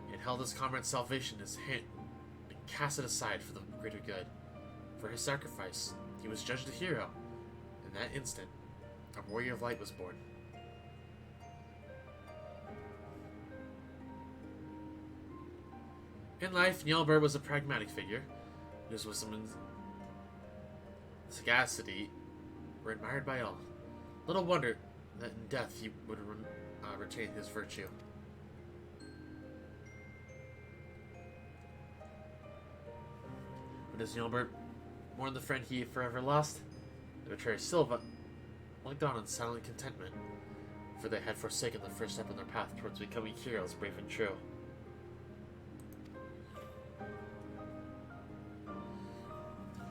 He had held his comrade's salvation in his hand and cast it aside for the greater good. For his sacrifice, he was judged a hero. In that instant, a warrior of light was born. In life, Nilbert was a pragmatic figure. His wisdom and sagacity were admired by all. Little wonder that in death he would retain his virtue. But as Nilbert mourned the friend he forever lost, the betrayer Silva looked on in silent contentment, for they had forsaken the first step on their path towards becoming heroes brave and true.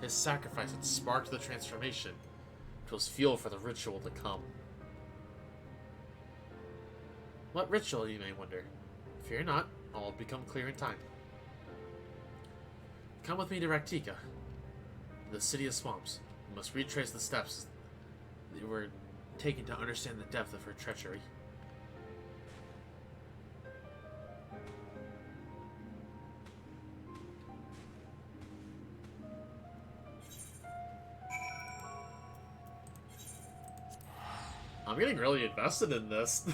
His sacrifice had sparked the transformation, which was fuel for the ritual to come. What ritual, you may wonder? Fear not, all will become clear in time. Come with me to Raktika, the city of swamps. We must retrace the steps that were taken to understand the depth of her treachery. I'm getting really invested in this.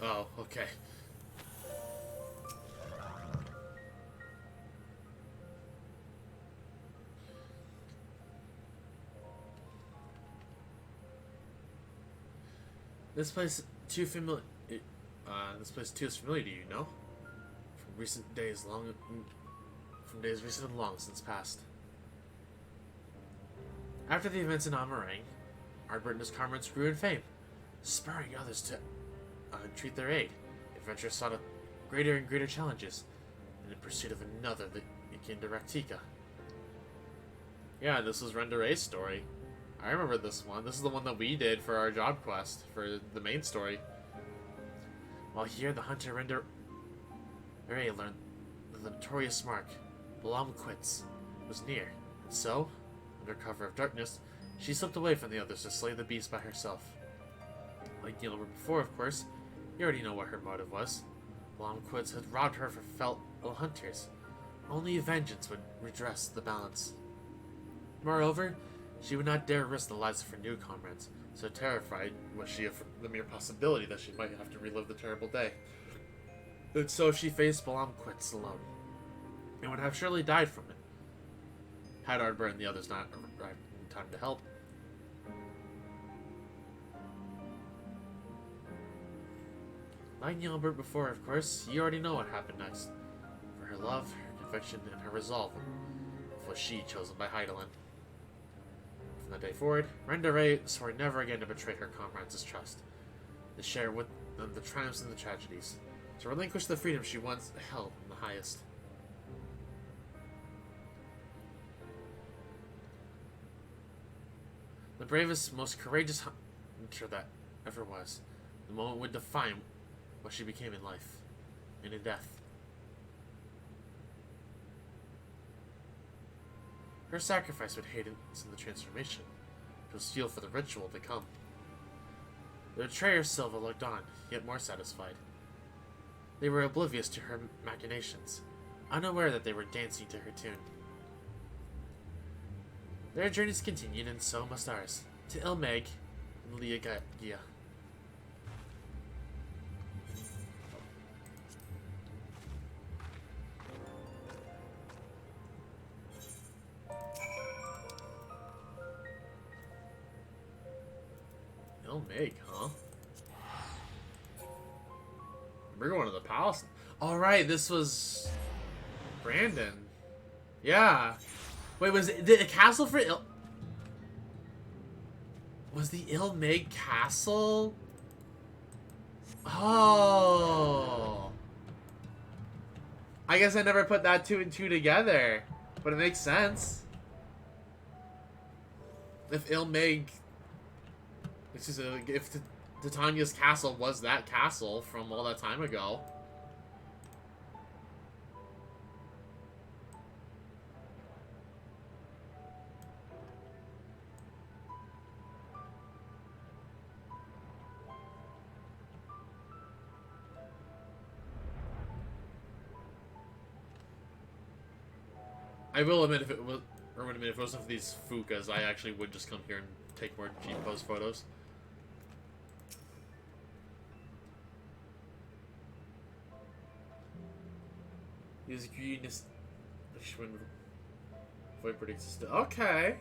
Oh, okay. This place too familiar. This place too is familiar to you, no? From days recent and long since past. After the events in Amarang, Ardbert and his comrades grew in fame, spurring others to entreat their aid. Adventurers sought out greater and greater challenges, and in pursuit of another, they came to Raktika. Yeah, this was Rendere's story. I remember this one. This is the one that we did for our job quest, for the main story. While here, the hunter Rendere learned that the notorious mark, Balam Quits, was near, and so, under cover of darkness, she slipped away from the others to slay the beast by herself. Like Gilbert before, of course, you already know what her motive was. Blomquist had robbed her for fellow hunters. Only vengeance would redress the balance. Moreover, She would not dare risk the lives of her new comrades, so terrified was she of the mere possibility that she might have to relive the terrible day. And so she faced Balamquitz alone, and would have surely died from it, had Ardbert and the others not arrived in time to help. Like Albert before, of course, you already know what happened next. For her love, her conviction, and her resolve was she chosen by Heidelin. From that day forward, Rendere swore never again to betray her comrades' trust, to share with them the triumphs and the tragedies, to relinquish the freedom she once held in the highest. The bravest, most courageous hunter that ever was, the moment would define what she became in life and in death. Her sacrifice would hasten the transformation. It was fuel for the ritual to come. The betrayer Silva looked on, yet more satisfied. They were oblivious to her machinations, unaware that they were dancing to her tune. Their journeys continued, and so must ours, to Ilmeg and Liagia. Ilmeg, huh? We're going to the palace. Alright, this was Brandon. Yeah. Wait, was it the castle for was the Ilmeg castle? Oh. I guess I never put that 2 and 2 together, but it makes sense. If Ilmeg, if Titania's castle was that castle from all that time ago. I will admit, if it was, or wait a minute, if it wasn't for these Fukas, I actually would just come here and take more cheap pose photos. These greenness, void predicts. Okay.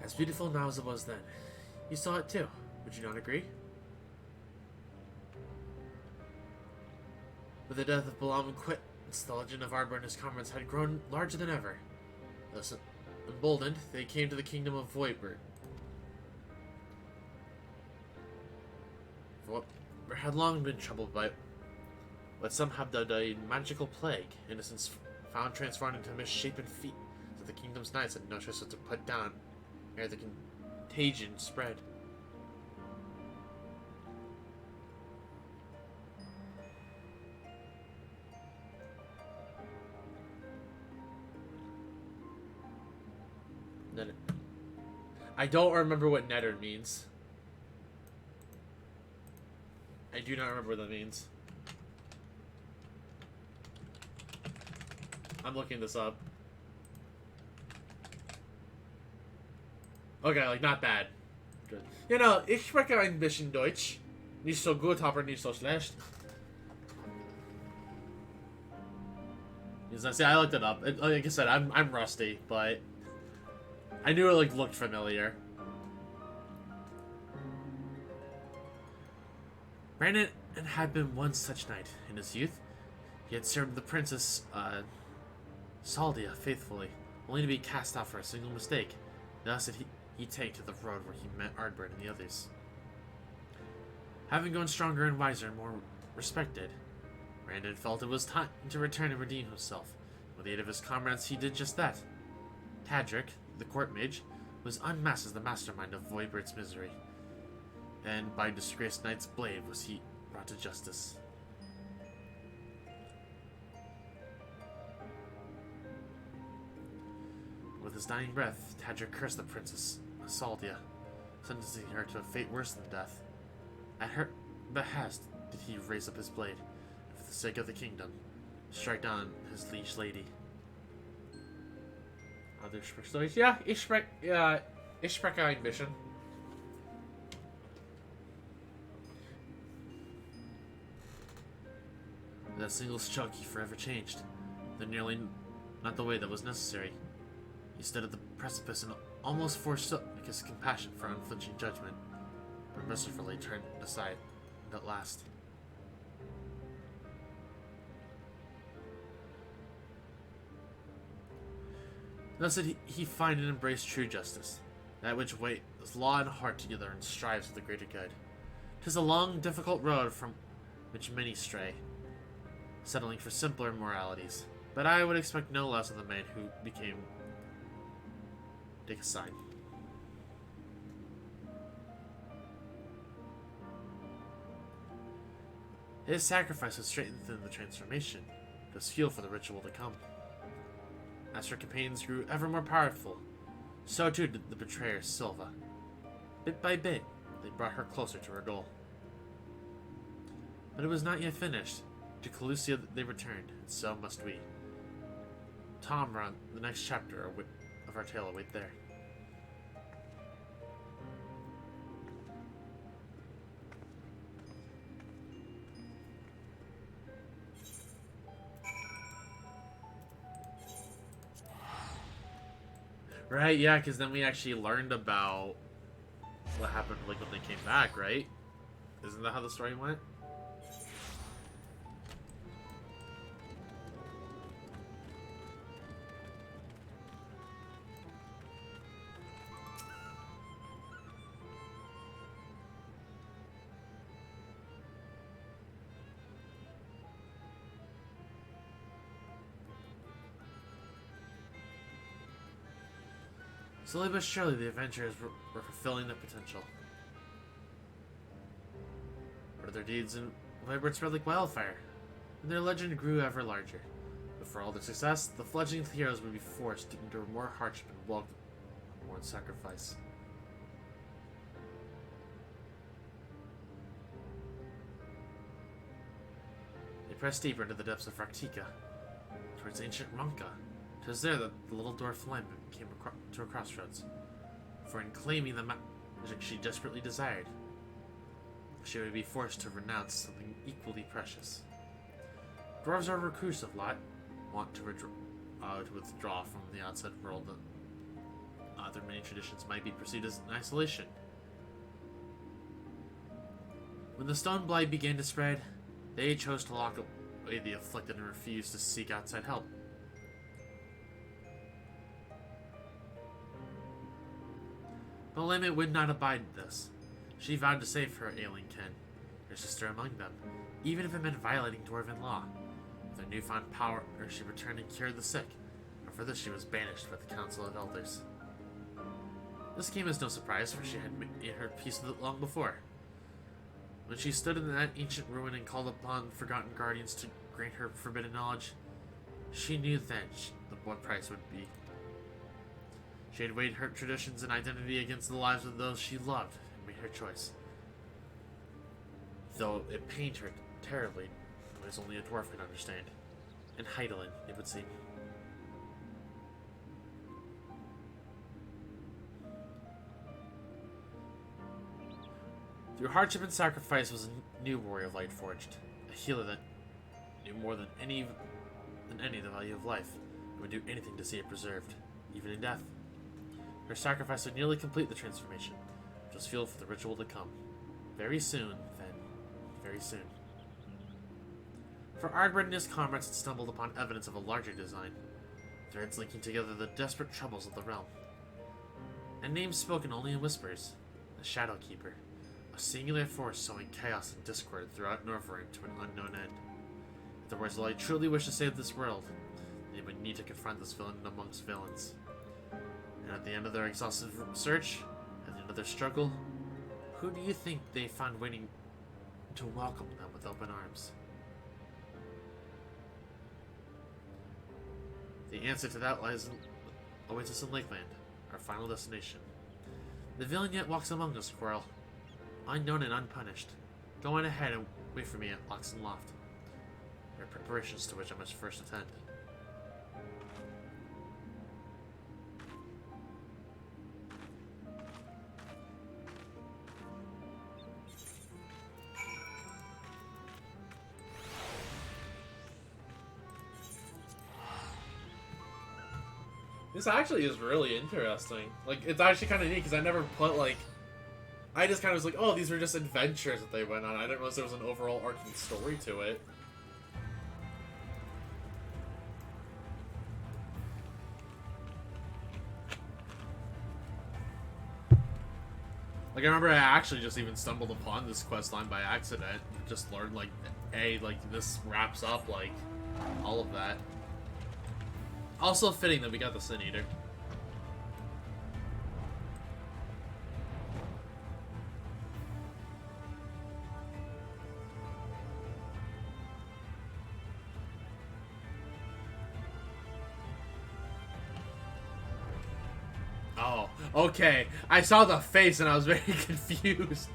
As beautiful now as it was then. You saw it too. Would you not agree? With the death of Balam and Quitz, the legend of Arbor and his comrades had grown larger than ever. Thus emboldened, they came to the kingdom of Voidbird. Voidbird had long been troubled by what some have dubbed a magical plague, innocents found transformed into misshapen feet, so the kingdom's knights had no choice but to put down ere the contagion spread. I don't remember what netter means. I do not remember what that means. I'm looking this up. Okay, like, not bad. Good. You know, ich spreche ein bisschen Deutsch. Nicht so gut, aber nicht so schlecht. As I say, I looked it up. Like I said, I'm rusty, but I knew it like looked familiar. Brandon had been one such knight in his youth. He had served the princess Saldia faithfully, only to be cast out for a single mistake. Thus did he take to the road where he met Ardbert and the others. Having grown stronger and wiser and more respected, Brandon felt it was time to return and redeem himself. With the aid of his comrades, he did just that. Tadric, the court mage, was unmasked as the mastermind of Voidbird's misery, and by disgraced knight's blade was he brought to justice. With his dying breath, Tadric cursed the princess, Saldia, sentencing her to a fate worse than death. At her behest did he raise up his blade, and for the sake of the kingdom, strike down his liege lady. Other Ishbreck stories? Ich spreche ein bisschen. That single stroke he forever changed, though nearly not the way that was necessary. He stood at the precipice and almost forsook his compassion for unflinching judgment, but mercifully turned aside, and at last. Thus did he find and embrace true justice, that which weighs law and heart together and strives for the greater good. 'Tis a long, difficult road from which many stray, settling for simpler moralities, but I would expect no less of the man who became Take a side. His sacrifice was straightened within the transformation. It was fuel for the ritual to come. As her companions grew ever more powerful, so too did the betrayer Silva. Bit by bit, they brought her closer to her goal. But it was not yet finished. To Calusia they returned, and so must we. Tom run the next chapter of our tale await there. Right, yeah, because then we actually learned about what happened like when they came back, right? Isn't that how the story went? Slowly but surely, the adventurers were fulfilling their potential. For their deeds and labor spread like wildfire, and their legend grew ever larger. But for all their success, the fledgling heroes would be forced to endure more hardship and welcome more sacrifice. They pressed deeper into the depths of Raktika, towards ancient Ronka. 'Twas there that the little dwarf Lem came to a crossroads, for in claiming the magic she desperately desired, she would be forced to renounce something equally precious. Dwarves are a reclusive lot, want to withdraw from the outside world, and their many traditions might be perceived as in isolation. When the stone blight began to spread, they chose to lock away the afflicted and refuse to seek outside help. But Limit would not abide this. She vowed to save her ailing kin, her sister among them, even if it meant violating dwarven law. With her newfound power, she returned and cured the sick, and for this she was banished by the Council of Elders. This came as no surprise, for she had made her peace with it long before. When she stood in that ancient ruin and called upon forgotten guardians to grant her forbidden knowledge, she knew then what price would be. She had weighed her traditions and identity against the lives of those she loved and made her choice. Though it pained her terribly, as only a dwarf could understand. And Heidelin, it would seem. Through hardship and sacrifice was a new warrior light forged, a healer that knew more than any the value of life, and would do anything to see it preserved, even in death. Her sacrifice would nearly complete the transformation, which was fuel for the ritual to come. Very soon, then. Very soon. For Ardbert and his comrades had stumbled upon evidence of a larger design, threads linking together the desperate troubles of the realm. A name spoken only in whispers, the Shadowkeeper, a singular force sowing chaos and discord throughout Northrend to an unknown end. If the Warsley truly wish to save this world, they would need to confront this villain amongst villains. And at the end of their exhaustive search, at the end of their struggle, who do you think they found waiting to welcome them with open arms? The answer to that awaits us in Lakeland, our final destination. The villain yet walks among us, Squirrel. Unknown and unpunished. Go on ahead and wait for me at Oxen Loft. There are preparations to which I must first attend. This actually is really interesting. Like, it's actually kind of neat because I never put, like... I just kind of was like, oh, these were just adventures that they went on. I didn't realize there was an overall arcing story to it. Like, I remember I actually just even stumbled upon this quest line by accident. Just learned, like, hey, like, this wraps up, like, all of that. Also fitting that we got the Sin Eater. Oh, okay. I saw the face and I was very confused.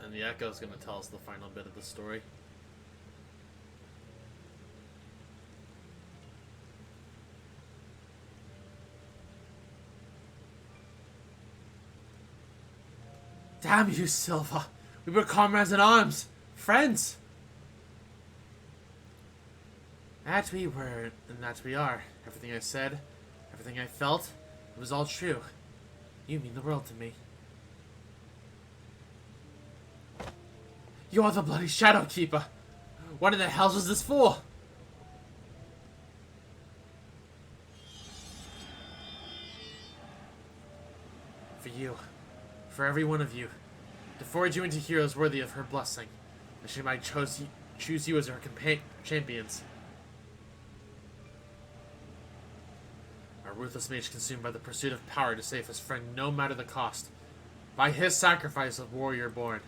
And the Echo's gonna tell us the final bit of the story. Damn you, Silva! We were comrades in arms! Friends! That we were, and that we are. Everything I said, everything I felt, it was all true. You mean the world to me. You are the bloody Shadow Keeper! What in the hell was this for? For you. For every one of you. To forge you into heroes worthy of her blessing. That she might choose you as her champions. Our ruthless mage consumed by the pursuit of power to save his friend no matter the cost. By his sacrifice of warrior born.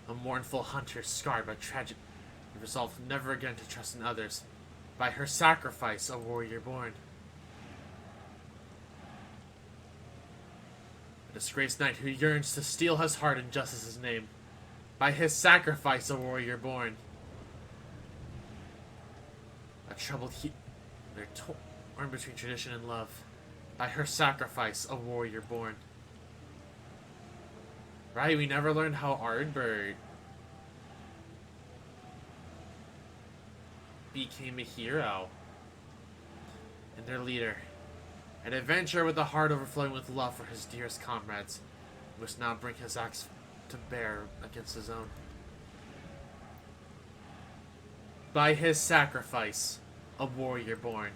A mournful hunter scarred by tragedy, resolved never again to trust in others. By her sacrifice, a warrior born. A disgraced knight who yearns to steal his heart in justice's name. By his sacrifice, a warrior born. A troubled they're torn between tradition and love. By her sacrifice, a warrior born. Right, we never learned how Ardbert became a hero. And their leader. An adventurer with a heart overflowing with love for his dearest comrades. He must now bring his axe to bear against his own. By his sacrifice, a warrior born.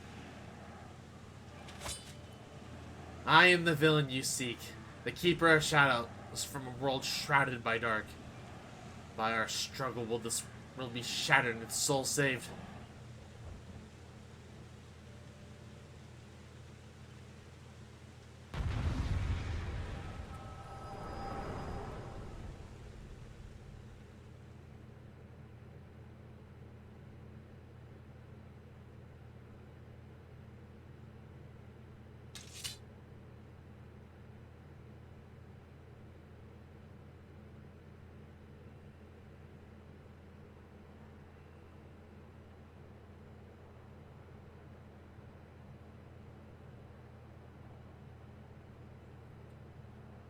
I am the villain you seek, the keeper of shadows from a world shrouded by dark. By our struggle will this world be shattered and its soul saved.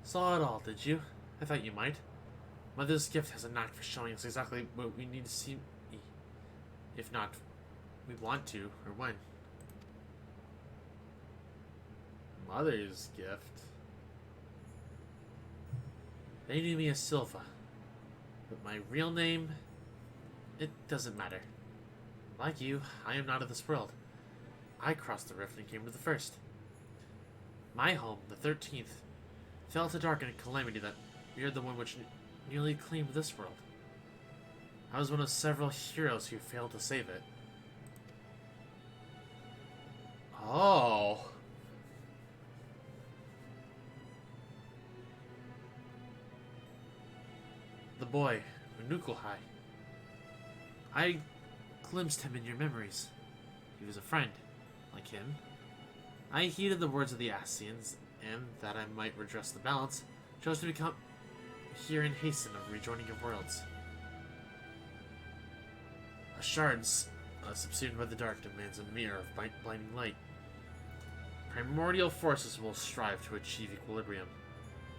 Saw it all, did you? I thought you might. Mother's gift has a knack for showing us exactly what we need to see. If not, we want to, or when. Mother's gift? They knew me as Silva. But my real name, it doesn't matter. Like you, I am not of this world. I crossed the rift and came to the first. My home, the 13th, fell to dark in a calamity that mirrored the one which nearly claimed this world. I was one of several heroes who failed to save it. Oh. The boy, Unukulhai. I glimpsed him in your memories. He was a friend, like him. I heeded the words of the Ascians, and that I might redress the balance, chose to become here in hasten of rejoining your worlds. A shards, subsumed by the dark, demands a mirror of blinding light. Primordial forces will strive to achieve equilibrium,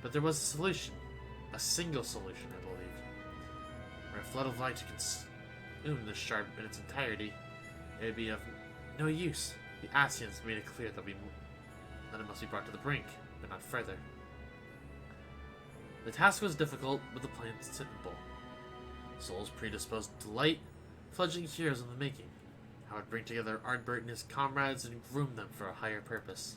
but there was a solution, a single solution, I believe. Were a flood of light to consume the shard in its entirety, it would be of no use. The Ascians made it clear that it must be brought to the brink, but not further. The task was difficult, but the plan simple. Souls predisposed to light, fledgling heroes in the making. I would bring together Ardbert and his comrades and groom them for a higher purpose.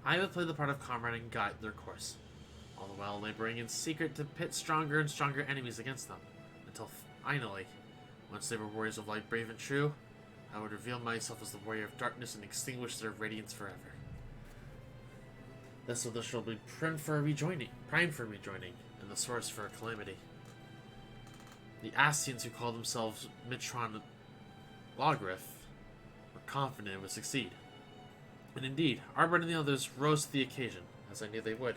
I would play the part of comrade and guide their course, all the while laboring in secret to pit stronger and stronger enemies against them, until finally, once they were warriors of light, brave and true, I would reveal myself as the warrior of darkness and extinguish their radiance forever. This of the shall be primed for rejoining, and the source for a calamity. The Ascians, who called themselves Mitron Logrith, were confident it would succeed. And indeed, Arbor and the others rose to the occasion, as I knew they would.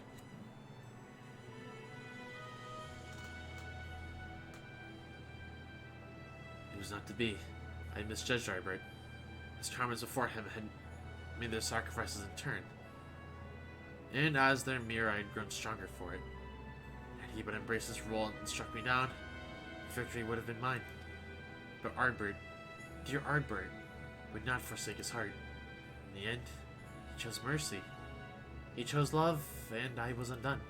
It was not to be. I had misjudged Arbor. His comrades before him had made their sacrifices in turn. And as their mirror, I had grown stronger for it. Had he but embraced his role and struck me down, victory would have been mine. But Ardbert, dear Ardbert, would not forsake his heart. In the end, he chose mercy. He chose love, and I was undone.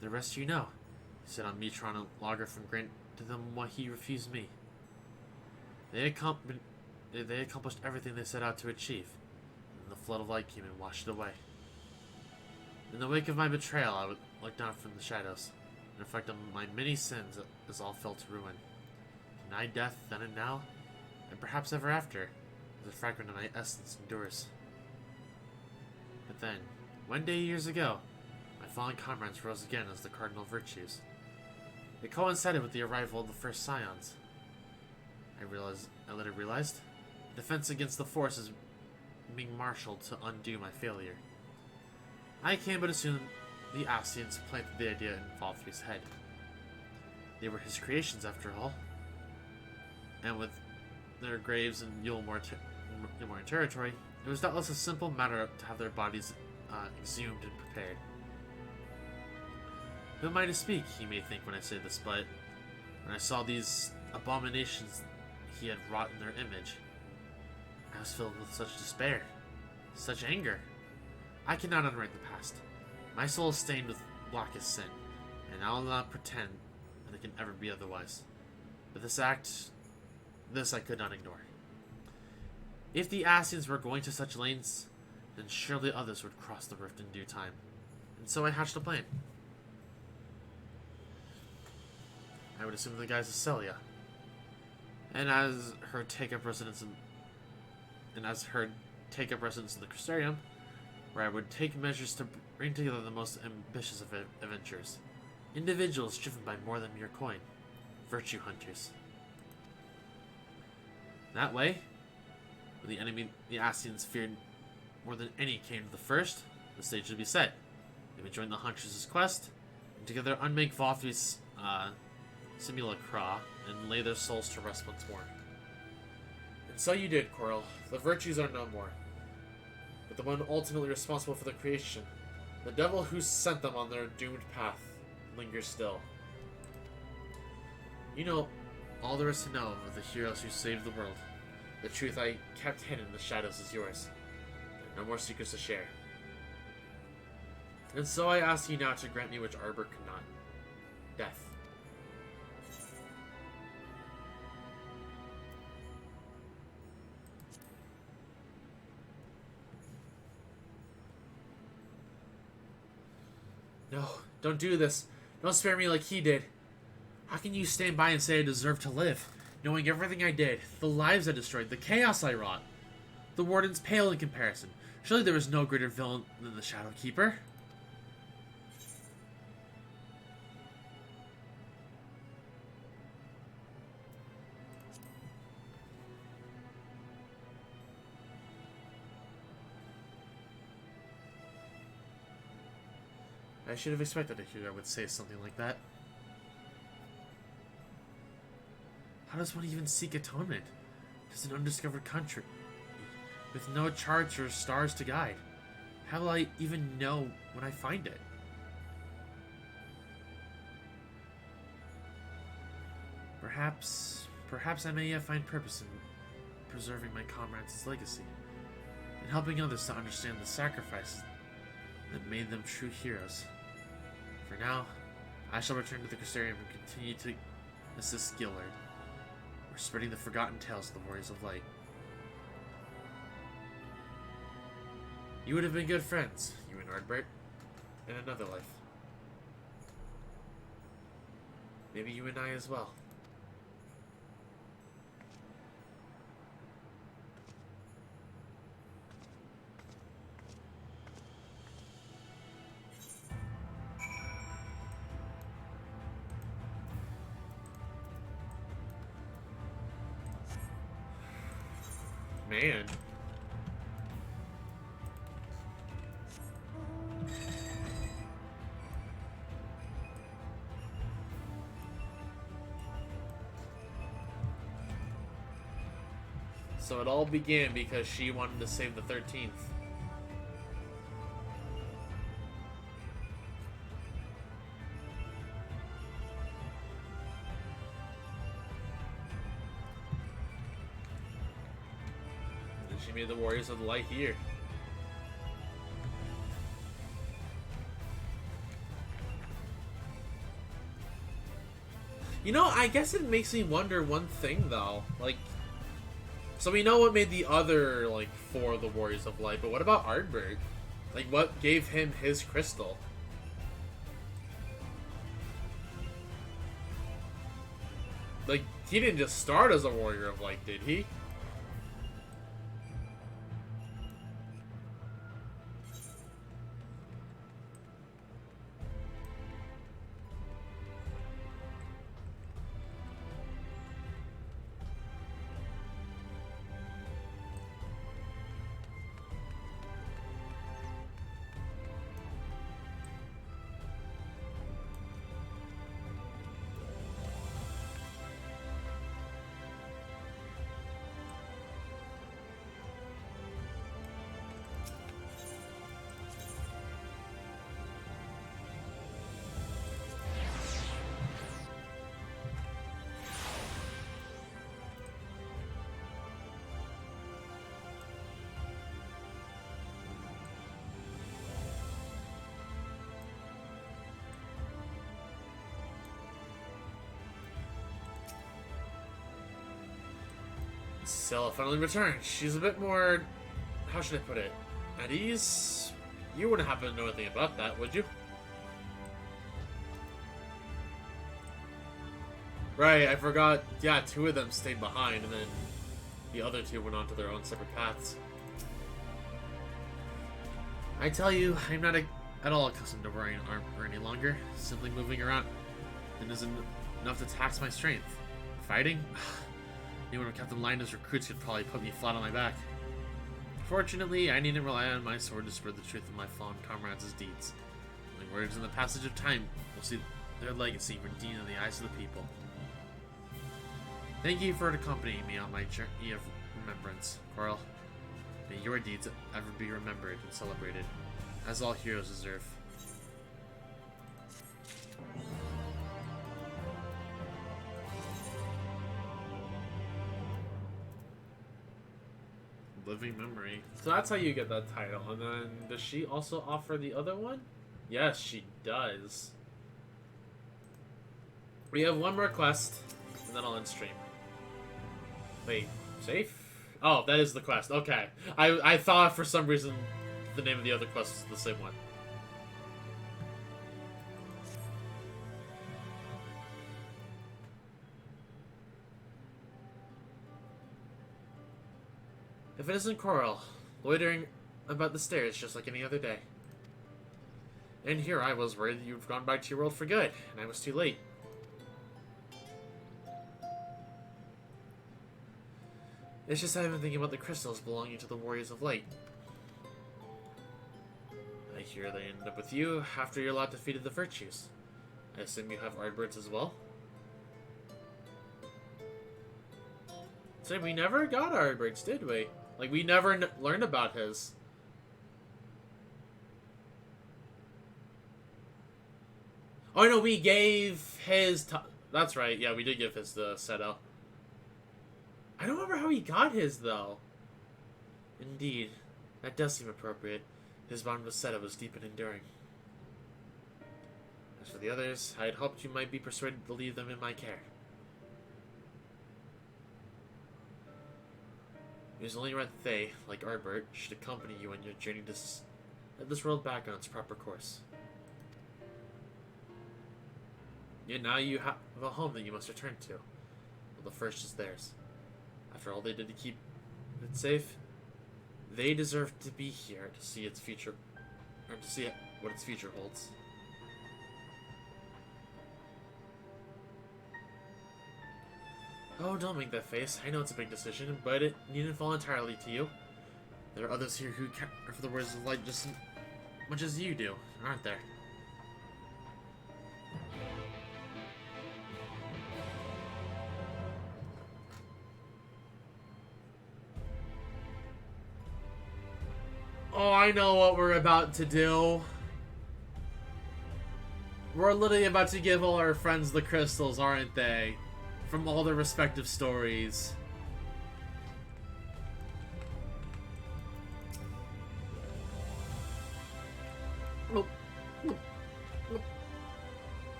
The rest you know. He set on Mitron and Logrith and granted them what he refused me. They accomplished everything they set out to achieve, and the flood of light came and washed it away. In the wake of my betrayal, I would look down from the shadows and reflect on my many sins as all fell to ruin. Denied death then and now, and perhaps ever after, as a fragment of my essence endures. But then, one day years ago, my fallen comrades rose again as the cardinal virtues. It coincided with the arrival of the first scions. I later realized, defense against the force is being marshaled to undo my failure. I came but as soon the Ascians planted the idea in Valthry's head. They were his creations after all, and with their graves in Yulmore territory, it was doubtless a simple matter to have their bodies exhumed and prepared. Who am I to speak, he may think when I say this, but when I saw these abominations he had wrought in their image, I was filled with such despair, such anger. I cannot unwrite the past. My soul is stained with blackest sin, and I will not pretend that it can ever be otherwise. But this I could not ignore. If the Ascians were going to such lengths, then surely others would cross the rift in due time. And so I hatched a plan. I would assume the guise of Celia, and as her take up residence in the Crystarium, where I would take measures to bring together the most ambitious of adventurers, individuals driven by more than mere coin, virtue hunters. That way, when the enemy the Ascians feared more than any came to the first, the stage would be set. They would join the hunters' quest, and together unmake Vothri's simulacra and lay their souls to rest once more. And so you did, Coral. The virtues are no more. But the one ultimately responsible for the creation, the devil who sent them on their doomed path, lingers still. You know all there is to know of the heroes who saved the world. The truth I kept hidden in the shadows is yours. There are no more secrets to share. And so I ask you now to grant me which Arbor could not. Death. No, don't do this. Don't spare me like he did. How can you stand by and say I deserve to live, knowing everything I did, the lives I destroyed, the chaos I wrought? The Warden's pale in comparison. Surely there is no greater villain than the Shadow Keeper. I should have expected a hero would say something like that. How does one even seek atonement? It is an undiscovered country, with no charts or stars to guide. How will I even know when I find it? Perhaps I may yet find purpose in preserving my comrades' legacy, and helping others to understand the sacrifices that made them true heroes. For now, I shall return to the Crystarium and continue to assist Gillard. We're spreading the forgotten tales of the Warriors of Light. You would have been good friends, you and Ardbert, in another life. Maybe you and I as well. Man. So it all began because she wanted to save the 13th. She made the Warriors of the Light here. You know, I guess it makes me wonder one thing though. Like, so we know what made the other, like, 4 of the Warriors of Light, but what about Ardbert? Like, what gave him his crystal? Like, he didn't just start as a Warrior of Light, did he? Stella finally returned. She's a bit more... how should I put it? At ease? You wouldn't happen to know anything about that, would you? Right, I forgot. Yeah, 2 of them stayed behind, and then the other 2 went on to their own separate paths. I tell you, I'm not at all accustomed to wearing armor any longer. Simply moving around isn't enough to tax my strength. Fighting? Anyone with Captain Linda's recruits could probably put me flat on my back. Fortunately, I needn't rely on my sword to spread the truth of my fallen comrades' deeds. Only words in the passage of time will see their legacy redeemed in the eyes of the people. Thank you for accompanying me on my journey of remembrance, Coral. May your deeds ever be remembered and celebrated, as all heroes deserve. Living memory. So that's how you get that title. And then, does she also offer the other one? Yes, she does. We have one more quest, and then I'll end stream. Wait, safe? Oh, that is the quest. Okay. I thought for some reason the name of the other quest was the same one. If it isn't Coral, loitering about the stairs just like any other day. And here I was worried that you've gone back to your world for good, and I was too late. It's just I've been thinking about the crystals belonging to the Warriors of Light. I hear they ended up with you after your lot defeated the Virtues. I assume you have Ardbirds as well? So we never got Ardbirds, did we? Like, we never learned about his. Oh no, we gave his... That's right, yeah, we did give his the Seto. I don't remember how he got his, though. Indeed, that does seem appropriate. His bond with Seto was deep and enduring. As for the others, I had hoped you might be persuaded to leave them in my care. It was only right that they, like Ardbert, should accompany you on your journey to set this world back on its proper course. Yet now you have a home that you must return to. Well, the first is theirs. After all they did to keep it safe, they deserve to be here to see its future, or to see what its future holds. Oh, don't make that face. I know it's a big decision, but it needn't fall entirely to you. There are others here who care for the words of light just as much as you do, aren't there? Oh, I know what we're about to do. We're literally about to give all our friends the crystals, aren't they? From all their respective stories.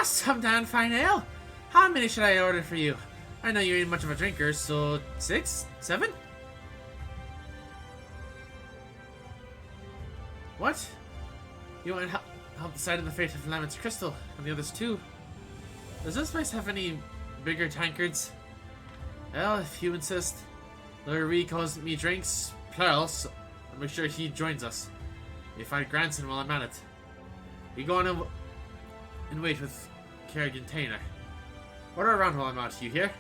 Some damn fine ale. How many should I order for you? I know you ain't much of a drinker, so 6? 7? What? You want to help decide on the fate of Lamet's crystal and the others too? Does this place have any bigger tankards? Well, if you insist. Larry calls me drinks, plus I'll make sure he joins us. We fight Granson while I'm at it. We go on and wait with Kerrigan Tainer. Order around while I'm out, you hear?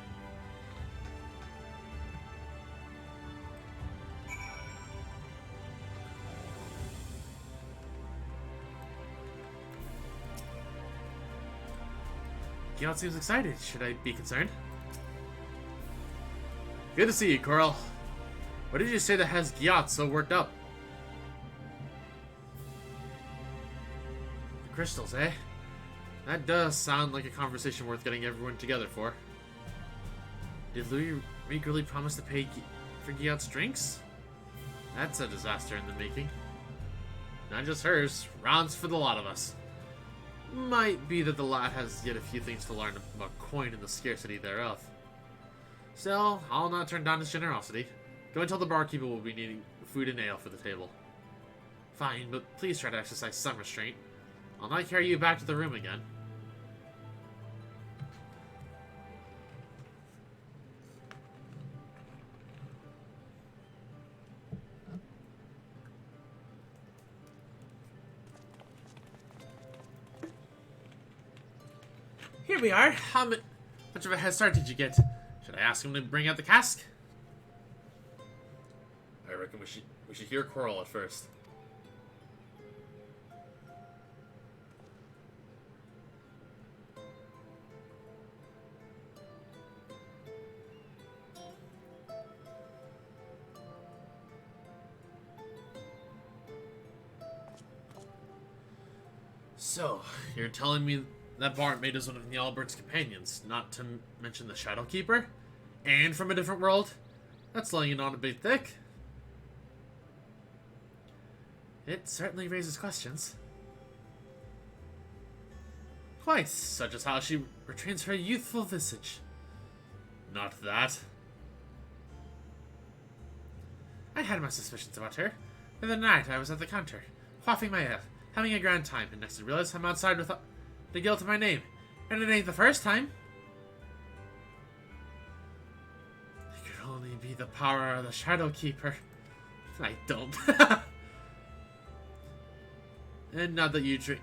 Giot seems excited. Should I be concerned? Good to see you, Coral. What did you say that has Giot so worked up? The crystals, eh? That does sound like a conversation worth getting everyone together for. Did Louis really promise to pay for Giot's drinks? That's a disaster in the making. Not just hers, rounds for the lot of us. Might be that the lad has yet a few things to learn about coin and the scarcity thereof. Still, I'll not turn down his generosity. Go and tell the barkeeper we'll be needing food and ale for the table. Fine, but please try to exercise some restraint. I'll not carry you back to the room again. Here we are. How much of a head start did you get? Should I ask him to bring out the cask? I reckon we should hear Coral at first. So, you're telling me that Bartmaid is one of Njalbert's companions, not to mention the Shadowkeeper? And from a different world? That's laying it on a bit thick. It certainly raises questions. Quite, such as how she retains her youthful visage. Not that. I had my suspicions about her. The other night I was at the counter, quaffing my ale, having a grand time, and next I realized I'm outside with the guilt of my name. And it ain't the first time. It could only be the power of the Shadowkeeper. I don't. And now that you drink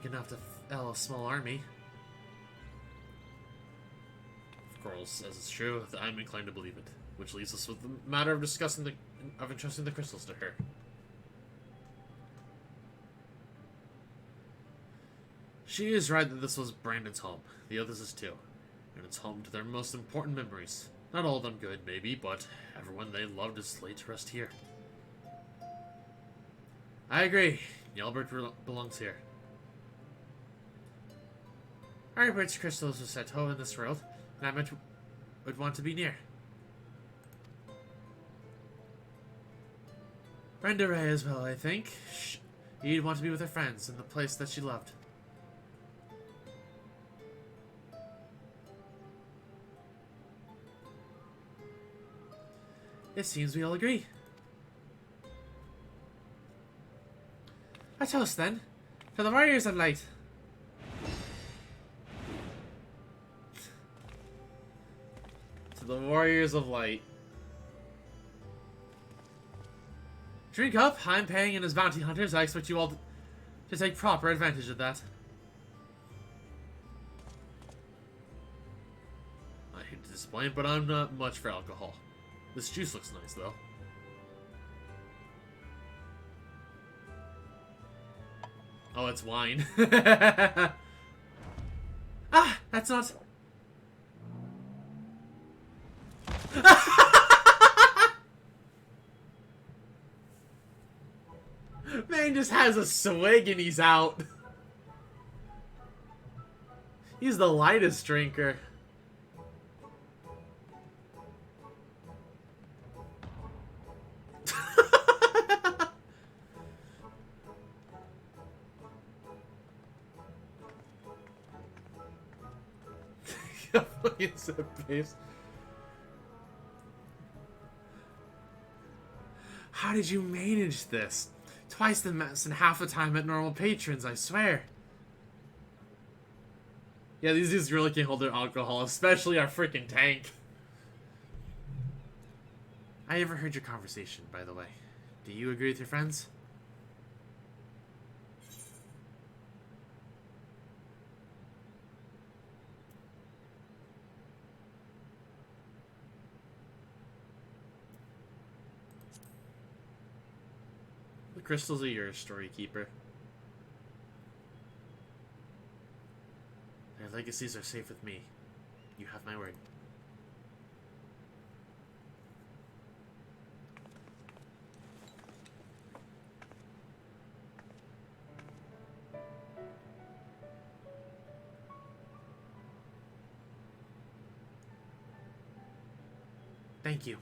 enough to fell a small army. Of course, as it's true, I'm inclined to believe it. Which leaves us with the matter of entrusting the crystals to her. She is right that this was Brandon's home. The others is too. And it's home to their most important memories. Not all of them good, maybe, but everyone they loved is laid to rest here. I agree. Njalbert belongs here. Arbert's crystals were set home in this world, and I would want to be near. Brenda Ray as well, I think. You'd want to be with her friends in the place that she loved. It seems we all agree. A toast, then, to the Warriors of Light. To the Warriors of Light. Drink up. I'm paying in as bounty hunters. I expect you all to take proper advantage of that. I hate to disappoint, but I'm not much for alcohol. This juice looks nice, though. Oh, it's wine. Ah, that's not... Man just has a swig and he's out. He's the lightest drinker. It's a base. How did you manage this? Twice the mess and half the time at normal patrons, I swear. Yeah, these dudes really can't hold their alcohol, especially our freaking tank. I overheard your conversation, by the way. Do you agree with your friends? The crystals are yours, Storykeeper. Their legacies are safe with me. You have my word. Thank you.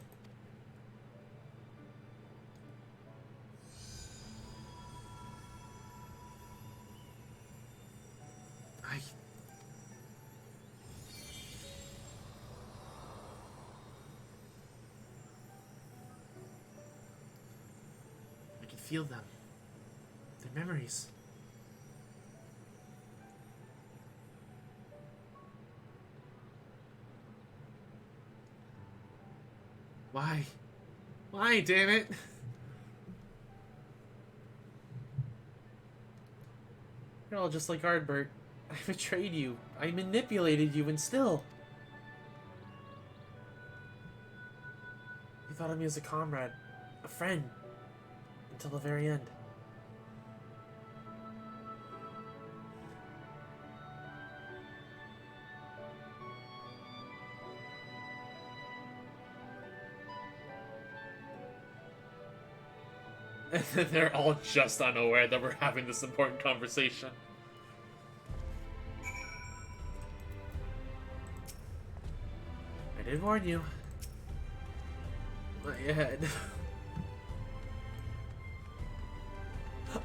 I can feel them. Their memories. Why? Why, damn it? You're all just like Ardbert. I betrayed you. I manipulated you, and still. You thought of me as a comrade, a friend, until the very end. And then they're all just unaware that we're having this important conversation. I did warn you. Not yet.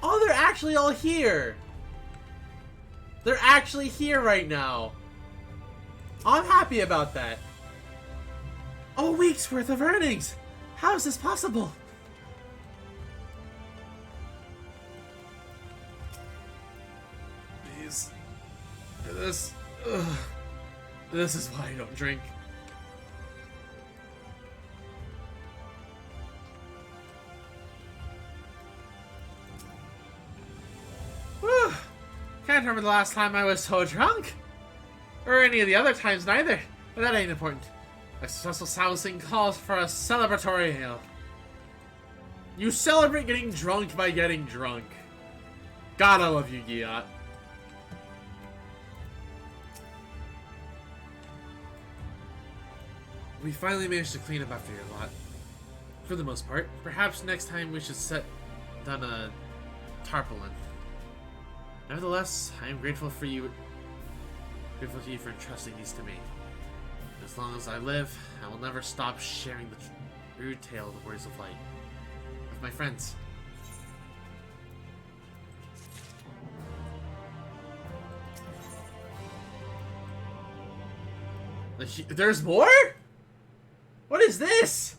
Oh, they're actually all here! They're actually here right now. I'm happy about that. A week's worth of earnings! How is this possible? These... This... Ugh. This is why I don't drink. Whew. Can't remember the last time I was so drunk. Or any of the other times neither. But that ain't important. A special sousing calls for a celebratory ale. You celebrate getting drunk by getting drunk. God, I love you, Giat. We finally managed to clean up after your lot. For the most part. Perhaps next time we should set down a tarpaulin. Nevertheless, I am grateful for you. Grateful to you for entrusting these to me. As long as I live, I will never stop sharing the rude tale of the words of light with my friends. There's more? What is this?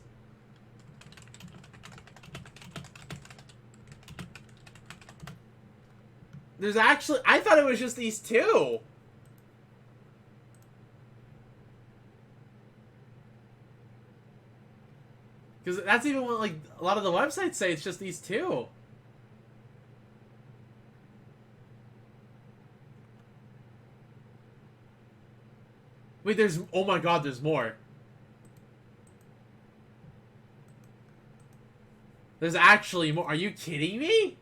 There's actually... I thought it was just these two. Because that's even what, like, a lot of the websites say it's just these two. Wait, there's... Oh my god, there's more. There's actually more. Are you kidding me?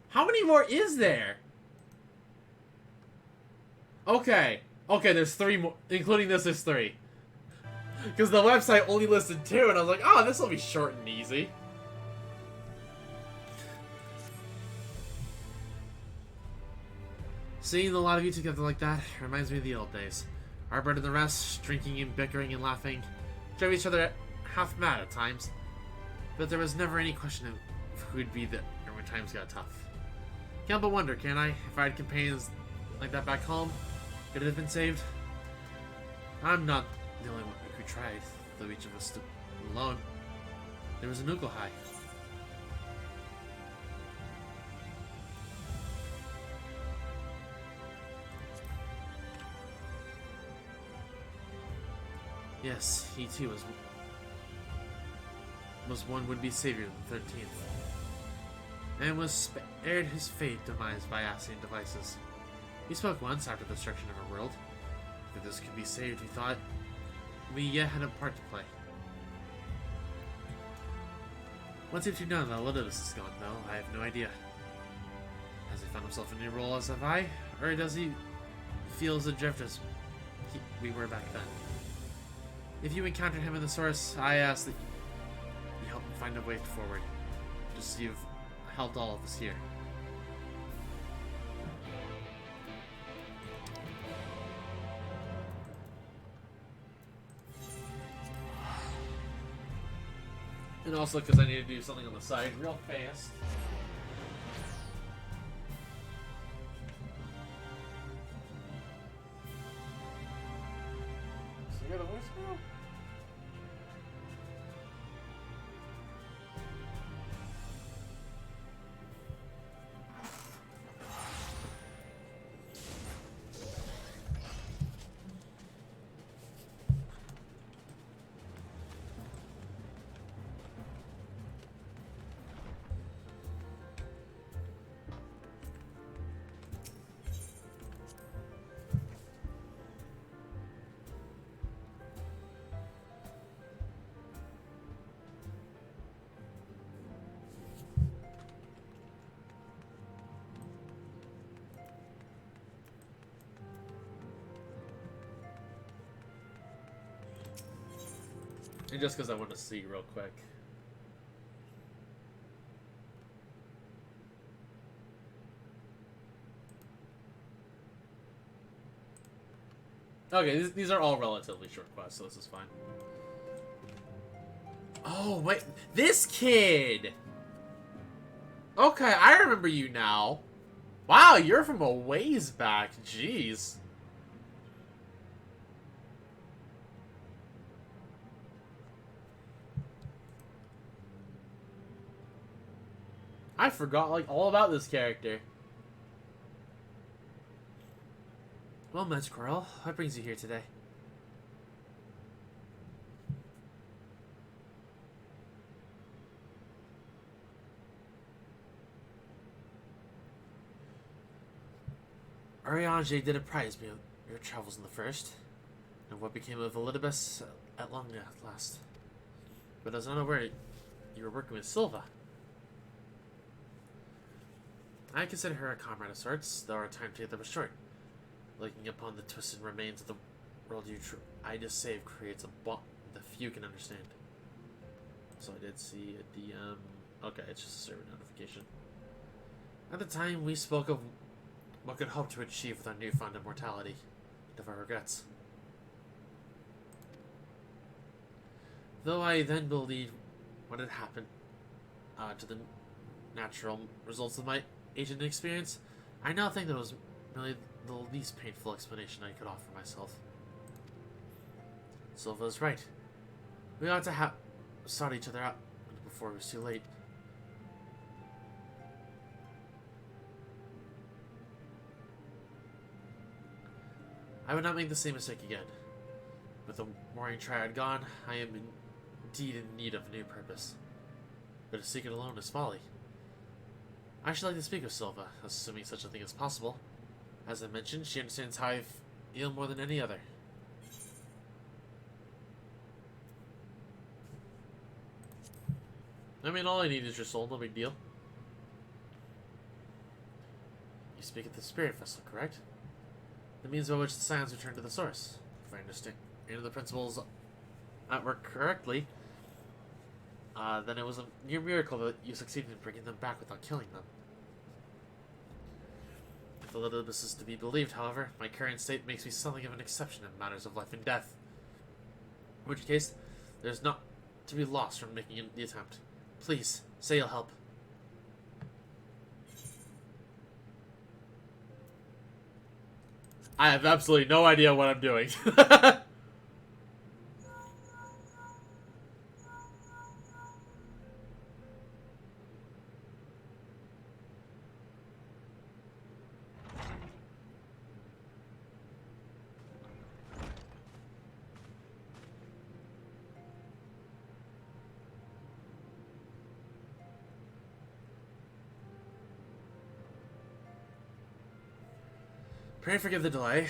How many more is there? Okay. Okay, there's 3 more. Including this, there's 3. Because the website only listed 2, and I was like, oh, this will be short and easy. Seeing a lot of you together like that reminds me of the old days. Arbert and the rest, drinking and bickering and laughing, drove each other half mad at times. But there was never any question of who'd be there when times got tough. Can't but wonder, can I? If I had companions like that back home, could it have been saved? I'm not the only one who tried, though each of us stood alone. There was a Nuko High. Yes, he too was one would-be savior of the 13th, and was spared his fate demise by Ascian devices. He spoke once after the destruction of our world. If this could be saved, we thought, we yet had a part to play. Once you've known that Lotus is gone, though, I have no idea. Has he found himself a new role as have I, or does he feel as adrift as we were back then? If you encounter him in the source, I ask that you help him find a way forward, just as you've helped all of us here. And also because I need to do something on the side real fast. So you got a voicemail? And just because I want to see real quick. Okay, these are all relatively short quests, so this is fine. Oh, wait. This kid! Okay, I remember you now. Wow, you're from a ways back. Jeez. I forgot, like, all about this character. Well, Squirrel, what brings you here today? Ariange did apprise me of your travels in the first, and what became of Elidibus at long last. But I was not aware you were working with Silva. I consider her a comrade of sorts, though our time together was short. Looking upon the twisted remains of the world I just saved creates a bond that few can understand. So I did see a DM. Okay, it's just a server notification. At the time, we spoke of what could hope to achieve with our newfound immortality, and of our regrets. Though I then believed what had happened to the natural results of my agent experience, I now think that it was merely the least painful explanation I could offer myself. Silva is right. We ought to have sought each other out before it was too late. I would not make the same mistake again. With the Warring Triad gone, I am indeed in need of a new purpose. But to seek it alone is folly. I should like to speak with Silva, assuming such a thing is possible. As I mentioned, she understands how I feel more than any other. I mean, all I need is your soul, no big deal. You speak at the spirit vessel, correct? The means by which the scions return to the source. If I understand the principles at work correctly, then it was a near miracle that you succeeded in bringing them back without killing them. If Elidibus is to be believed, however, my current state makes me something of an exception in matters of life and death. In which case, there's not to be lost from making the attempt. Please, say you'll help. I have absolutely no idea what I'm doing. Pray and forgive the delay.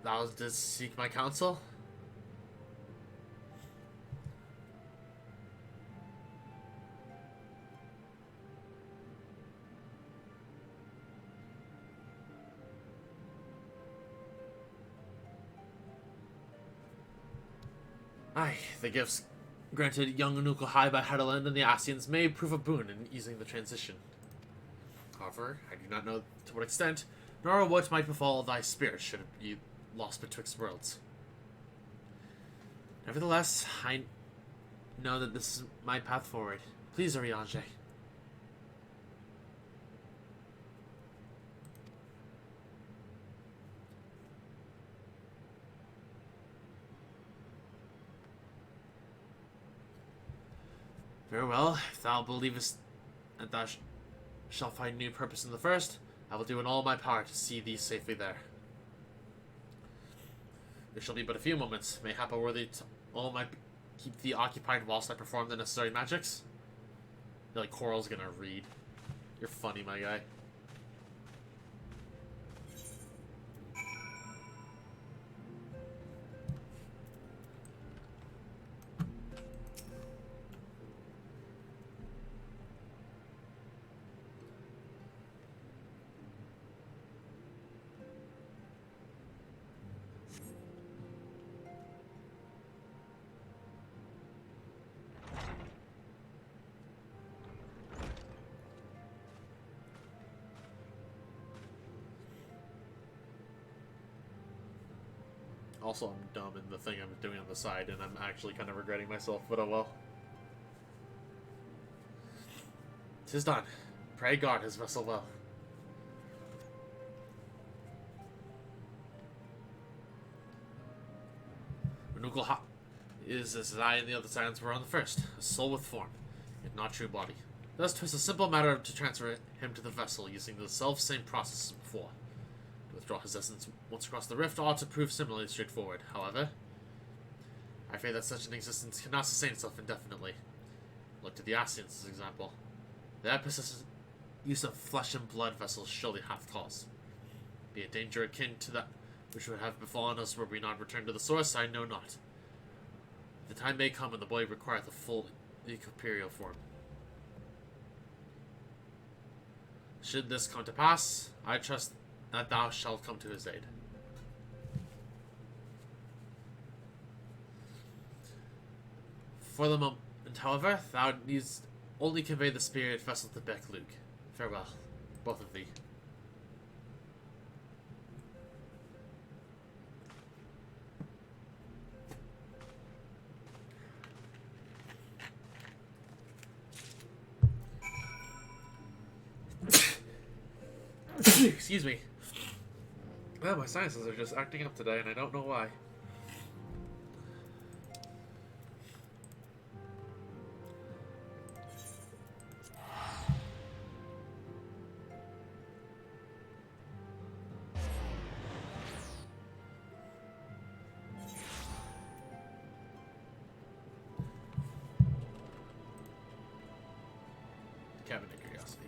Thou didst seek my counsel? Aye, the gifts granted young Unuka High by Hedeland and the Asians may prove a boon in easing the transition. However, I do not know to what extent, nor what might befall thy spirit should it be lost betwixt worlds. Nevertheless, I know that this is my path forward. Please, Ariange. Very well, if thou believest that thou shalt find new purpose in the first, I will do in all my power to see thee safely there. There shall be but a few moments, mayhap a worthy all might keep thee occupied whilst I perform the necessary magics. I feel like Coral's gonna read. You're funny, my guy. Also, I'm dumb in the thing I'm doing on the side, and I'm actually kind of regretting myself, but oh well. 'Tis done. Pray guard his vessel well. Renugel is as I and the other Scions were on the first, a soul with form, yet not true body. Thus, 'twas a simple matter to transfer him to the vessel using the self-same process as before. To withdraw his essence once across the rift ought to prove similarly straightforward. However, I fear that such an existence cannot sustain itself indefinitely. Look to the Asians as example. Their persistent use of flesh and blood vessels surely hath cause. Be a danger akin to that which would have befallen us were we not returned to the source, I know not. The time may come when the boy requireth a full equiperial form. Should this come to pass, I trust that thou shalt come to his aid. For the moment, however, thou needst only convey the spirit vessel to Beck Luke. Farewell, both of thee. Excuse me. Well, my sinuses are just acting up today, and I don't know why. Cabinet curiosity.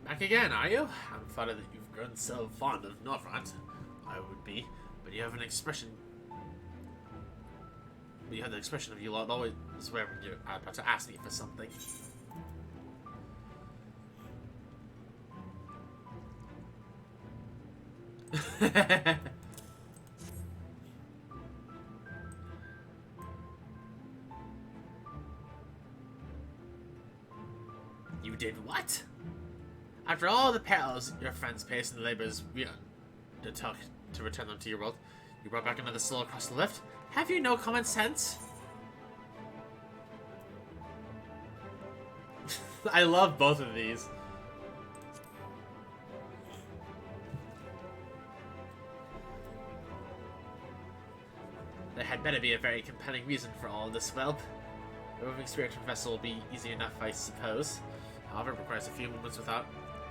Back again, are you? I'm flattered that you've grown so fond of Northront. I would be, but you have an expression. But you have the expression of you lot always swear when you're about to ask me for something. You did what? After all the perils your friends faced and the labors we undertook to return them to your world, you brought back another soul across the lift? Have you no common sense? I love both of these. There had better be a very compelling reason for all this whelp. Removing spirit from vessel will be easy enough, I suppose. However, it requires a few moments without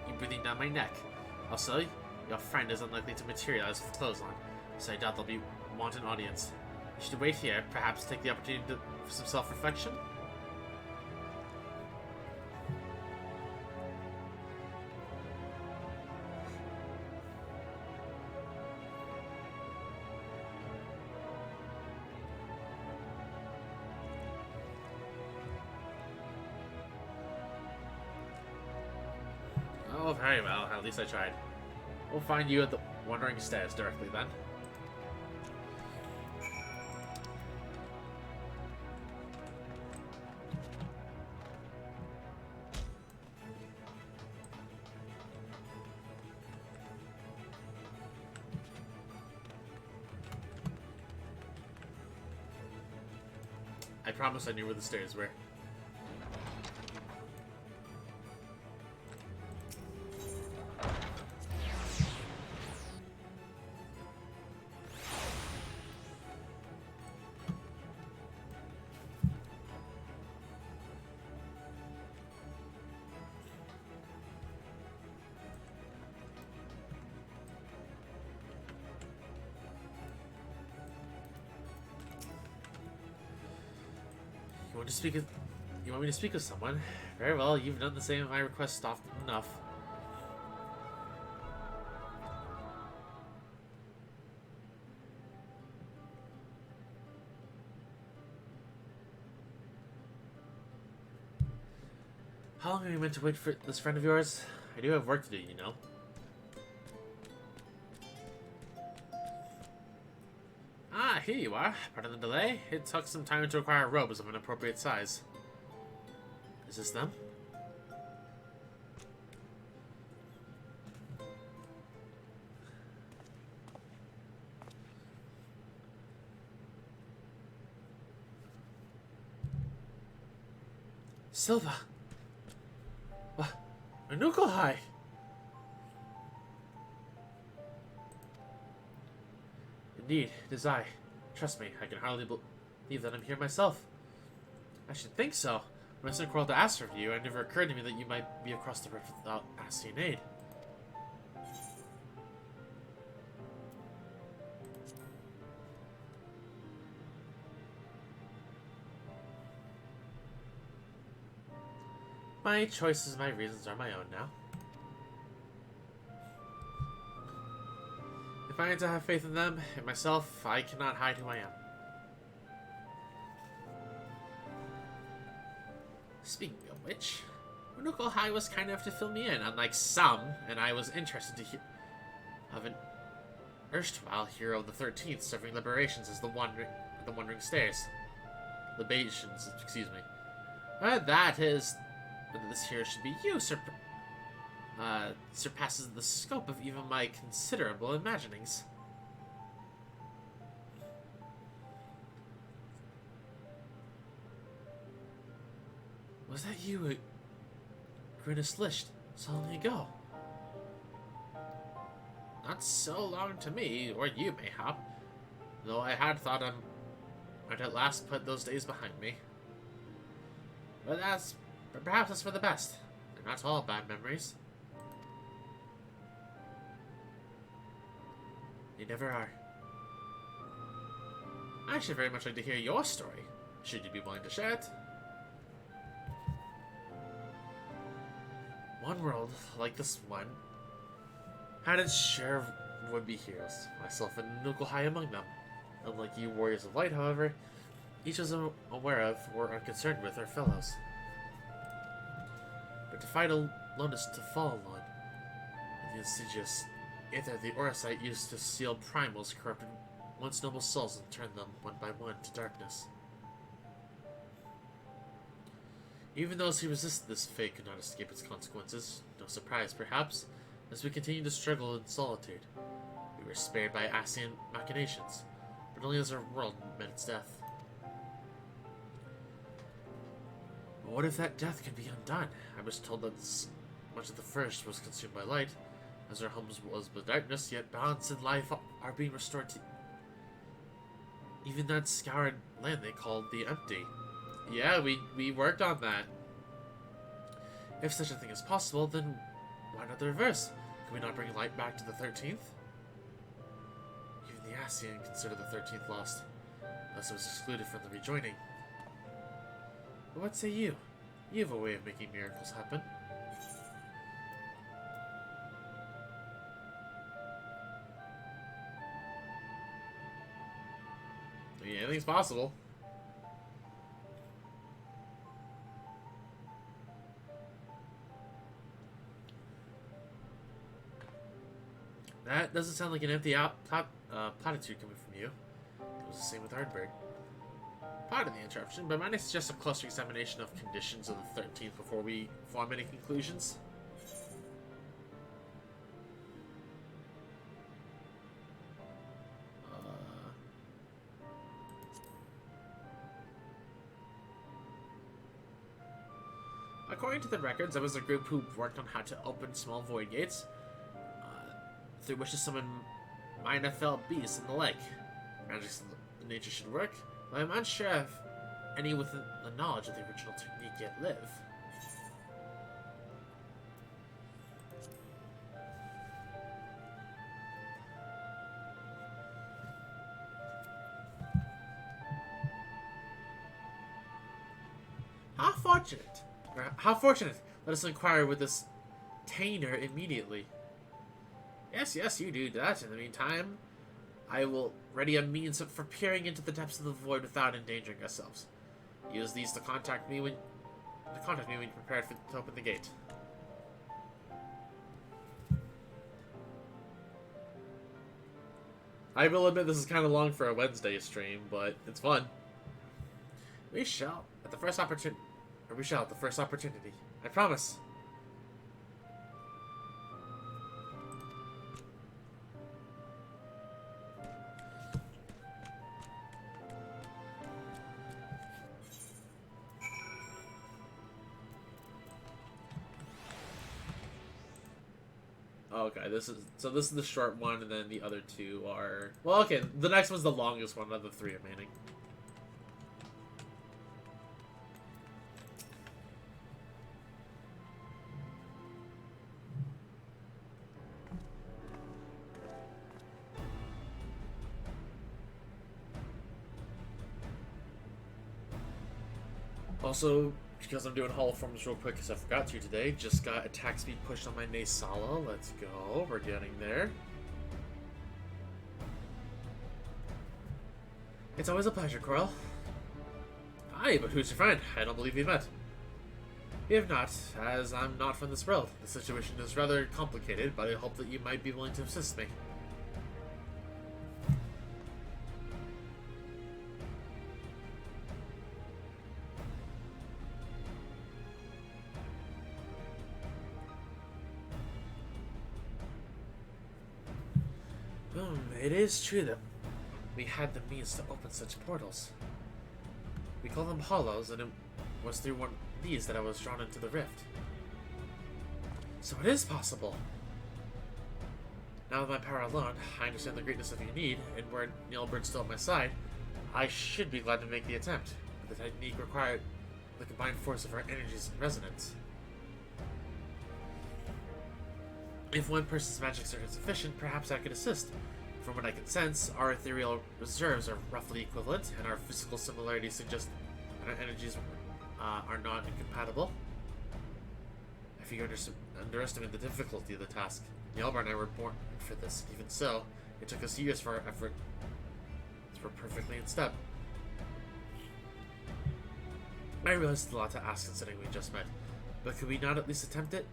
you breathing down my neck. Also, your friend is unlikely to materialize with clothes on, so I doubt there'll be wanton audience. You should wait here, perhaps take the opportunity for some self-reflection? Oh, very well. At least I tried. We'll find you at the Wandering Stairs directly then. I promise I knew where the stairs were. You want me to speak with someone? Very well, you've done the same at my request often enough. How long are you meant to wait for this friend of yours? I do have work to do, you know. Ah, here you are. Pardon the delay. It took some time to acquire robes of an appropriate size. Is this them? Silva! What? Anukulhai! Indeed, it is I. Trust me, I can hardly believe that I'm here myself. I should think so. When I sent Coral to ask for you, it never occurred to me that you might be across the rift without asking aid. My choices, my reasons are my own now. If I am to have faith in them, in myself, I cannot hide who I am. Speaking of which, Unuko High was kind enough to fill me in, unlike some, and I was interested to hear of an erstwhile hero of the 13th serving liberations as the Wandering Stairs. Libations, excuse me. That is, whether this hero should be you, surpasses the scope of even my considerable imaginings. Was that you, Grinus Lisht, so long ago? Not so long to me, or you, mayhap, though I had thought I'd at last put those days behind me. But perhaps that's for the best. They're not all bad memories. They never are. I should very much like to hear your story. Should you be willing to share it? One world, like this one, had its share of would-be heroes, myself and Nukulhai among them. Unlike you warriors of light, however, each was aware of or unconcerned with our fellows. But to fight alone is to fall alone. And the insidious Aether the Orosite used to seal primals corrupted once noble souls and turned them one by one to darkness. Even those who resisted this fate could not escape its consequences. No surprise, perhaps, as we continued to struggle in solitude. We were spared by Asian machinations, but only as our world met its death. But what if that death could be undone? I was told that much of the first was consumed by light, as our homes was with darkness, yet balance and life are being restored to even that scoured land they called the Empty. Yeah, we worked on that. If such a thing is possible, then why not the reverse? Can we not bring light back to the 13th? Even the Asian consider the 13th lost, thus it was excluded from the rejoining. But what say you? You have a way of making miracles happen. I mean, anything's possible. That doesn't sound like an empty platitude coming from you. It was the same with Ardberg. Pardon the interruption, but might I suggest a closer examination of conditions of the 13th before we form any conclusions? According to the records, there was a group who worked on how to open small void gates, through which to summon minor fell beasts and the like. Magic of nature should work, but I'm unsure if any with the knowledge of the original technique yet live. How fortunate! Let us inquire with this Tainer immediately. Yes, you do that. In the meantime, I will ready a means for peering into the depths of the void without endangering ourselves. Use these to contact me when Contact me when you're prepared to open the gate. I will admit this is kind of long for a Wednesday stream, but it's fun. We shall at the first opportunity. Or we shall at the first opportunity. I promise. Okay, this is the short one, and then the other two are... Well, okay, the next one's the longest one of the three remaining. Also, because I'm doing Hall of Forms real quick, because I forgot to today, just got attack speed pushed on my Nasala. Let's go. We're getting there. It's always a pleasure, Coral. Aye, but who's your friend? I don't believe we've met. We have not, as I'm not from this world. The situation is rather complicated, but I hope that you might be willing to assist me. It is true that we had the means to open such portals. We call them hollows, and it was through one of these that I was drawn into the rift. So it is possible. Now with my power alone, I understand the greatness of your need, and were Neilbert's still at my side, I should be glad to make the attempt. But the technique required the combined force of our energies in resonance. If one person's magics are insufficient, perhaps I could assist. From what I can sense, our ethereal reserves are roughly equivalent, and our physical similarities suggest that our energies are not incompatible. I fear you underestimate the difficulty of the task. Yelbar and I were born for this. Even so, it took us years for our effort to work perfectly in step. I realize it's a lot to ask considering we just met, but could we not at least attempt it?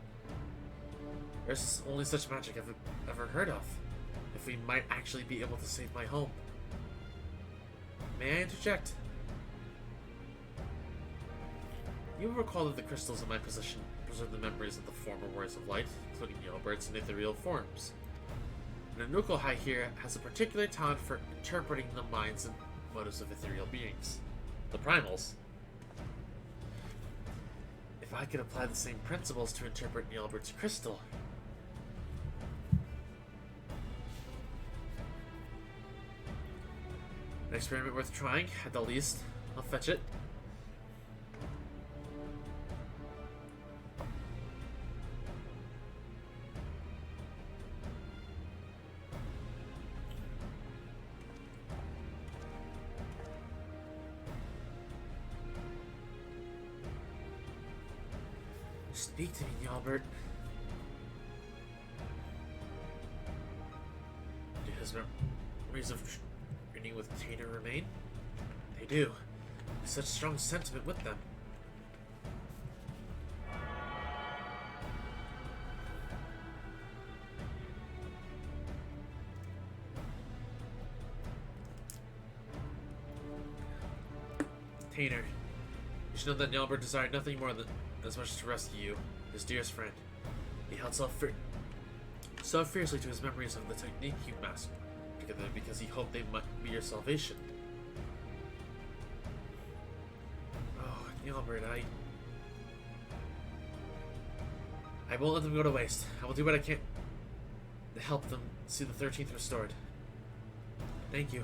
There's only such magic I've ever heard of. If we might actually be able to save my home. May I interject? You will recall that the crystals in my possession preserve the memories of the former Warriors of Light, including Yellowbird's and ethereal forms. And Anukohai here has a particular talent for interpreting the minds and motives of ethereal beings. The primals. If I could apply the same principles to interpret Yellowbird's crystal, an experiment worth trying, at the least. I'll fetch it. Speak to me, Albert. Do his memories of training with Tater remain? They do. With such strong sentiment with them. Tater, you should know that Albert desired nothing more than as much as to rescue you, his dearest friend. He held so fiercely to his memories of the technique you mastered, together because he hoped they might be your salvation. Oh, Albert, I won't let them go to waste. I will do what I can to help them see the 13th restored. Thank you.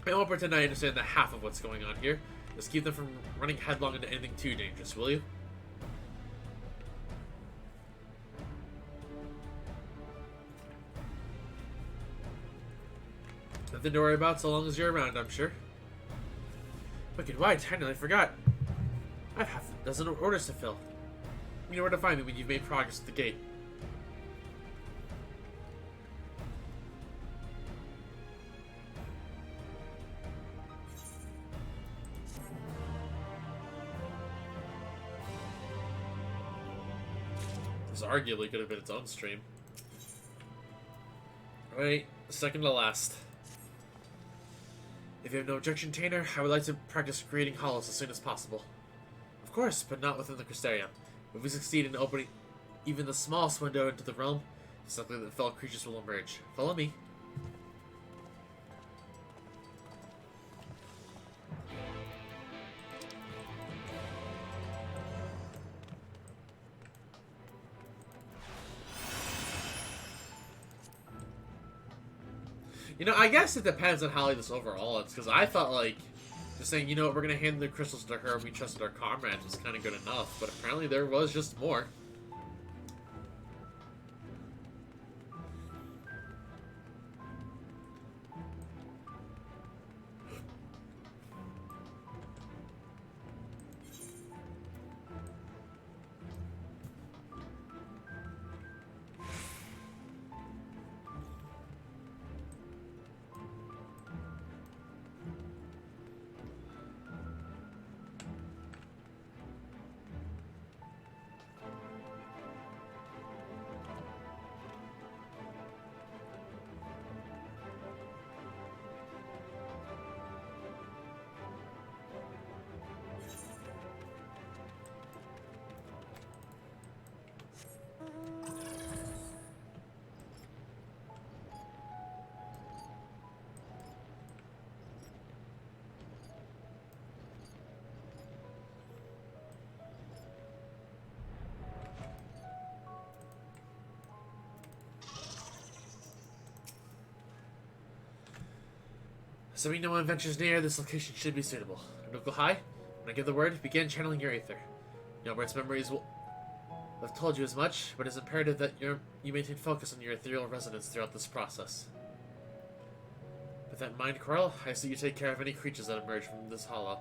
I won't pretend I understand the half of what's going on here. Just keep them from running headlong into anything too dangerous, will you? Nothing to worry about so long as you're around, I'm sure. Wicked wide, I nearly forgot. I have half a dozen orders to fill. You know where to find me when you've made progress at the gate. This arguably could have been its own stream. Alright, second to last. If you have no objection, Tainer, I would like to practice creating hollows as soon as possible. Of course, but not within the Crystarium. If we succeed in opening even the smallest window into the realm, it's likely that fellow creatures will emerge. Follow me. You know, I guess it depends on how this overall is, because I thought, like, just saying, you know what, we're going to hand the crystals to her, we trusted our comrades was kind of good enough, but apparently there was just more. So we know when adventures near, this location should be suitable. Nuku High, when I give the word, begin channeling your aether. Gilbert's memories will have told you as much, but it's imperative that you maintain focus on your ethereal resonance throughout this process. With that in mind, Coral, I see you take care of any creatures that emerge from this hollow.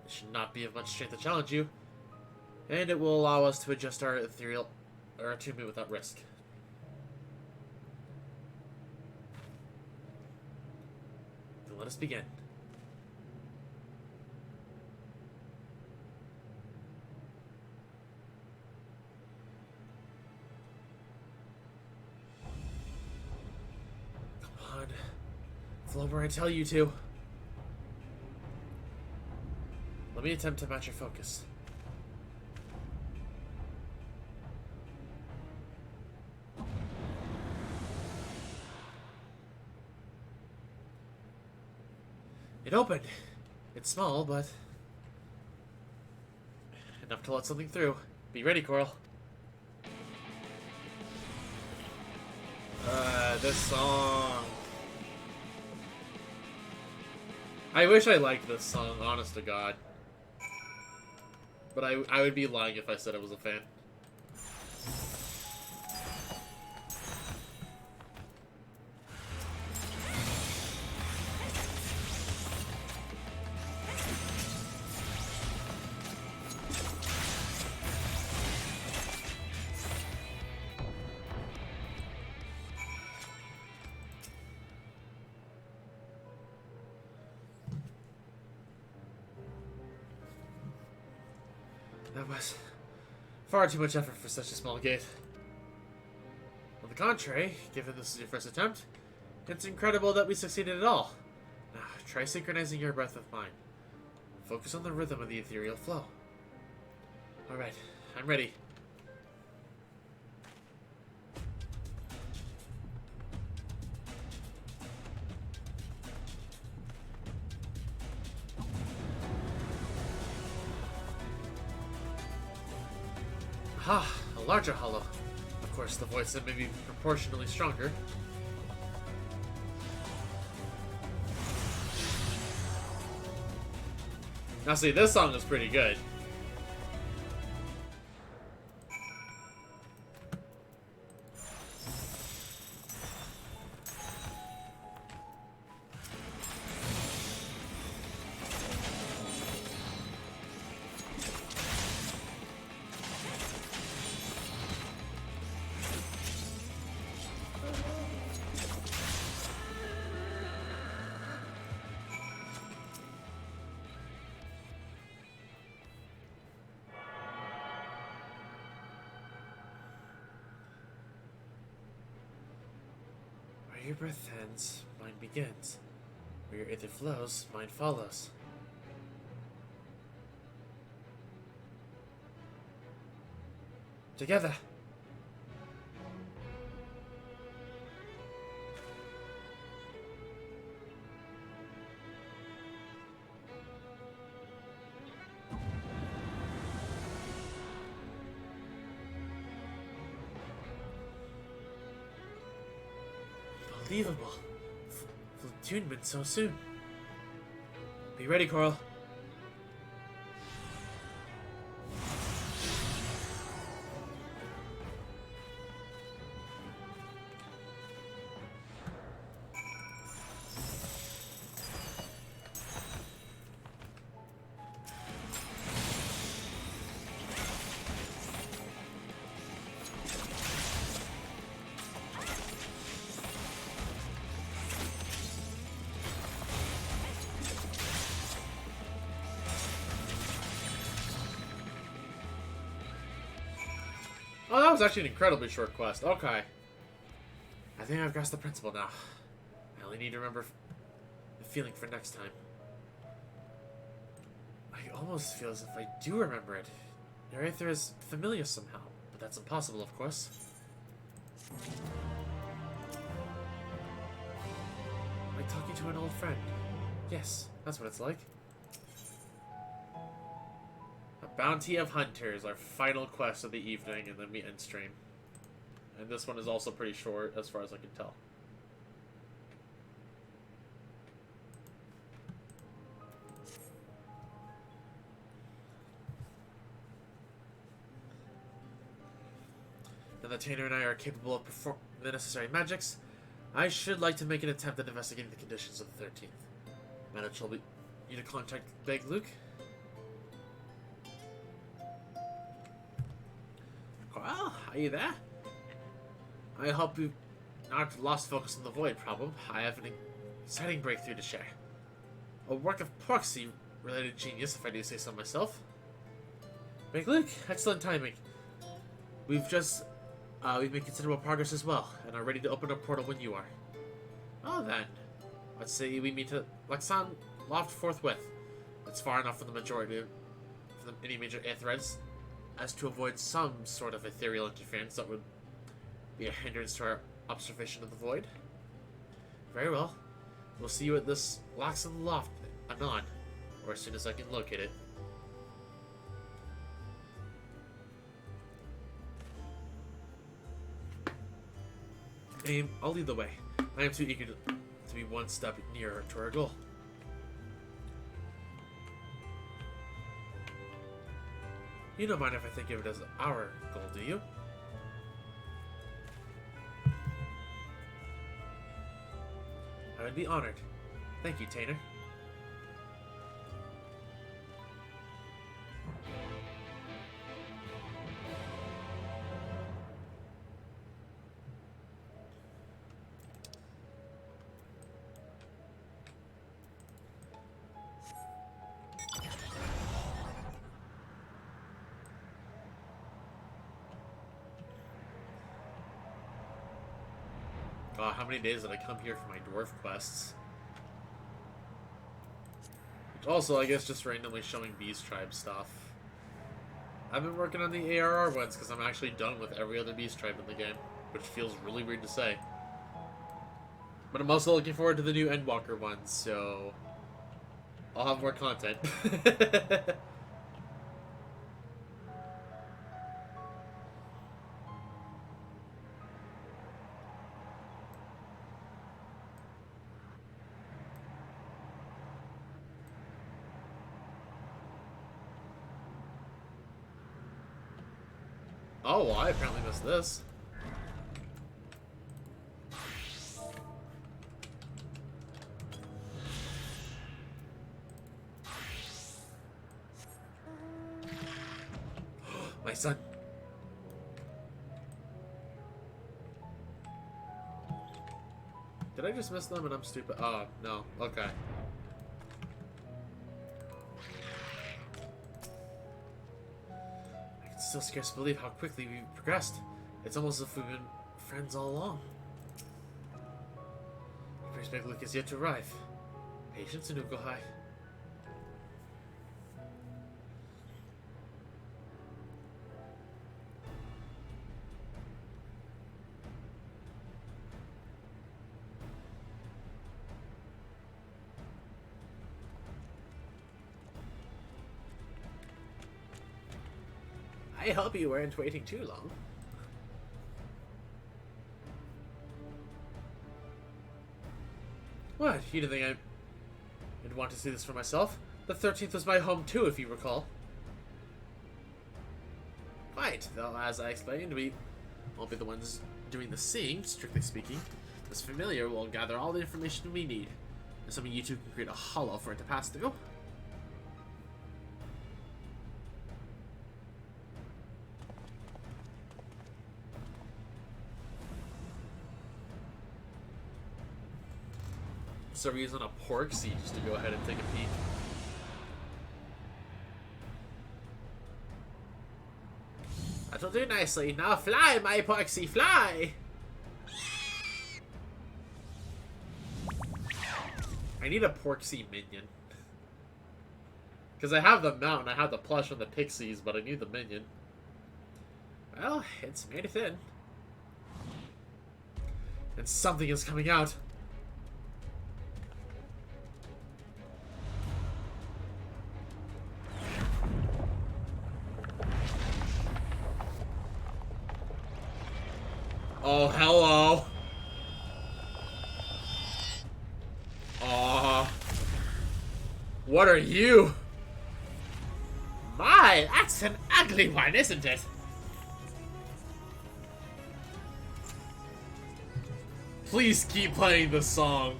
It should not be of much strength to challenge you, and it will allow us to adjust our ethereal attunement without risk. Let us begin. Come on. Flow where I tell you to. Let me attempt to match your focus. It opened. It's small, but enough to let something through. Be ready, Coral. This song. I wish I liked this song, honest to God. But I would be lying if I said I was a fan. That was far too much effort for such a small gate. On the contrary, given this is your first attempt, it's incredible that we succeeded at all. Now, try synchronizing your breath with mine. Focus on the rhythm of the ethereal flow. Alright, I'm ready. Ah, a larger hollow. Of course, the voice then may be proportionally stronger. Now see, this song is pretty good. Where your breath ends, mine begins. Where your ether flows, mine follows. Together! Unbelievable. Full attunement so soon. Be ready, Coral. Oh, that was actually an incredibly short quest. Okay. I think I've grasped the principle now. I only need to remember the feeling for next time. I almost feel as if I do remember it. Your ether is familiar somehow, but that's impossible, of course. Like talking to an old friend. Yes, that's what it's like. A bounty of hunters, our final quest of the evening, and then we end stream. And this one is also pretty short, as far as I can tell. Now that Tanner and I are capable of performing the necessary magics, I should like to make an attempt at investigating the conditions of the 13th. Manage shall be you to contact Beg Luke? Well, are you there? I hope you've not lost focus on the void problem. I have an exciting breakthrough to share. A work of proxy-related genius, if I do say so myself. Big Luke, excellent timing. We've made considerable progress as well, and are ready to open a portal when you are. Oh then, let's say we meet at Lexan Loft forthwith. It's far enough from any major aetherytes as to avoid some sort of ethereal interference that would be a hindrance to our observation of the void. Very well. We'll see you at this Laxon Loft anon, or as soon as I can locate it. Aim, I'll lead the way. I am too eager to be one step nearer to our goal. You don't mind if I think of it as our goal, do you? I would be honored. Thank you, Tanner. God, how many days did I come here for my dwarf quests? Which also, I guess, just randomly showing Beast Tribe stuff. I've been working on the ARR ones because I'm actually done with every other Beast Tribe in the game, which feels really weird to say. But I'm also looking forward to the new Endwalker ones, so I'll have more content. Oh, well, I apparently missed this. My son. Did I just miss them and I'm stupid? Oh, no. Okay. I can still scarce believe how quickly we've progressed. It's almost as if we've been friends all along. Mary's big look is yet to arrive. Patience and Ugohai. I hope you weren't waiting too long. What? You didn't think I'd want to see this for myself? The 13th was my home too, if you recall. Quite, though as I explained, we won't be the ones doing the seeing, strictly speaking. This familiar will gather all the information we need. Assuming you two can create a hollow for it to pass through. So we're using a pork seed just to go ahead and take a peek. That'll do nicely. Now fly, my porksy, fly! I need a porksy minion. Because I have the mount and I have the plush from the pixies, but I need the minion. Well, it's made it in. And something is coming out. Oh, hello. What are you? My, that's an ugly one, isn't it? Please keep playing this song.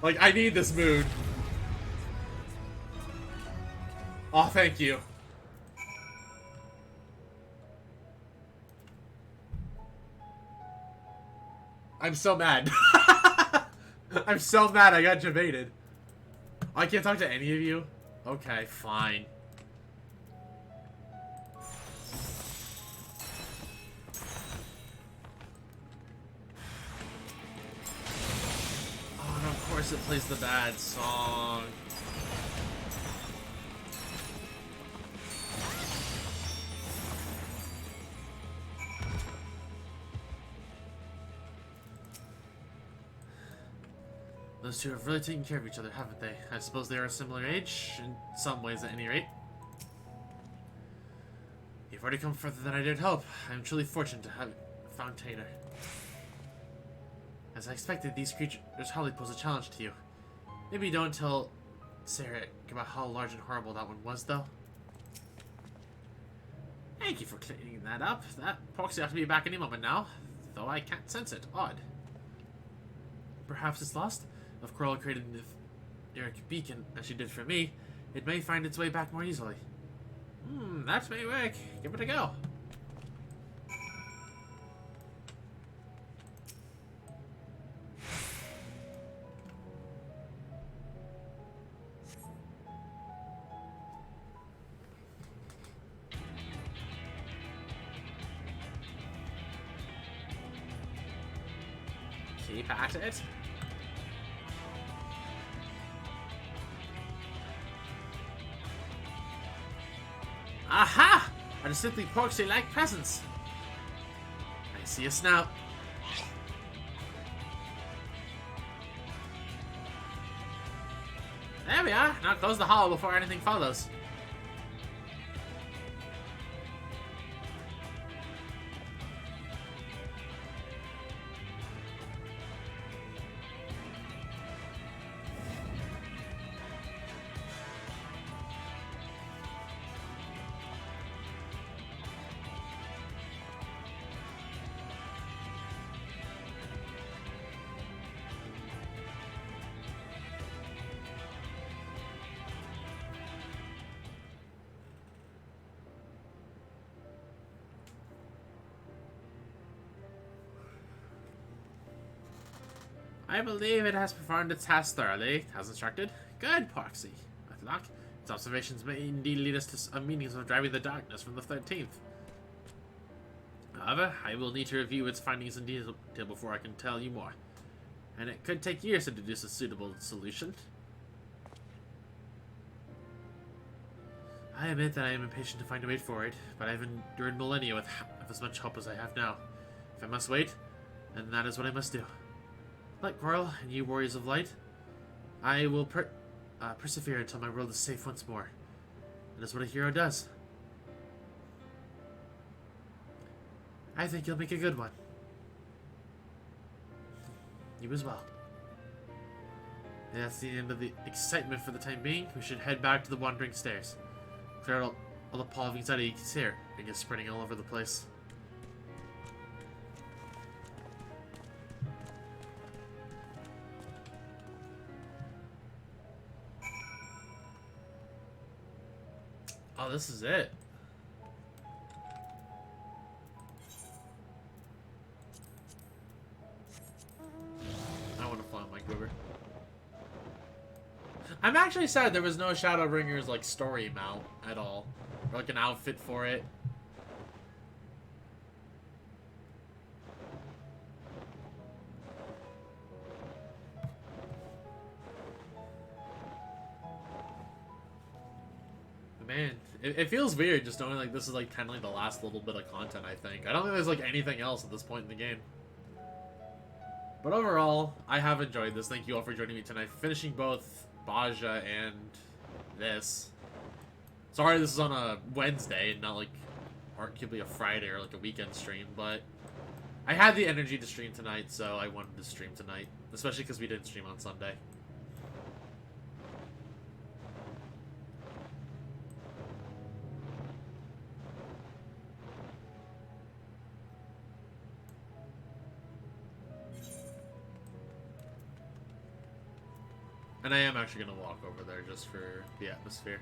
Like, I need this mood. Oh, thank you. I'm so mad. I'm so mad I got debated. I can't talk to any of you? Okay, fine. Oh, and of course it plays the bad song. Those two have really taken care of each other, haven't they? I suppose they are a similar age, in some ways at any rate. You've already come further than I dared hope. I am truly fortunate to have found Taylor. As I expected, these creatures hardly pose a challenge to you. Maybe you don't tell Sarah about how large and horrible that one was, though. Thank you for cleaning that up. That proxy ought to be back any moment now, though I can't sense it. Odd. Perhaps it's lost? If Coral created the Eric beacon, as she did for me, it may find its way back more easily. That may work. Give it a go. Keep at it. Aha! A distinctly proxy-like presence. I see us now. There we are. Now close the hall before anything follows. I believe it has performed its task thoroughly, as instructed. Good, Proxy. With luck, its observations may indeed lead us to a means of driving the darkness from the 13th. However, I will need to review its findings in detail before I can tell you more. and it could take years to deduce a suitable solution. I admit that I am impatient to find a way forward, but I've endured millennia with as much hope as I have now. If I must wait, then that is what I must do. Like Coral and you warriors of light, I will persevere until my world is safe once more. That is what a hero does. I think you'll make a good one. You as well. And that's the end of the excitement for the time being. We should head back to the Wandering Stairs. Clear out all the pall of anxiety you can see here. It gets spreading all over the place. Oh, this is it. I want to fly on my quiver. I'm actually sad there was no Shadowbringers like story mount at all, or like an outfit for it. Man, it feels weird just knowing like this is like kind of like the last little bit of content. I think I don't think there's like anything else at this point in the game. But overall, I have enjoyed this. Thank you all for joining me tonight, finishing both Baja and this. Sorry this is on a Wednesday and not like arguably a Friday or like a weekend stream, but I had the energy to stream tonight, so I wanted to stream tonight, especially because we didn't stream on Sunday. And I am actually going to walk over there just for the atmosphere.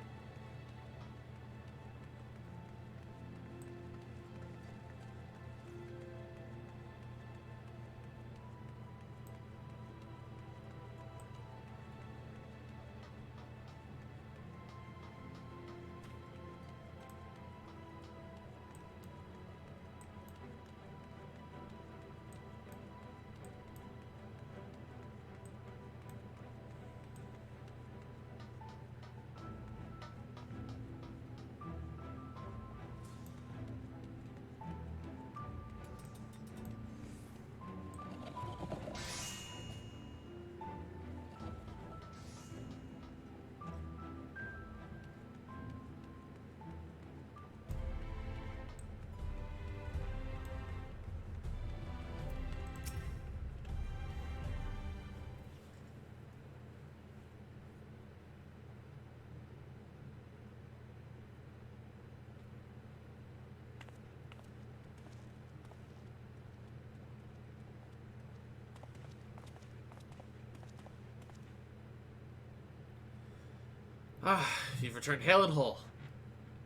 Ah, you've returned hail and whole.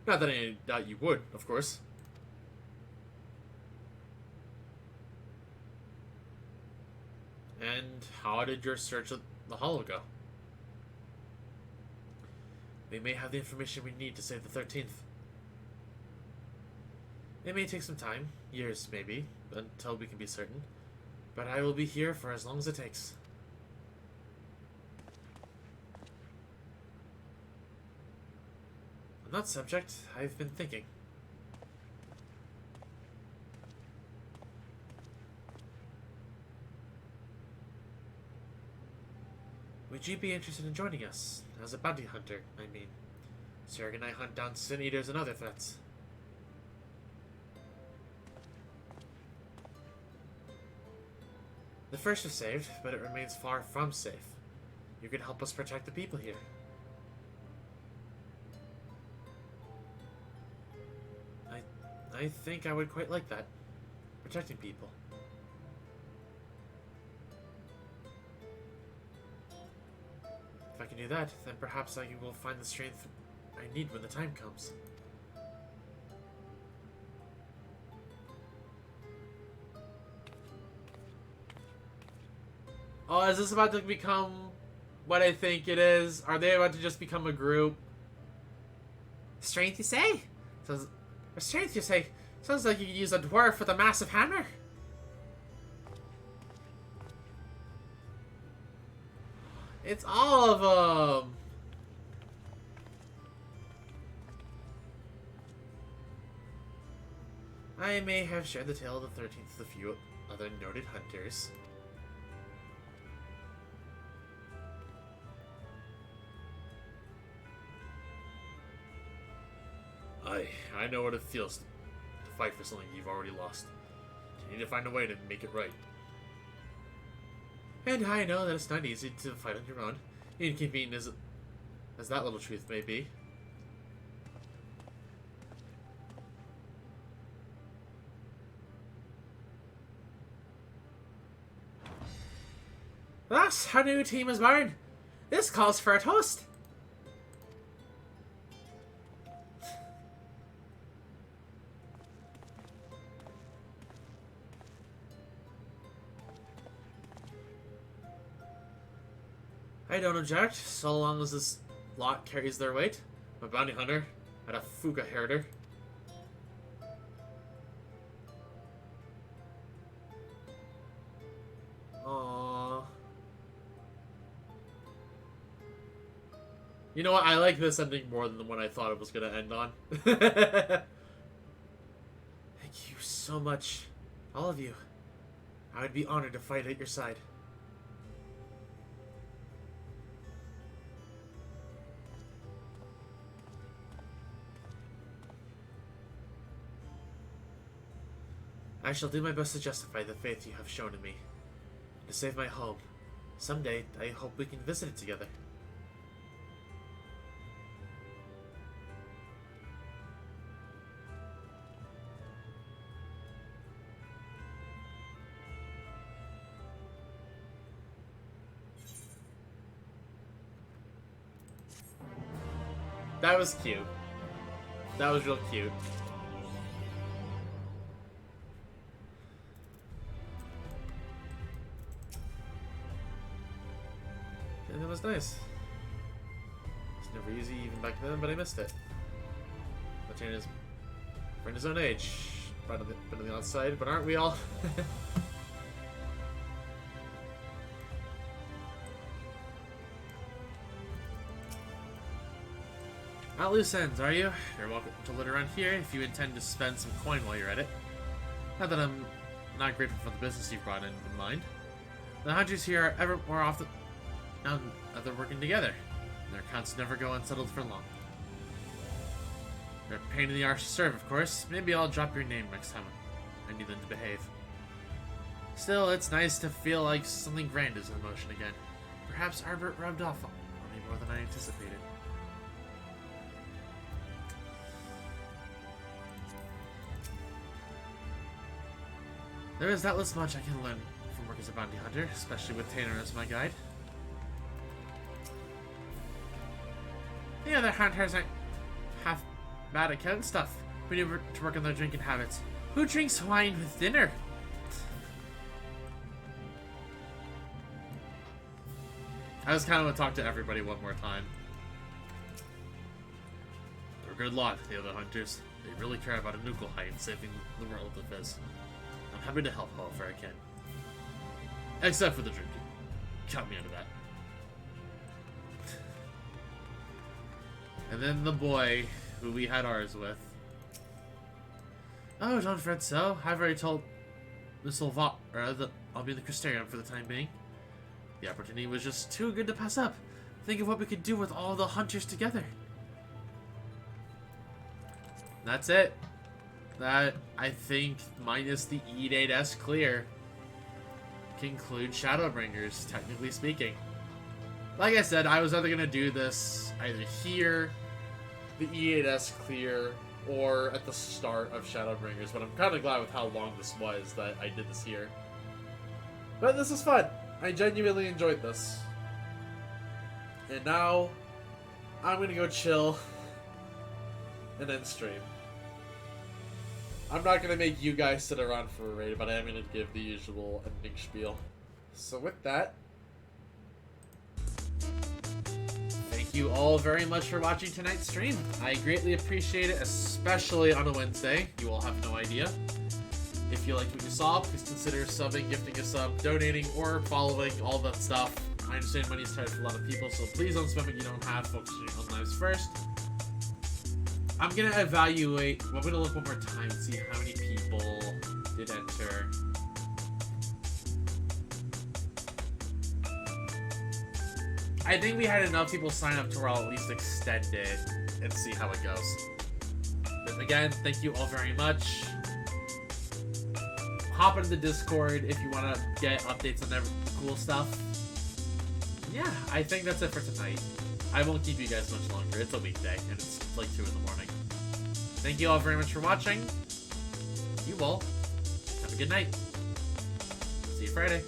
Not that I doubt you would, of course. And how did your search of the Hollow go? We may have the information we need to save the 13th. It may take some time, years maybe, until we can be certain, but I will be here for as long as it takes. On that subject, I've been thinking. Would you be interested in joining us? As a bounty hunter, I mean. Sarah and I hunt down sin eaters and other threats. The first is saved, but it remains far from safe. You can help us protect the people here. I think I would quite like that. Protecting people. If I can do that, then perhaps I will find the strength I need when the time comes. Oh, is this about to become what I think it is? Are they about to just become a group? Strength, you say? Strength, you say? Sounds like you could use a dwarf with a massive hammer. It's all of them! I may have shared the tale of the 13th with a few other noted hunters. I know what it feels to fight for something you've already lost. You need to find a way to make it right. And I know that it's not easy to fight on your own, inconvenient as that little truth may be. Thus, our new team is born. This calls for a toast. I don't object, so long as this lot carries their weight. I'm a bounty hunter and a Fuga herder. Aww. You know what? I like this ending more than the one I thought it was going to end on. Thank you so much, all of you. I would be honored to fight at your side. I shall do my best to justify the faith you have shown in me. To save my home. Someday, I hope we can visit it together. That was cute. That was real cute. And that was nice. It's never easy even back then, but I missed it. Latina is in his own age. Been on the outside, but aren't we all? Not loose ends, are you? You're welcome to loot around here if you intend to spend some coin while you're at it. Not that I'm not grateful for the business you've brought in mind. The hunters here are ever more often now that they're working together, and their accounts never go unsettled for long. They're a pain in the arse to serve, of course. Maybe I'll drop your name next time I need them to behave. Still, it's nice to feel like something grand is in motion again. Perhaps Arbor rubbed off on me more than I anticipated. There is doubtless much I can learn from work as a bounty hunter, especially with Tanner as my guide. The other hunters aren't half bad at killing stuff. We need to work on their drinking habits. Who drinks wine with dinner? I just kind of want to talk to everybody one more time. They're a good lot, the other hunters. They really care about a Nukelheit and saving the world of Viz. I'm happy to help however I can. Except for the drinking. Cut me out of that. And then the boy, who we had ours with. Oh, don't fret so. I've already told Miss Olvat that I'll be in the Crystarium for the time being. The opportunity was just too good to pass up. Think of what we could do with all the hunters together. That's it. That, I think, minus the E8S clear, concludes Shadowbringers, technically speaking. Like I said, I was either going to do this either here, the E8S clear, or at the start of Shadowbringers, but I'm kind of glad with how long this was that I did this here. But this is fun. I genuinely enjoyed this. And now, I'm going to go chill and then stream. I'm not going to make you guys sit around for a raid, but I am going to give the usual ending spiel. So with that, thank you all very much for watching tonight's stream. I greatly appreciate it, especially on a Wednesday. You all have no idea. If you liked what you saw, please consider subbing, gifting a sub, donating, or following, all that stuff. I understand money's tight for a lot of people, so please don't spend what you don't have, focusing on lives first. I'm gonna evaluate, I'm gonna look one more time, see how many people did enter. I think we had enough people sign up to where I'll at least extend it and see how it goes. But again, thank you all very much. Hop into the Discord if you want to get updates on every cool stuff. Yeah, I think that's it for tonight. I won't keep you guys much longer. It's a weekday, and it's like 2 in the morning. Thank you all very much for watching. You all have a good night. See you Friday.